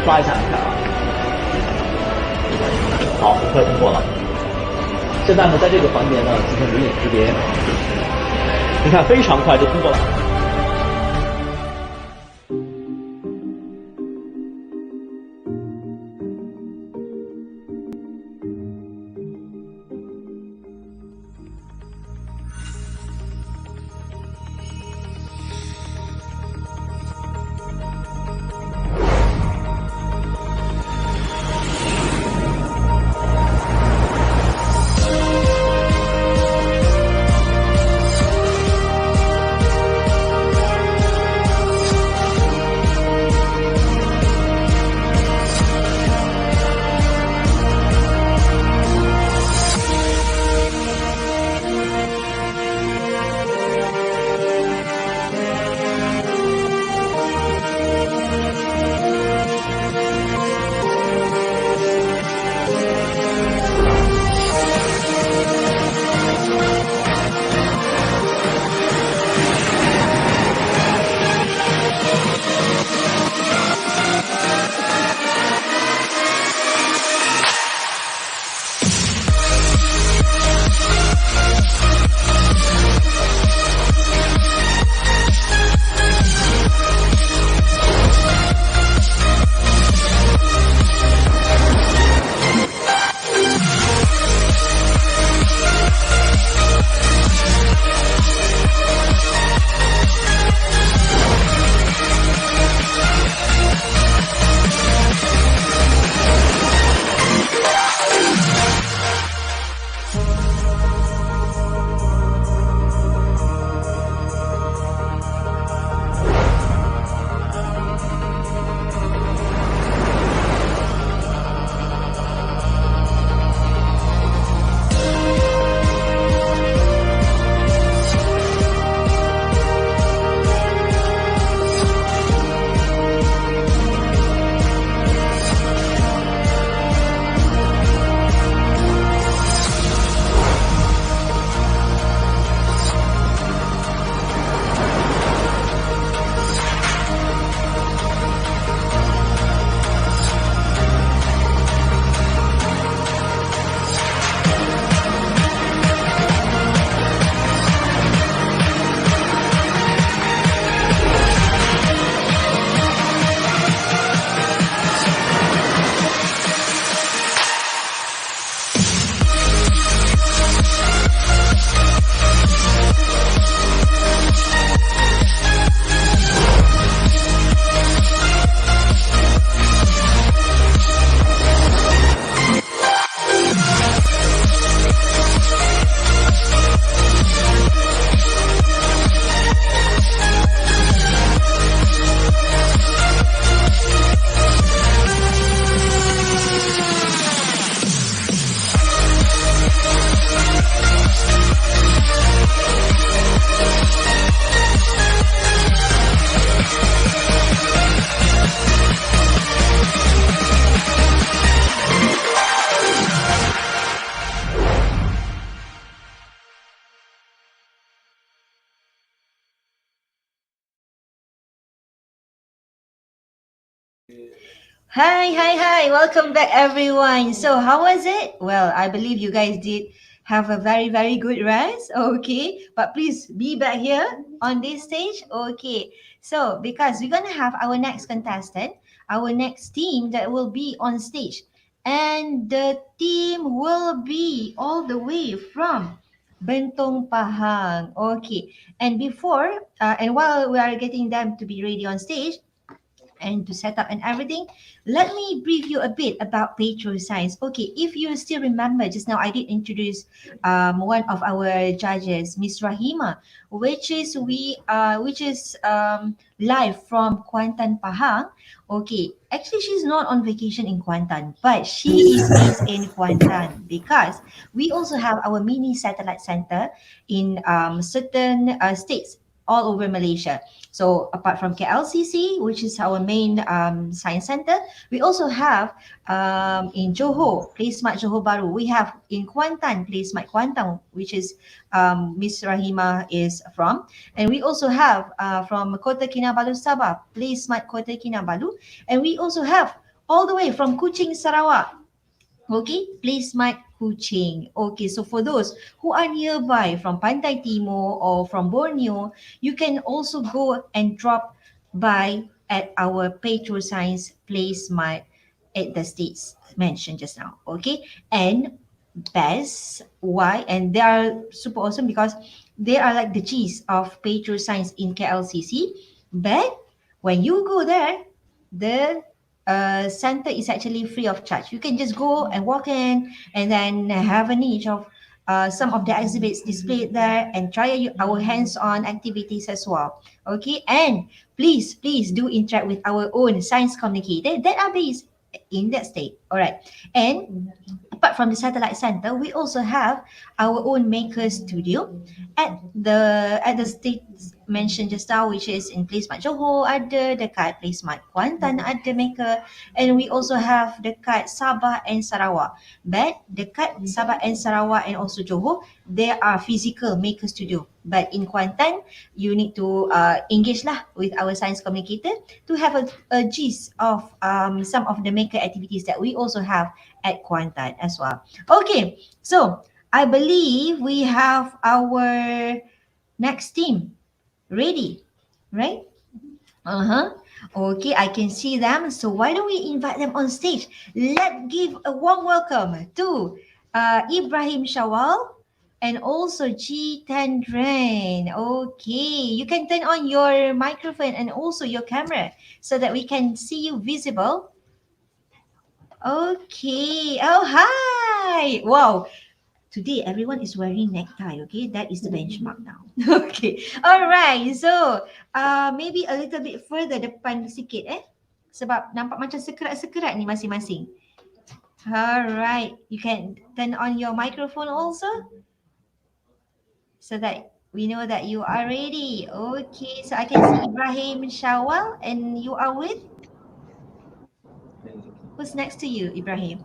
刷一下，你看啊，好，很快通过了。现在呢，在这个环节呢进行人脸识别，你看非常快就通过了。Hi. Welcome back, everyone. So, how was it? Well, I believe you guys did have a very, very good rest. Okay. But please be back here on this stage. Okay. So, because we're going to have our next contestant, our next team that will be on stage. And the team will be all the way from Bentong Pahang. Okay. And while we are getting them to be ready on stage, and to set up and everything, let me brief you a bit about Petrosains. Okay, if you still remember, just now I did introduce one of our judges, Miss Rahima, which is live from Kuantan Pahang. Okay, actually she's not on vacation in Kuantan, but she is based in Kuantan because we also have our mini satellite center in certain states all over Malaysia. So apart from KLCC, which is our main science center, we also have in Johor, Place Smart Johor Bahru. We have in Kuantan, Place Smart Kuantan, which is Miss Rahima is from. And we also have from Kota Kinabalu Sabah, Place Smart Kota Kinabalu. And we also have all the way from Kuching, Sarawak. Okay, play smart Kuching. Okay, so for those who are nearby from Pantai Timur or from Borneo, you can also go and drop by at our Petrosains play smart at the states mentioned just now. Okay, and best why, and they are super awesome because they are like the G's of Petrosains in KLCC. But when you go there, the center is actually free of charge. You can just go and walk in and then have a niche of some of the exhibits displayed there and try our hands-on activities as well. Okay, and please do interact with our own science communicator that are based in that state. All right, and apart from the satellite center, we also have our own maker studio at the state mentioned just now, which is in Placement Johor ada, dekat Placement Kuantan ada maker, and we also have dekat Sabah and Sarawak. But dekat Sabah and Sarawak and also Johor, there are physical maker studio. But in Kuantan, you need to engage lah with our science communicator to have a gist of some of the maker activities that we also have at Kuantan as well. Okay, so I believe we have our next team ready, right? Okay, I can see them. So why don't we invite them on stage? Let's give a warm welcome to Ibrahim Shawal and also G Tendren. Okay, you can turn on your microphone and also your camera so that we can see you visible. Okay. Oh, hi. Wow. Today everyone is wearing necktie. Okay, that is the benchmark now. Okay. All right. So, maybe a little bit further depan sikit sebab nampak macam sekerat-sekerat ni masing-masing. Alright, you can turn on your microphone also so that we know that you are ready. Okay, so I can see Ibrahim Shawal and you are with? Who's next to you, Ibrahim?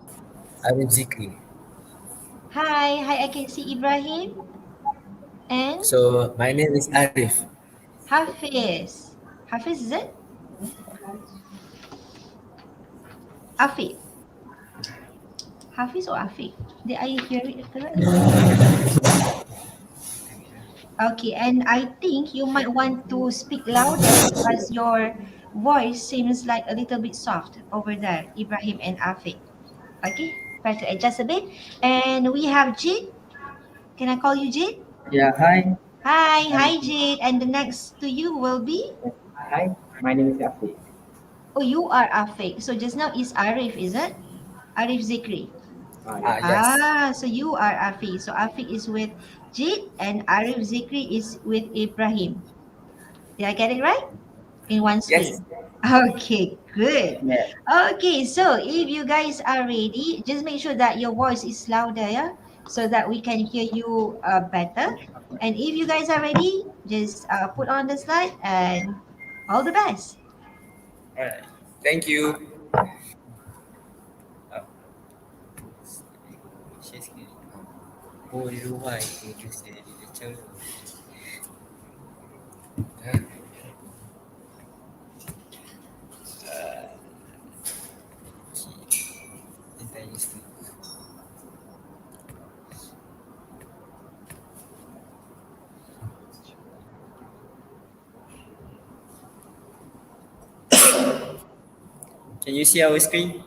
Arif Zikri. Hi, I can see Ibrahim. And? So my name is Arif. Hafiz. Hafiz, is it? Afiq. Hafiz or Afiq? Did I hear it correctly? Okay, and I think you might want to speak louder because your voice seems like a little bit soft over there, Ibrahim and Afiq. Okay, try to adjust a bit. And we have Jid. Can I call you Jid? Yeah, hi. Hi Jid. And the next to you will be? Hi, my name is Afiq. Oh, you are Afiq. So just now is Arif, is it? Arif Zikri. Yes. So you are Afiq. So Afiq is with Jid and Arif Zikri is with Ibrahim. Did I get it right? In one screen. Yes. Okay, good. Yeah. Okay, so if you guys are ready, just make sure that your voice is louder, yeah, so that we can hear you better. And if you guys are ready, just put on the slide and all the best. Alright. Thank you. Can you see our screen?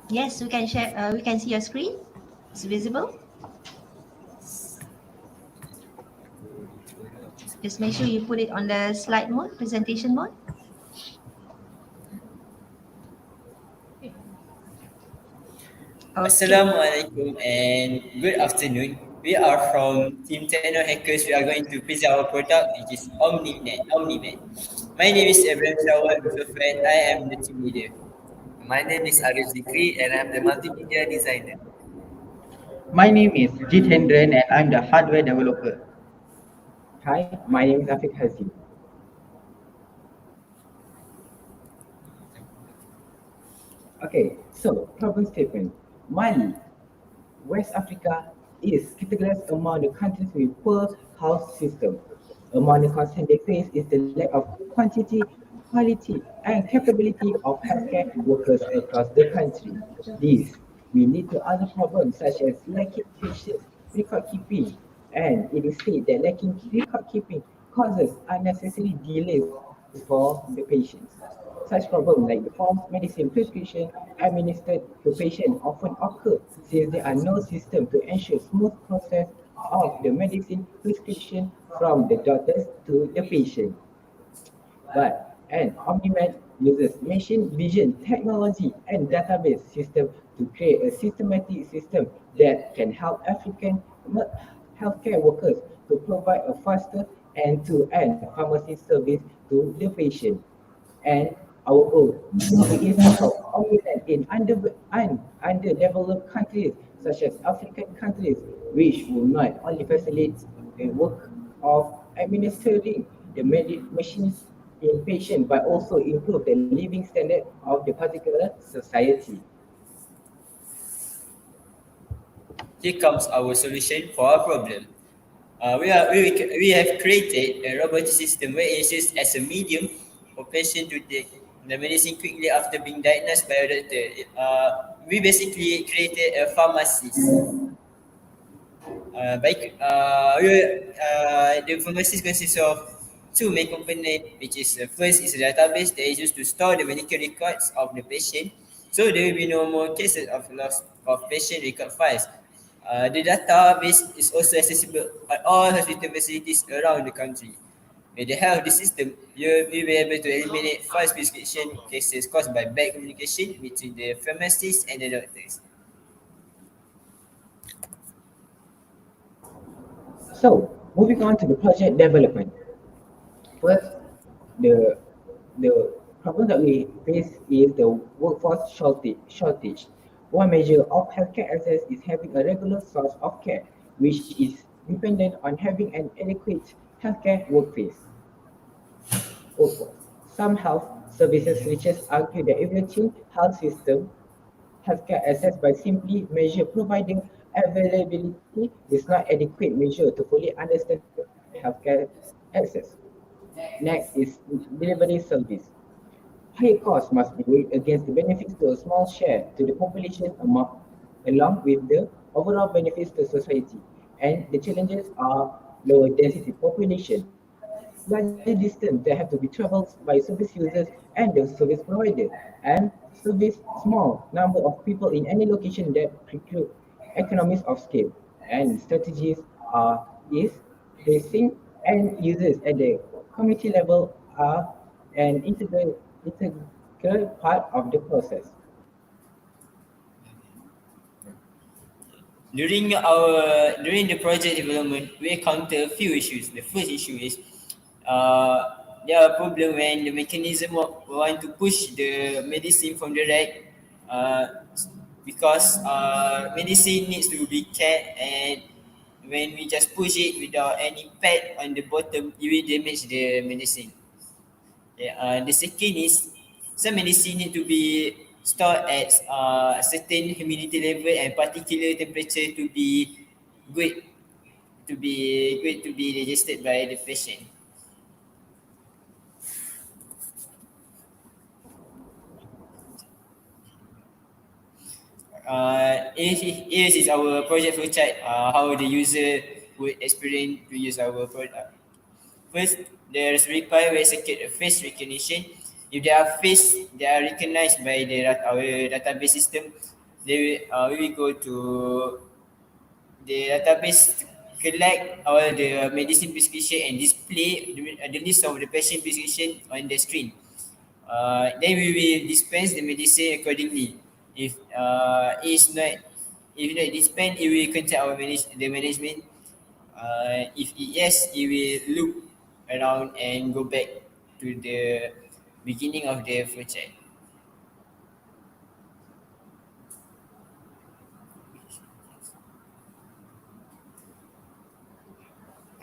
Yes, we can share. We can see your screen. It's visible. Just make sure you put it on the slide mode, presentation mode. Okay. Assalamualaikum and good afternoon. We are from Team Techno Hackers. We are going to present our product, which is OmniMed. My name is Abraham Shawal Mustafa. I am the team leader. My name is Arif Zikri and I'm the multimedia designer. My name is Jitendran and I'm the hardware developer. Hi, my name is Afiq Hazi. Okay, so problem statement. Mali, West Africa is categorized among the countries with poor health system. Among the concerns they face is the lack of quantity quality and capability of healthcare workers across the country. This will lead to other problems such as lacking patient record keeping, and it is said that lacking record keeping causes unnecessary delays for the patients. Such problems like the false medicine prescription administered to patients often occur since there are no system to ensure smooth process of the medicine prescription from the doctors to the patient. And OmniMed uses machine vision technology and database system to create a systematic system that can help African healthcare workers to provide a faster end-to-end pharmacy service to the patient. And our goal is to help OmniMed in underdeveloped countries such as African countries, which will not only facilitate the work of administering the machines in patient, but also improve the living standard of the particular society. Here comes our solution for our problem. We have created a robotic system where it is used as a medium for patient to take the medicine quickly after being diagnosed by a doctor. We basically created a pharmacist. The pharmacist consists of two main components, which is first is a database that is used to store the medical records of the patient, so there will be no more cases of loss of patient record files. The database is also accessible at all hospital facilities around the country. With the help of the system, you will be able to eliminate false prescription cases caused by bad communication between the pharmacist and the doctors. So, moving on to the project development. First, the problem that we face is the workforce shortage. One measure of healthcare access is having a regular source of care, which is dependent on having an adequate healthcare workforce. Some health services researchers argue that evaluating health system healthcare access by simply measure provider availability is not adequate measure to fully understand healthcare access. Next is delivery service. Higher costs must be weighed against the benefits to a small share to the population along with the overall benefits to society. And the challenges are lower density population, larger distance that have to be traveled by service users and the service provider, and service small number of people in any location that preclude economies of scale. And strategies is placing end users at the community level are an integral part of the process. During the project development, we encounter a few issues. The first issue is there are problem when the mechanism want to push the medicine from the rack, because medicine needs to be kept, and when we just push it without any pad on the bottom, it will damage the medicine. Yeah, the second is some medicine need to be stored at a certain humidity level and particular temperature to be good to be digested by the patient. Here is our project flowchart, how the user would experience to use our product. First, there is require we execute a face recognition. If they are face, they are recognized by our database system. We will go to the database, collect all the medicine prescription and display the list of the patient prescription on the screen. Then we will dispense the medicine accordingly. If if not dispense, it will contact the management. If yes, it will look around and go back to the beginning of the flowchart.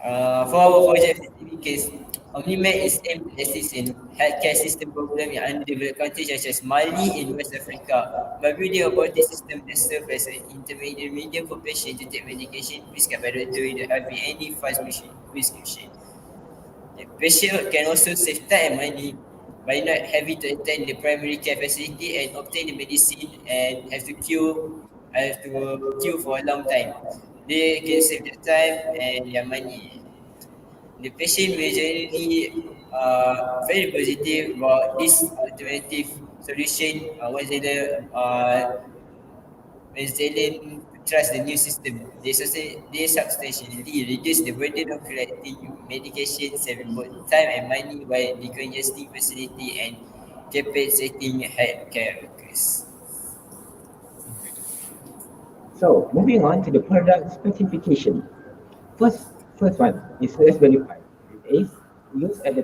For our project specific case, OmniMed is aimed to assist in healthcare system problem in underdeveloped countries such as Mali in West Africa. By building a robotic system that serves as an intermediate medium for patients to take medication prescribed by doctor without having any fast prescription. The patient can also save time and money by not having to attend the primary care facility and obtain the medicine and have to queue for a long time. They can save their time and their money. The patient will generally very positive about this alternative solution when they trust the new system. They substantially reduce the burden of collecting medication, saving both time and money while decongesting facility and capacitating healthcare workers. So moving on to the product specification. First one is Raspberry Pi. It is used as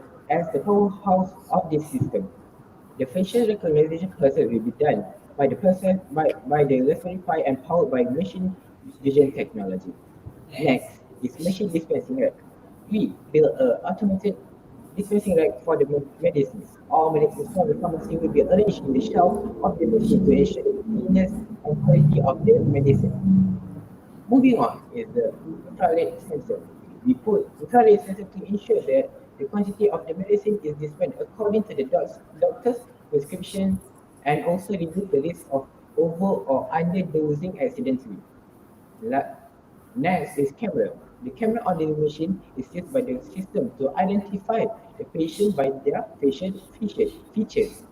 the powerhouse of this system. The facial recognition process will be done by the Raspberry Pi and powered by machine vision technology. Next is machine dispensing rack. We build an automated dispensing rack for the medicines. All medicines from the pharmacy will be arranged in the shelf of the machine to ensure the cleanliness and quality of the medicine. Moving on is the infrared sensor. We put infrared sensor to ensure that the quantity of the medicine is dispensed according to the doctor's prescription and also reduce the risk of over or underdosing accidentally. Next is camera. The camera on the machine is used by the system to identify the patient by their facial features.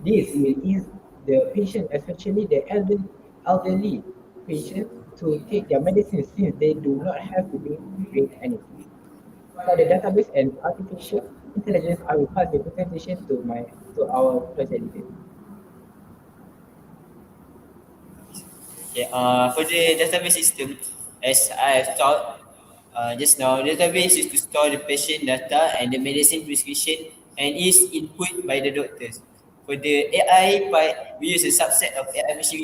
This will ease the patient, especially the elderly patient, to take their medicine since they do not have to bring anything. For the database and artificial intelligence, I will pass the presentation to our president. Okay, for the database system, as I have taught just now, database is to store the patient data and the medicine prescription and is input by the doctors. For the AI part, we use a subset of AI which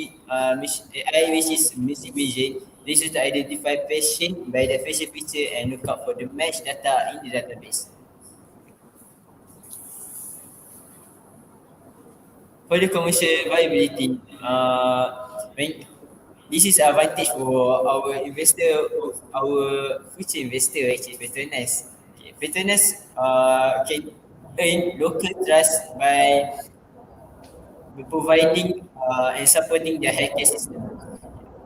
is machine vision. This is to identify patient by the facial feature and look out for the match data in the database. For the commercial viability, when this is advantage for our investor, our future investor actually, Petronas. Okay, Petronas can earn local trust by providing and supporting their healthcare system.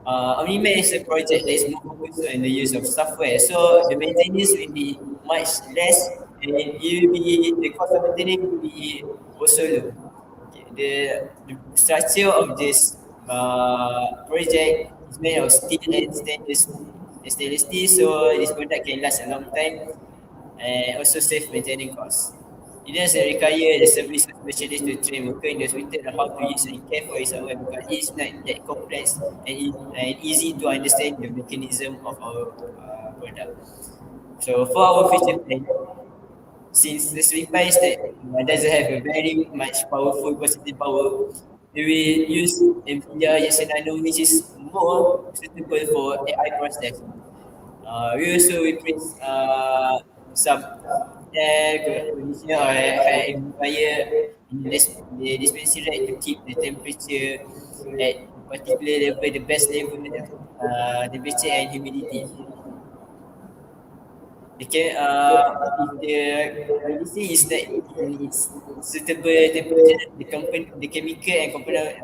OmniMed is a project that is more focused on the use of software, so the maintenance will be much less and the cost of maintenance will be also low. Okay, the structure of this project is made of steel and stainless steel, so this product can last a long time and also save maintenance costs. It doesn't require the service of specialist to train worker in the hospital on how to use and care for his software because it's not that complex and easy to understand the mechanism of our product. So for our future plan, since the Wi-Fi doesn't have a very much powerful processing power, we will use NVIDIA Jensen Nano, which is more suitable for AI process. We also replace some air conditioner or air amplifier in the dispensing rack to keep the temperature at a particular level, the best level of temperature and humidity. If the medicine is not in its suitable temperature, the chemical and component,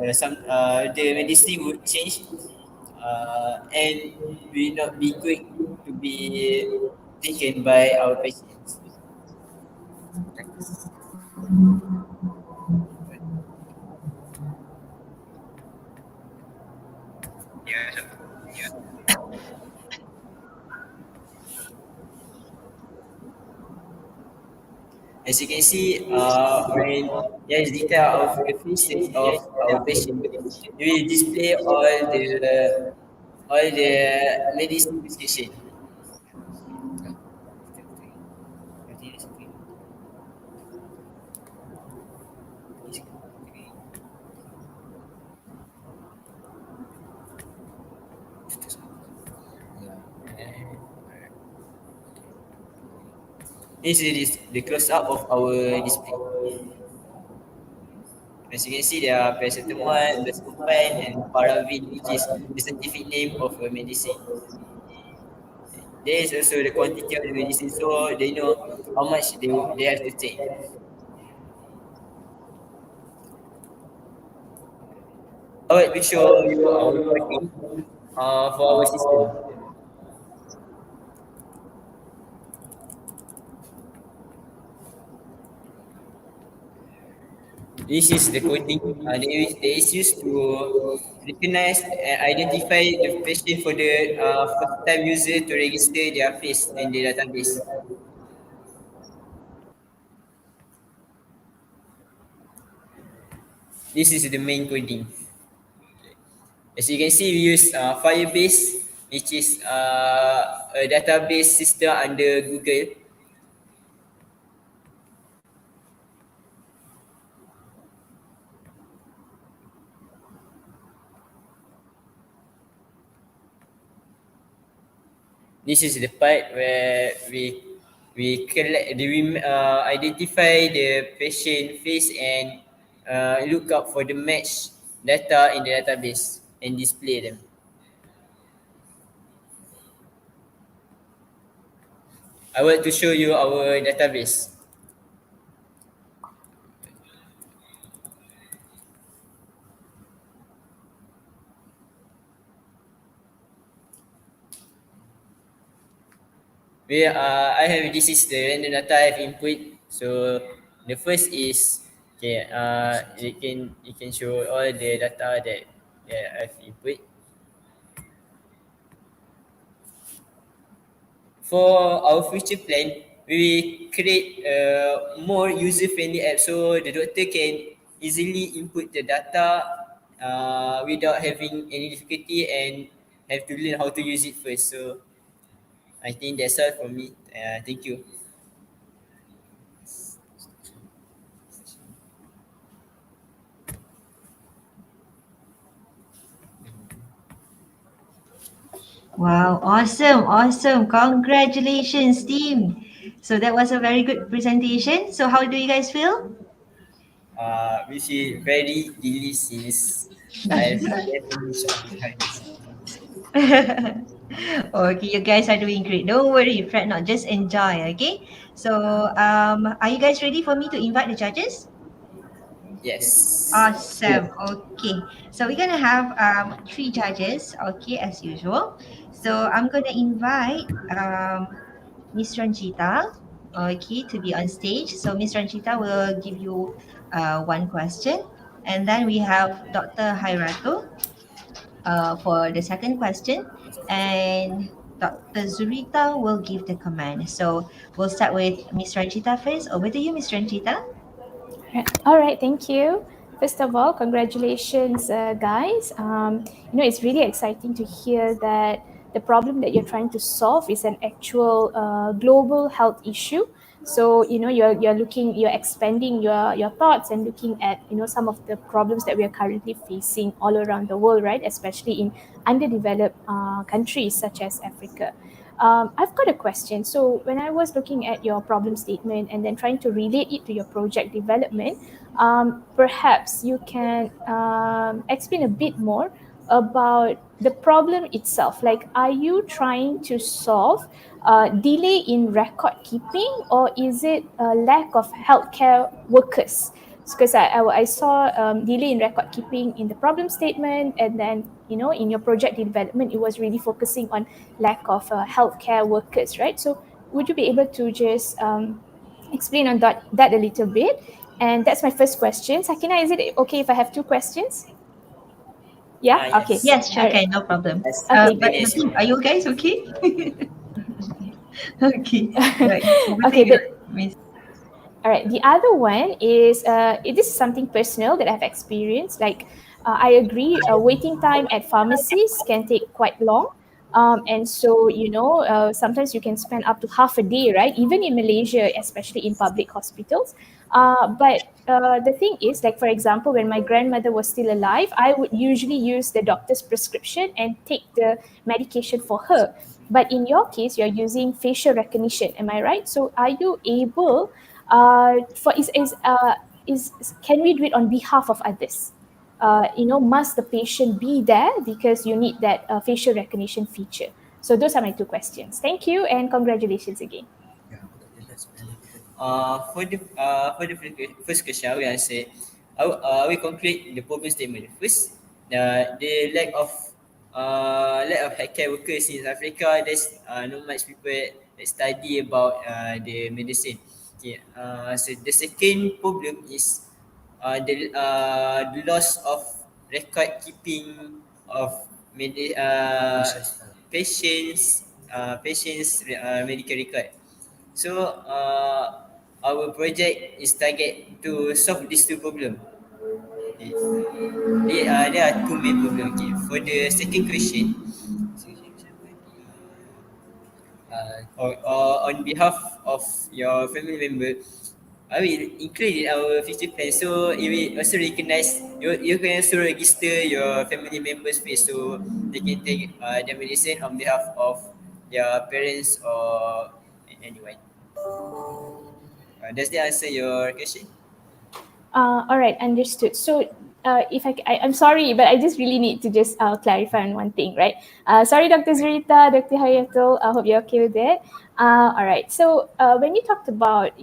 the medicine would change and will not be good to be taken by our patients. As you can see, when there is data of the features of our patient, we will display all the medicine prescription. This is the close up of our display. As you can see, there are paracetamol, Buscopan, and Paravin, which is the scientific name of a medicine. There is also the quantity of the medicine, so they know how much they have to take. I would like to show you our coding for our system. This is the coding that is used to recognize and identify the patient for the first time user to register their face in the database. This is the main coding. As you can see, we use Firebase, which is a database system under Google. This is the part where we collect identify the patient face and look up for the match data in the database and display them. I want to show you our database. I have this is the random data I have input. So the first is okay. You can show all the data that I've input. For our future plan, we will create a more user-friendly app so the doctor can easily input the data without having any difficulty and have to learn how to use it first. So I think that's all from me. Thank you. Wow, awesome, awesome. Congratulations, team. So that was a very good presentation. So how do you guys feel? We feel very delicious. I've finished of behind. Okay, you guys are doing great. Don't worry, fret not. Just enjoy, okay? So, are you guys ready for me to invite the judges? Yes. Awesome. Okay. So we're gonna have three judges, okay, as usual. So I'm gonna invite Miss Ranjita, okay, to be on stage. So Miss Ranjita will give you one question, and then we have Dr. Hairato for the second question, and Dr. Zurita will give the command. So we'll start with Miss Ranjita first. Over to you, Miss Ranjita. All right, thank you. First of all, congratulations, guys. It's really exciting to hear that the problem that you're trying to solve is an actual global health issue. So, you're expanding your thoughts and looking at, some of the problems that we are currently facing all around the world, right? Especially in underdeveloped countries such as Africa. I've got a question. So when I was looking at your problem statement and then trying to relate it to your project development, perhaps you can explain a bit more about the problem itself. Like, are you trying to solve delay in record keeping, or is it a lack of healthcare workers? Because I saw delay in record keeping in the problem statement, and then in your project development it was really focusing on lack of healthcare workers, right? So would you be able to just explain on that a little bit? And that's my first question. Sakina, is it okay if I have two questions? Yeah. Yes. Okay. Yes, sure, All right. can, no problem. Yes. Okay. But the team, are you guys okay? Okay, right. Over to Okay. you, Miss. All right. The other one is this is something personal that I've experienced. Like, I agree, waiting time at pharmacies can take quite long. And so, sometimes you can spend up to half a day, right? Even in Malaysia, especially in public hospitals. But the thing is, like, for example, when my grandmother was still alive, I would usually use the doctor's prescription and take the medication for her. But in your case, you're using facial recognition. Am I right? So are you able for is can we do it on behalf of others? Must the patient be there because you need that facial recognition feature? So those are my two questions. Thank you and congratulations again. For the first question, I will answer. I will conclude the problem statement first. the lack of healthcare workers in South Africa. There's not much people that study about the medicine. Okay, so the second problem is the loss of record keeping of patients medical record. So our project is target to solve these two problem. Okay. There are two main problem. Okay. For the second question, or on behalf of your family member, I will include in our future plan. So it will also recognize you can also register your family members face, so they can take their medicine on behalf of their parents or anyone. Does that answer your question? All right, understood. So, if I'm sorry, but I just really need to just clarify on one thing, right? Sorry, Dr. Zurita, Dr. Hayatul. I hope you're okay with that. All right. So, when you talked about,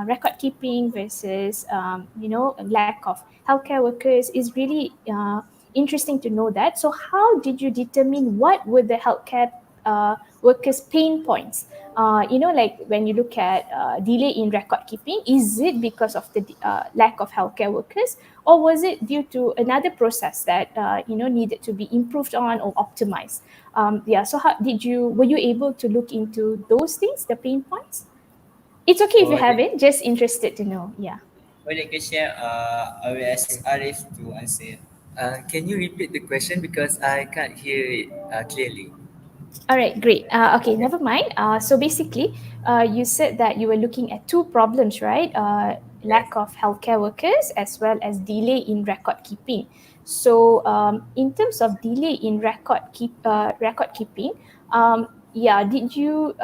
record keeping versus, lack of healthcare workers, is really interesting to know that. So, how did you determine what were the healthcare workers' pain points? Like when you look at delay in record keeping, is it because of the lack of healthcare workers, or was it due to another process that needed to be improved on or optimized? So how were you able to look into those things, the pain points? It's okay if you For the haven't, just interested to know. Yeah. for the question, I will ask Arif to answer. Can you repeat the question because I can't hear it clearly? All right, great. Okay, never mind. So basically, you said that you were looking at two problems, right? Lack of healthcare workers as well as delay in record keeping. So, in terms of delay in record keeping, did you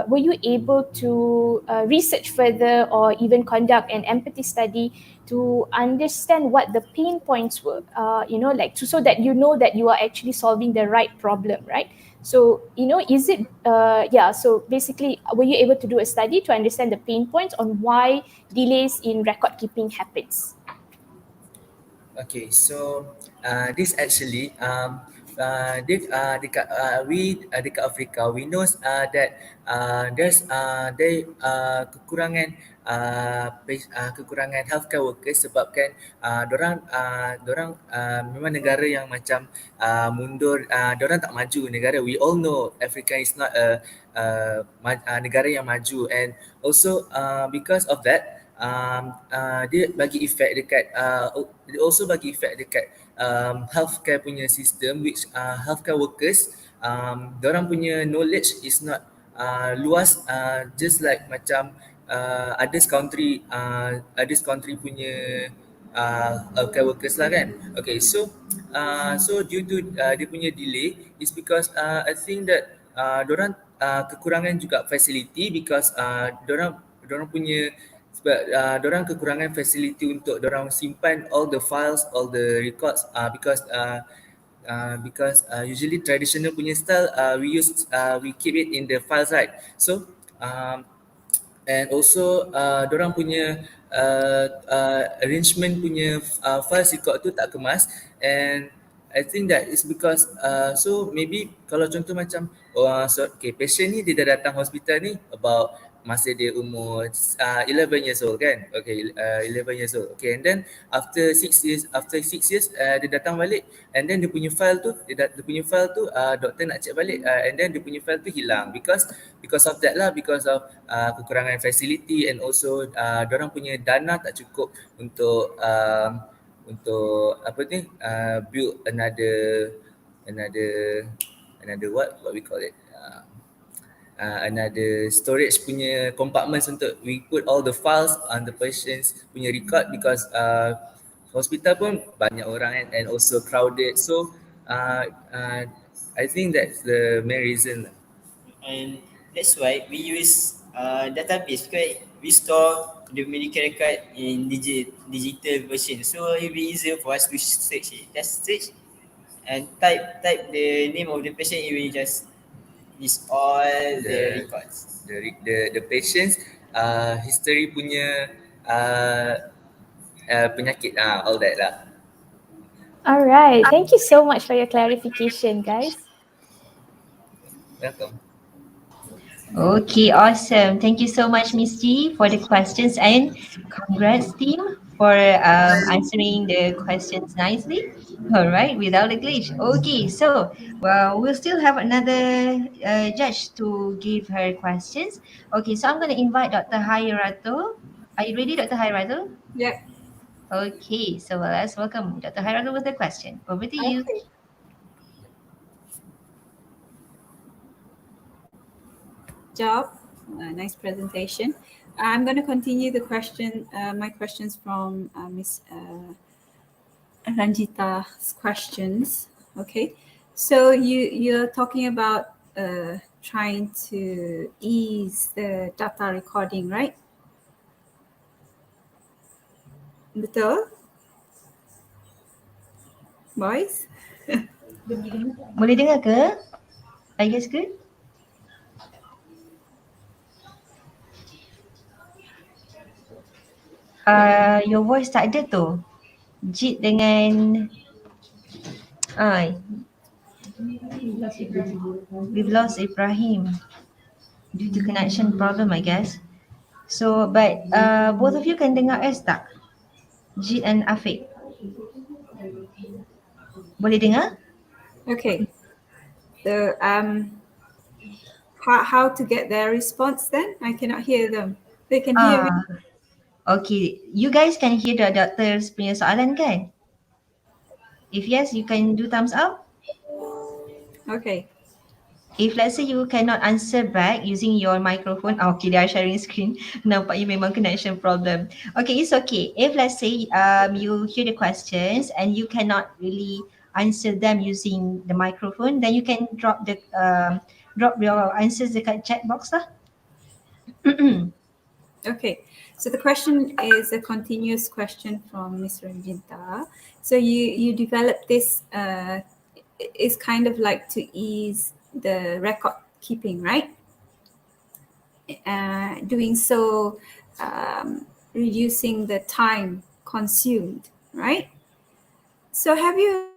were you able to research further or even conduct an empathy study to understand what the pain points were? So that you know that you are actually solving the right problem, right? So, is it, so basically, were you able to do a study to understand the pain points on why delays in record keeping happens? Okay, so this actually dekat Afrika we know that kekurangan kekurangan healthcare workers sebabkan dorang memang negara yang macam mundur, dorang tak maju negara. We all know Africa is not negara yang maju, and also because of that dia bagi efek dekat dia also bagi efek dekat healthcare punya system, which healthcare workers dorang punya knowledge is not luas, just like macam others country punya healthcare workers lah kan. Okay, so due to dia punya delay is because I think that dorang kekurangan juga facility, because dorang punya sebab dorang kekurangan facility untuk dorang simpan all the files, all the records, because usually traditional punya style, we keep it in the files, right? So and also dorang punya arrangement punya files record tu tak kemas, and I think that is because so maybe kalau contoh macam patient ni dia dah datang hospital ni about masa dia umur 11 years old kan. Okay, 11 years old. Okay, and then after 6 years dia datang balik, and then dia punya file tu doktor nak check balik, and then dia punya file tu hilang because of that lah, because of kekurangan facility, and also dorang punya dana tak cukup untuk apa ni build another what we call it, another storage punya compartments untuk we put all the files on the patients punya record, because hospital pun banyak orang and also crowded. So I think that's the main reason. And that's why we use database, because we store the medical record in digital version, so it will be easier for us to search it. Just search and type the name of the patient, it will just list all the records. The patients history punya penyakit, all that lah. All right. Thank you so much for your clarification, guys. Welcome. Okay, awesome. Thank you so much, Miss G, for the questions, and congrats, team, for answering the questions nicely. All right, without a glitch. Okay, so well, we'll still have another judge to give her questions. Okay, so I'm going to invite Dr. Hayrato. Are you ready, Dr. Hayrato? Yeah. Okay, so let's welcome Dr. Hayrato with the question. Over to you. Okay. Job. Nice presentation. I'm going to continue the question, my questions from Miss Ranjita's questions. Okay, so you're talking about trying to ease the data recording, right? Betul, boys? Boleh dengar ke? Are you guys good? Your voice tak ada tu. Jit dengan we've lost Ibrahim due to connection problem, I guess. So, but both of you can dengar us tak? Jit and Afiq. Boleh dengar? Okay. So how to get their response then? I cannot hear them. They can hear me. Okay, you guys can hear the doctor's punya soalan kan? If yes, you can do thumbs up. Okay. If let's say you cannot answer back using your microphone, okay, they are sharing screen. Nampaknya memang connection problem. Okay, it's okay. If let's say you hear the questions and you cannot really answer them using the microphone, then you can drop your answers dekat chat box lah. Okay, so the question is a continuous question from Ms. Ranjita. So you developed this, is kind of like to ease the record keeping, right? Doing so, reducing the time consumed, right? So have you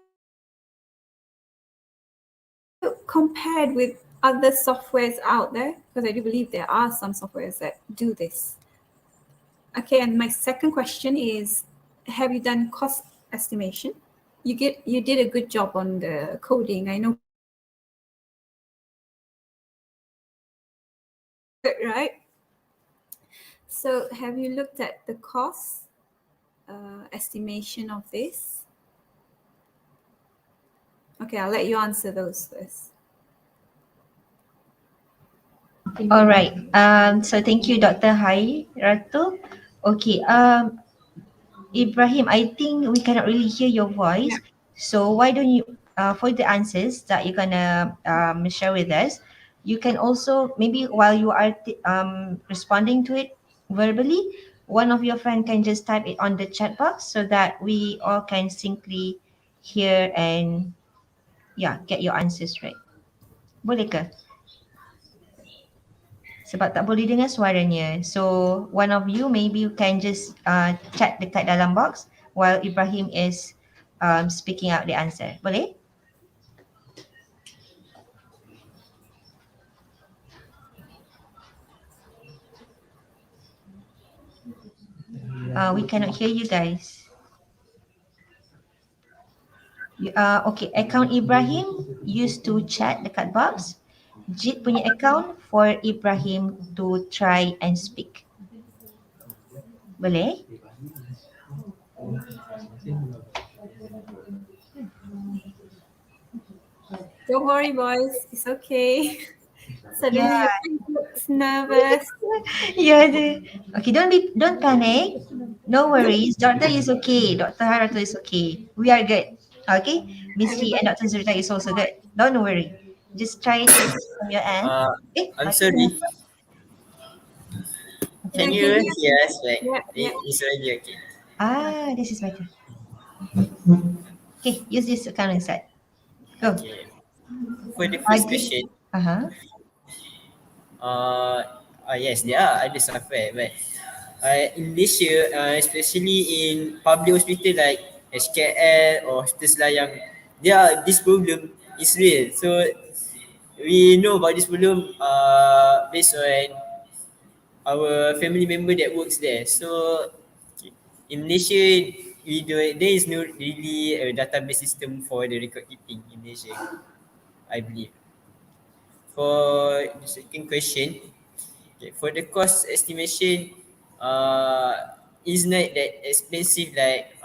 compared with other softwares out there? Because I do believe there are some softwares that do this. Okay, and my second question is, have you done cost estimation? You did a good job on the coding, I know. Right? So have you looked at the cost estimation of this? Okay, I'll let you answer those first. All right. So thank you, Dr. Hai Ratu. Okay. Ibrahim, I think we cannot really hear your voice. Yeah. So why don't you, for the answers that you're gonna share with us, you can also maybe while you are responding to it verbally, one of your friend can just type it on the chat box so that we all can simply hear and get your answers right. Boleh ke? Sebab tak boleh dengar suaranya. So one of you maybe you can just chat dekat dalam box while Ibrahim is speaking out the answer. Boleh? We cannot hear you guys. Okay, account Ibrahim used to chat dekat box. Jit punya account for Ibrahim to try and speak. Boleh? Don't worry, boys. It's okay. Suddenly you looks nervous. Okay, don't panic. No worries. Doctor is okay. Dr. Harato is okay. We are good. Okay? Miss G and Dr. Zurita is also good. Don't worry. Just try to from your end. I'm sorry. Can you hear us back? Yeah. It's already okay. This is better. Okay, use this account instead. Go. Okay. For the first question, yes, there are other software, but in Malaysia, especially in public hospital like HKL or hospitals lah yang this problem is real. So we know about this problem based on our family member that works there. So in Malaysia, there is no really a database system for the record keeping in Malaysia, I believe. For the second question, okay, for the cost estimation, is not that expensive like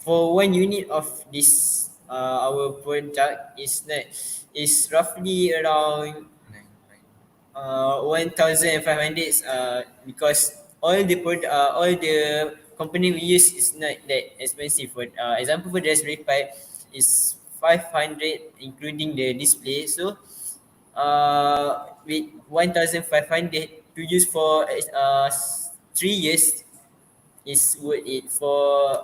for 1 unit of this our product is roughly around 1,500 because all the component we use is not that expensive. For example, for the Raspberry Pi is 500 including the display. So with 1,500 to use for 3 years is worth it. For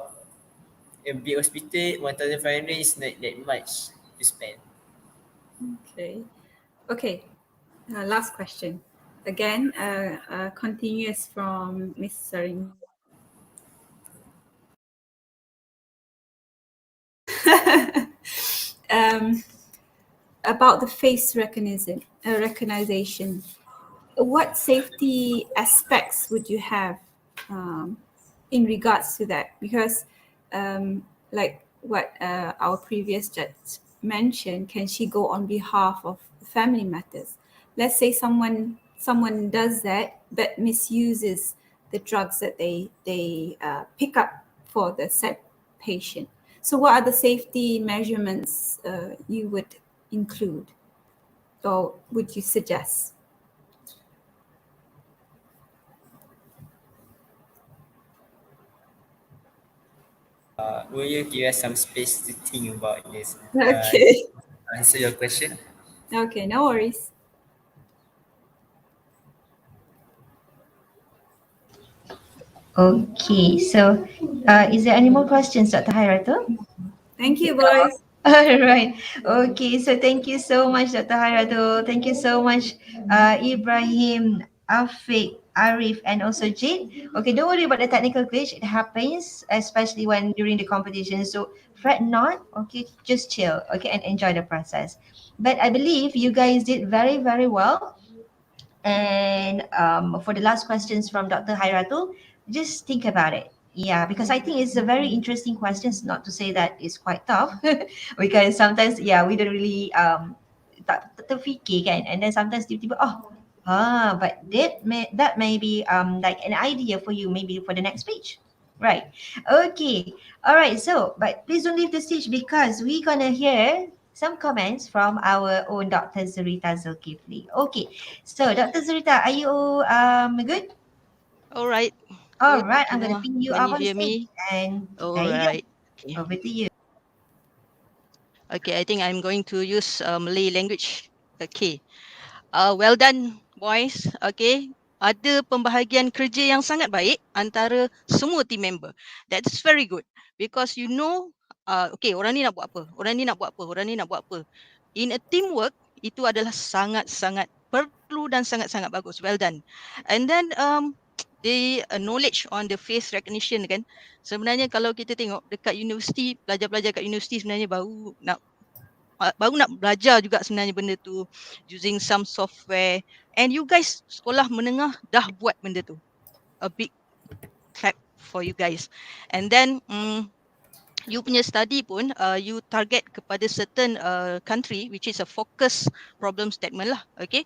a big hospital, 1,500 is not that much to spend. Okay. Last question. Again, continuous from Miss Saring. About the face recognition. What safety aspects would you have in regards to that? Because like what our previous judge mentioned, can she go on behalf of family matters? Let's say someone does that but misuses the drugs that they pick up for the said patient. So what are the safety measurements you would include or would you suggest? Will you give us some space to think about this? Okay. Answer your question. Okay, no worries. Okay, so is there any more questions, Dr. Hairatul? Thank you, boys. All right. Okay, so thank you so much, Dr. Hairatul. Thank you so much, Ibrahim, Afiq, Arif, and also Jade. Okay, don't worry about the technical glitch. It happens, especially when during the competition. So fret not. Okay, just chill. Okay, and enjoy the process. But I believe you guys did very, very well. And for the last questions from Dr. Hairatul, just think about it. Yeah, because I think it's a very interesting questions, not to say that it's quite tough. Because sometimes, yeah, we don't really tak terfikir kan. And then sometimes tiba-tiba, but that may be like an idea for you maybe for the next page. Right. Okay. All right. So, but please don't leave the stage because we're gonna hear some comments from our own Dr. Zurita Zulkifli. Okay. So, Dr. Zurita, are you good? All right. All Good right. to I'm gonna know. ping you Can up you on hear stage, me? and All there you go. right. Okay. Over to you. Okay, I think I'm going to use Malay language. Okay. Well done, boys. Okay. Ada pembahagian kerja yang sangat baik antara semua team member. That's very good. Because you know, okay, orang ni nak buat apa? Orang ni nak buat apa? Orang ni nak buat apa? In a teamwork, itu adalah sangat-sangat perlu dan sangat-sangat bagus. Well done. And then the knowledge on the face recognition kan. Sebenarnya kalau kita tengok dekat universiti, pelajar-pelajar kat universiti sebenarnya baru nak belajar juga sebenarnya benda tu using some software, and you guys sekolah menengah dah buat benda tu. A big clap for you guys. And then you punya study pun you target kepada certain country which is a focus problem statement lah. Okay,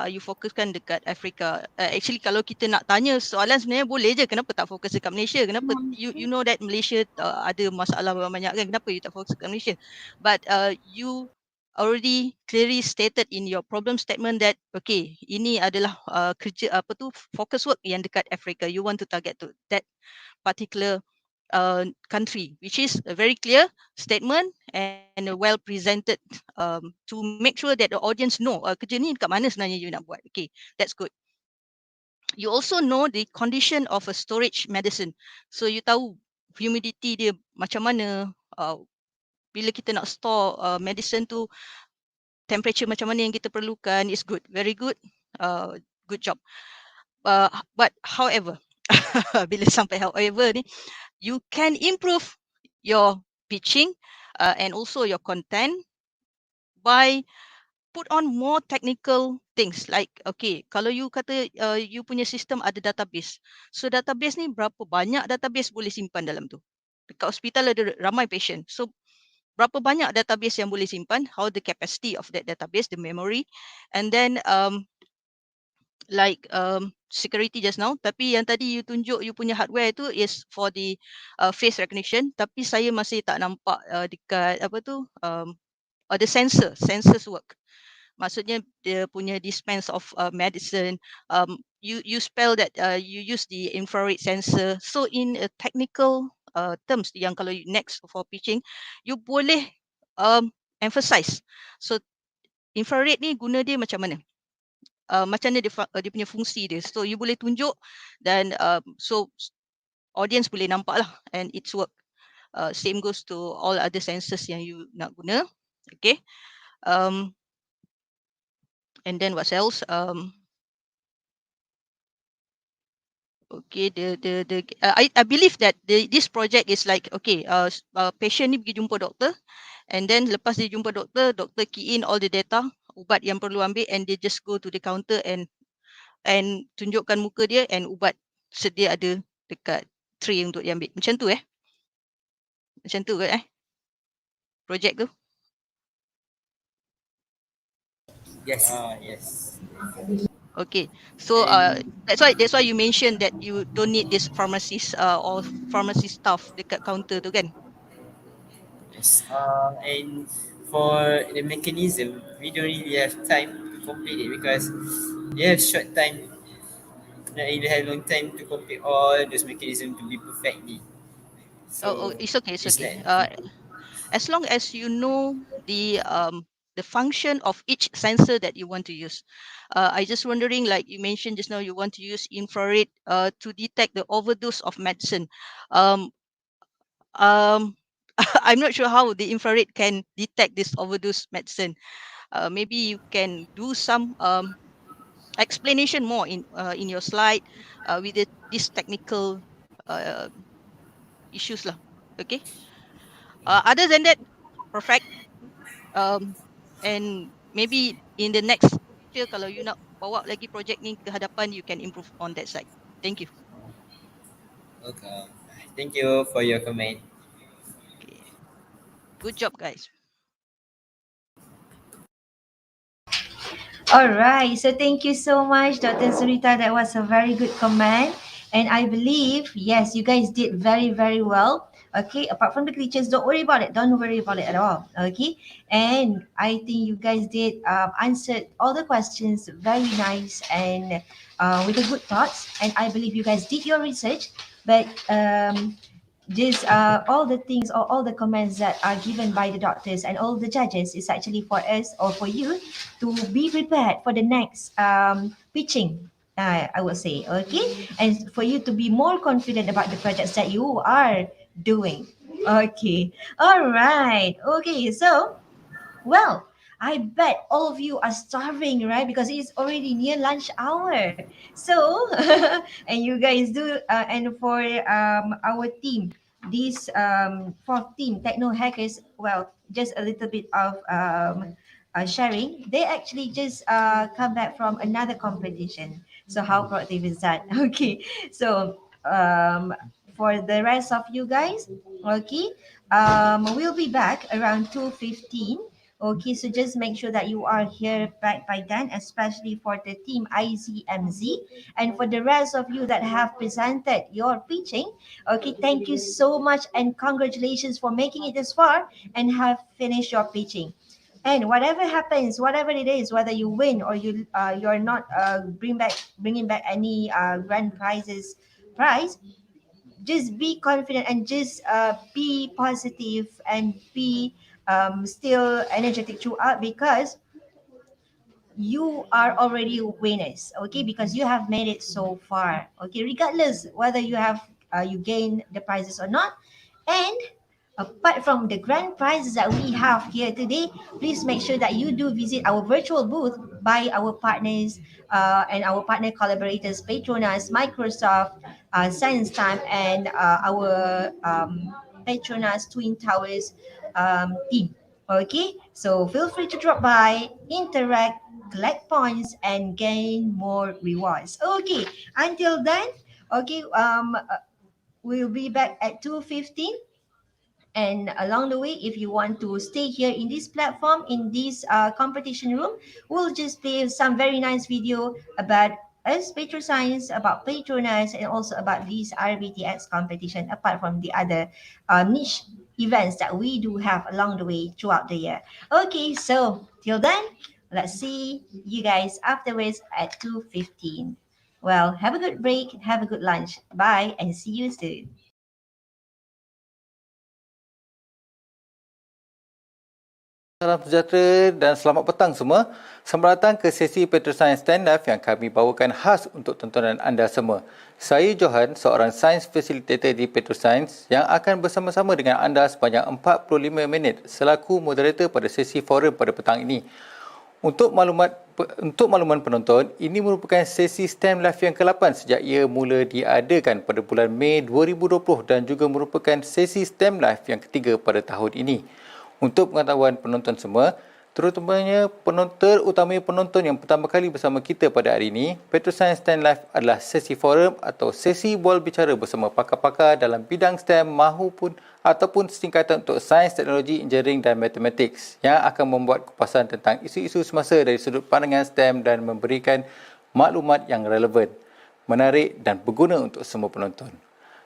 you fokuskan dekat Afrika. Actually kalau kita nak tanya soalan sebenarnya boleh je, kenapa tak fokus dekat Malaysia? Kenapa you know that Malaysia ada masalah banyak kan, kenapa you tak fokus dekat Malaysia? But you already clearly stated in your problem statement that okay, ini adalah kerja apa tu focus work yang dekat Afrika. You want to target to that particular country, which is a very clear statement and a well presented to make sure that the audience know kerja ni dekat mana sebenarnya you nak buat. Okay, that's good. You also know the condition of a storage medicine. So you tahu humidity dia macam mana, bila kita nak store medicine tu, temperature macam mana yang kita perlukan. Is good, very good, good job. But however, bila sampai however ni, you can improve your pitching and also your content by put on more technical things like okay, kalau you kata you punya sistem ada database, so database ni berapa banyak database boleh simpan dalam tu. Dekat hospital ada ramai patient, so berapa banyak database yang boleh simpan, how the capacity of that database, the memory, and then like security just now, tapi yang tadi you tunjuk you punya hardware tu is for the face recognition, tapi saya masih tak nampak dekat apa tu the sensors work. Maksudnya dia punya dispense of medicine, you spell that you use the infrared sensor. So in a technical terms yang kalau you next for pitching, you boleh emphasize. So infrared ni guna dia macam mana? Macam mana dia punya fungsi dia. So you boleh tunjuk dan so audience boleh nampak lah and it's work. Same goes to all other sensors yang you nak guna. Okay. And then what else? Okay, I believe that this project is like okay, patient ni pergi jumpa doktor, and then lepas dia jumpa doktor, doktor key in all the data ubat yang perlu ambil, and they just go to the counter and tunjukkan muka dia and ubat sedia ada dekat tray untuk diambil. Macam tu Macam tu ke project tu? Yes. Yes. Okay, so that's why you mentioned that you don't need this pharmacist or pharmacy staff dekat counter tu kan? Yes. And for the mechanism, we don't really have time to complete it because you have short time. Not really have long time to complete all those mechanisms to be perfectly. So It's okay. like, As long as you know the function of each sensor that you want to use. I just wondering, like you mentioned just now, you want to use infrared to detect the overdose of medicine. I'm not sure how the infrared can detect this overdose medicine. Maybe you can do some explanation more in your slide with this technical issues lah. Okay. Other than that, perfect. And maybe in the next future, kalau you nak bawa lagi project ni ke hadapan, you can improve on that side. Thank you. welcome. Thank you for your comment. Okay. Good job, guys. All right. So thank you so much, Dr. Surita. That was a very good comment. And I believe, yes, you guys did very, very well. Okay. Apart from the glitches, don't worry about it. Don't worry about it at all. Okay. And I think you guys did answered all the questions very nice and with the good thoughts. And I believe you guys did your research. But this all the things or all the comments that are given by the doctors and all the judges is actually for us or for you to be prepared for the next pitching, I would say. Okay, and for you to be more confident about the projects that you are doing. Okay, all right. Okay, so well, I bet all of you are starving, right? Because it's already near lunch hour. So, and you guys do, and for our team, this fourth team, Techno Hackers, well, just a little bit of sharing. They actually just come back from another competition. So how productive is that? Okay, so for the rest of you guys, okay, we'll be back around 2:15. Okay, so just make sure that you are here by then, especially for the team IZMZ. And for the rest of you that have presented your pitching, okay, thank you so much and congratulations for making it this far and have finished your pitching. And whatever happens, whatever it is, whether you win or you're not bringing back any grand prize, just be confident and just be positive and be still energetic throughout because you are already winners, okay, because you have made it so far, okay, regardless whether you gain the prizes or not. And apart from the grand prizes that we have here today, please make sure that you do visit our virtual booth by our partners and our partner collaborators, Petronas, Microsoft, Science Time and our Petronas Twin Towers team. Okay, so feel free to drop by, interact, collect points, and gain more rewards. Okay, until then, okay, we'll be back at 2:15. And along the way, if you want to stay here in this platform, in this competition room, we'll just play some very nice video about us, Petrosains, about Petronas, and also about this RBTX competition, apart from the other niche events that we do have along the way throughout the year. Okay, so till then, let's see you guys afterwards at 2:15. Well, have a good break, have a good lunch. Bye, and see you soon. Salam sejahtera dan selamat petang semua. Selamat datang ke sesi Petrosains Stand Live yang kami bawakan khas untuk tontonan anda semua. Saya Johan, seorang Science Facilitator di Petrosains yang akan bersama-sama dengan anda sepanjang 45 minit selaku moderator pada sesi forum pada petang ini. Untuk makluman penonton, ini merupakan sesi STEM Live yang ke-8 sejak ia mula diadakan pada bulan Mei 2020 dan juga merupakan sesi STEM Live yang ketiga pada tahun ini. Untuk pengetahuan penonton semua, terutamanya penonton yang pertama kali bersama kita pada hari ini, Petrosains Stand Live adalah sesi forum atau sesi bual bicara bersama pakar-pakar dalam bidang STEM ataupun singkatan untuk sains, teknologi, engineering dan mathematics yang akan membuat kupasan tentang isu-isu semasa dari sudut pandangan STEM dan memberikan maklumat yang relevan, menarik dan berguna untuk semua penonton.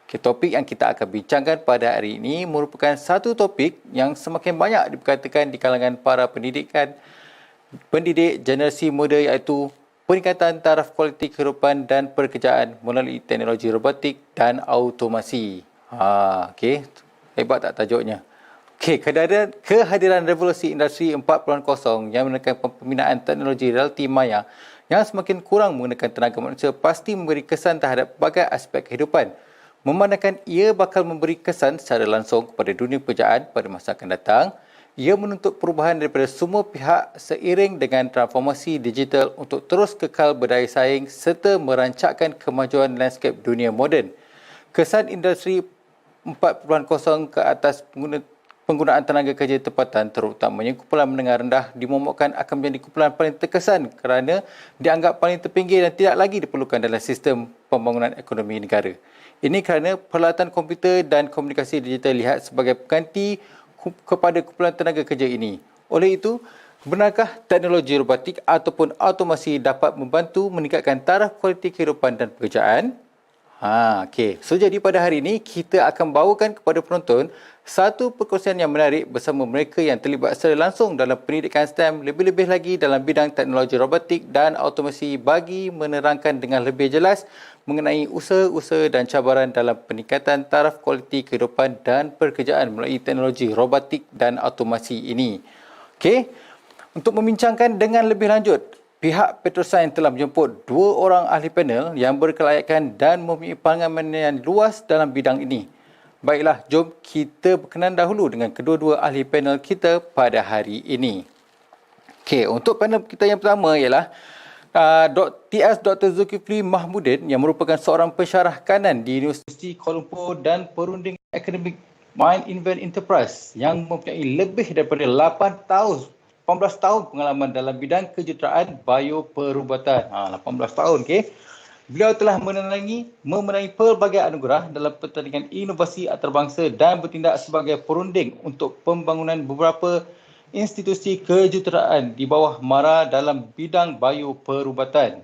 Topik yang kita akan bincangkan pada hari ini merupakan satu topik yang semakin banyak diperkatakan di kalangan para pendidik generasi muda, iaitu peningkatan taraf kualiti kehidupan dan pekerjaan melalui teknologi robotik dan automasi. Okey, hebat tak tajuknya? Okey, kehadiran revolusi industri 4.0 yang menekan pembinaan teknologi realiti maya yang semakin kurang menggunakan tenaga manusia pasti memberi kesan terhadap berbagai aspek kehidupan. Memandangkan ia bakal memberi kesan secara langsung kepada dunia pekerjaan pada masa akan datang, ia menuntut perubahan daripada semua pihak seiring dengan transformasi digital untuk terus kekal berdaya saing serta merancakkan kemajuan lanskap dunia moden. Kesan industri 4.0 ke atas penggunaan tenaga kerja tempatan, terutamanya kumpulan menengah rendah, dimomokkan akan menjadi kumpulan paling terkesan kerana dianggap paling terpinggir dan tidak lagi diperlukan dalam sistem pembangunan ekonomi negara. Ini kerana peralatan komputer dan komunikasi digital dilihat sebagai pengganti kepada kumpulan tenaga kerja ini. Oleh itu, benarkah teknologi robotik ataupun automasi dapat membantu meningkatkan taraf kualiti kehidupan dan pekerjaan? Okey. So, jadi pada hari ini, kita akan bawakan kepada penonton satu perkongsian yang menarik bersama mereka yang terlibat secara langsung dalam pendidikan STEM, lebih-lebih lagi dalam bidang teknologi robotik dan automasi bagi menerangkan dengan lebih jelas mengenai usaha-usaha dan cabaran dalam peningkatan taraf kualiti kehidupan dan pekerjaan melalui teknologi robotik dan automasi ini. Okey. Untuk membincangkan dengan lebih lanjut, pihak Petrosains telah menjemput 2 orang ahli panel yang berkelayakan dan mempunyai pengalaman yang luas dalam bidang ini. Baiklah, jom kita berkenan dahulu dengan kedua-dua ahli panel kita pada hari ini. Okey, untuk panel kita yang pertama ialah TS Dr. Zulkifli Mahmudin yang merupakan seorang pensyarah kanan di Universiti Kuala Lumpur dan perunding akademik Mind Invent Enterprise yang mempunyai lebih daripada 18 tahun pengalaman dalam bidang kejuruteraan bioperubatan. 18 tahun, okey. Beliau telah memenangi pelbagai anugerah dalam pertandingan inovasi antarabangsa dan bertindak sebagai perunding untuk pembangunan beberapa institusi kejuruteraan di bawah MARA dalam bidang bioperubatan.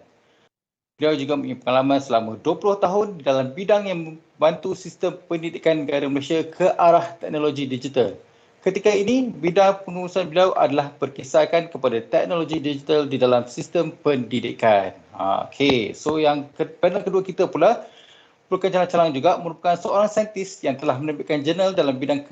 Beliau juga mempunyai pengalaman selama 20 tahun dalam bidang yang membantu sistem pendidikan negara Malaysia ke arah teknologi digital. Ketika ini, bidang pengurusan beliau adalah berkisarkan kepada teknologi digital di dalam sistem pendidikan. Okey, so yang panel kedua kita pula merupakan calang-calang juga, merupakan seorang saintis yang telah menerbitkan jurnal dalam bidang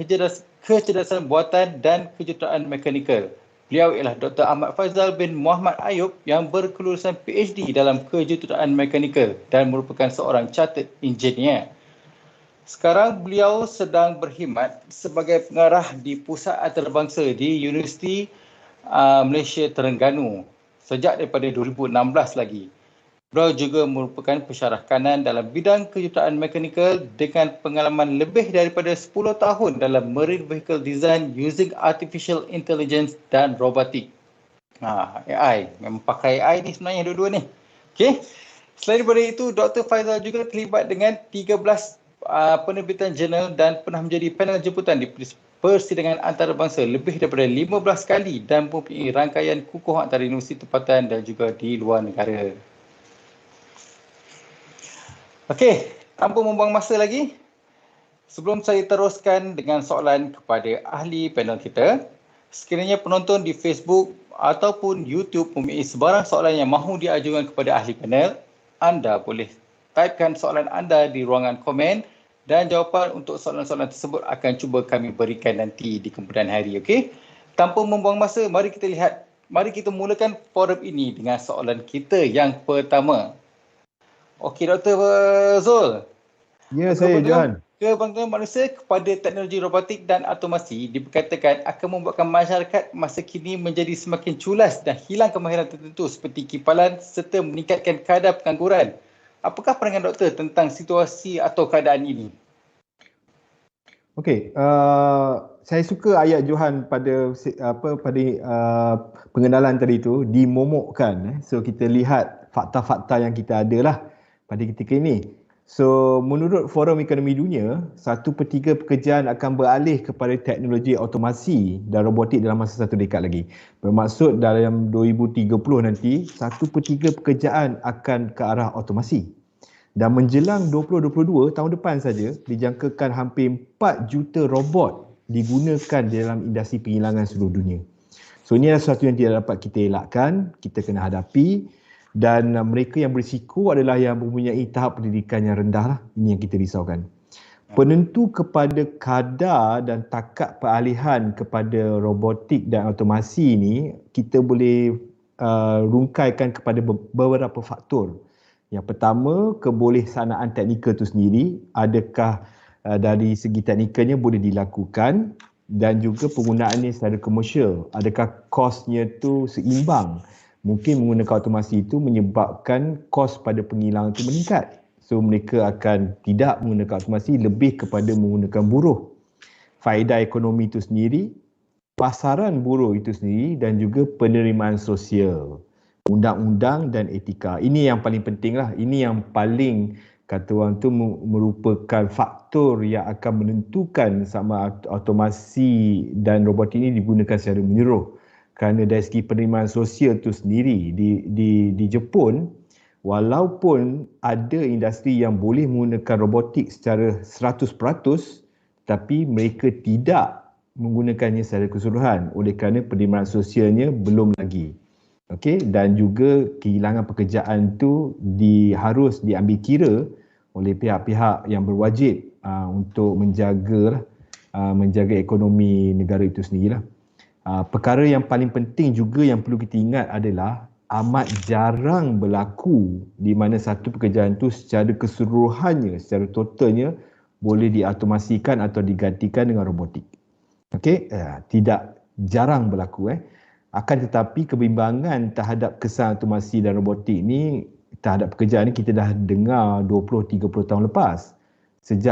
kecerdasan buatan dan kejuruteraan mekanikal. Beliau ialah Dr. Ahmad Faizal bin Muhammad Ayub yang berkelulusan PhD dalam kejuruteraan mekanikal dan merupakan seorang chartered engineer. Sekarang beliau sedang berkhidmat sebagai pengarah di Pusat Antarabangsa di Universiti Malaysia Terengganu sejak daripada 2016 lagi. Beliau juga merupakan pensyarah kanan dalam bidang kejuruteraan mekanikal dengan pengalaman lebih daripada 10 tahun dalam marine vehicle design using artificial intelligence dan robotik. AI. Memang pakai AI ni sebenarnya dua-dua ni. Okey. Selain daripada itu, Dr. Faizal juga terlibat dengan 13 penerbitan jurnal dan pernah menjadi panel jemputan di persidangan antarabangsa lebih daripada 15 kali dan mempunyai rangkaian kukuh antara universiti tempatan dan juga di luar negara. Okey, tanpa membuang masa lagi, sebelum saya teruskan dengan soalan kepada ahli panel kita, sekiranya penonton di Facebook ataupun YouTube mempunyai sebarang soalan yang mahu diajukan kepada ahli panel, anda boleh typekan soalan anda di ruangan komen dan jawapan untuk soalan-soalan tersebut akan cuba kami berikan nanti di kemudian hari. Okey? Tanpa membuang masa, mari kita mulakan forum ini dengan soalan kita yang pertama. Okey, Dr. Zul. Ya, saya Johan. Kebanggaan manusia kepada teknologi robotik dan automasi diperkatakan akan membuatkan masyarakat masa kini menjadi semakin culas dan hilang kemahiran tertentu seperti kipalan serta meningkatkan kadar pengangguran. Apakah pandangan doktor tentang situasi atau keadaan ini? Okey, saya suka ayat Johan pada pengenalan tadi tu, dimomokkan. So kita lihat fakta-fakta yang kita ada lah pada ketika ini. So menurut Forum Ekonomi Dunia, 1/3 pekerjaan akan beralih kepada teknologi automasi dan robotik dalam masa 1 dekad lagi. Bermaksud dalam 2030 nanti, 1/3 pekerjaan akan ke arah automasi. Dan menjelang 2022, tahun depan saja, dijangkakan hampir 4 juta robot digunakan dalam industri penghilangan seluruh dunia. So ini adalah sesuatu yang tidak dapat kita elakkan, kita kena hadapi. Dan mereka yang berisiko adalah yang mempunyai tahap pendidikan yang rendah lah. Ini yang kita risaukan. Penentu kepada kadar dan takat peralihan kepada robotik dan automasi ini, kita boleh rungkaikan kepada beberapa faktor. Yang pertama, kebolehsanaan teknikal itu sendiri. Adakah dari segi teknikalnya boleh dilakukan, dan juga penggunaannya secara komersial. Adakah kosnya itu seimbang? Mungkin menggunakan automasi itu menyebabkan kos pada penghilangan itu meningkat. So mereka akan tidak menggunakan automasi, lebih kepada menggunakan buruh. Faedah ekonomi itu sendiri, pasaran buruh itu sendiri dan juga penerimaan sosial, undang-undang dan etika. Ini yang paling penting lah. Ini yang paling kata orang tu merupakan faktor yang akan menentukan sama automasi dan robotik ini digunakan secara menyeluruh. Kerana dari segi penerimaan sosial itu sendiri di Jepun, walaupun ada industri yang boleh menggunakan robotik secara 100%, tapi mereka tidak menggunakannya secara keseluruhan oleh kerana penerimaan sosialnya belum lagi. Okey, dan juga kehilangan pekerjaan itu harus diambil kira oleh pihak-pihak yang berwajib untuk menjaga ekonomi negara itu sendirilah. Perkara yang paling penting juga yang perlu kita ingat adalah amat jarang berlaku di mana satu pekerjaan itu secara keseluruhannya, secara totalnya boleh diautomasikan atau digantikan dengan robotik. Okey, jarang berlaku. Akan tetapi kebimbangan terhadap kesan automasi dan robotik ni terhadap pekerjaan ni kita dah dengar 20-30 tahun lepas. Sejak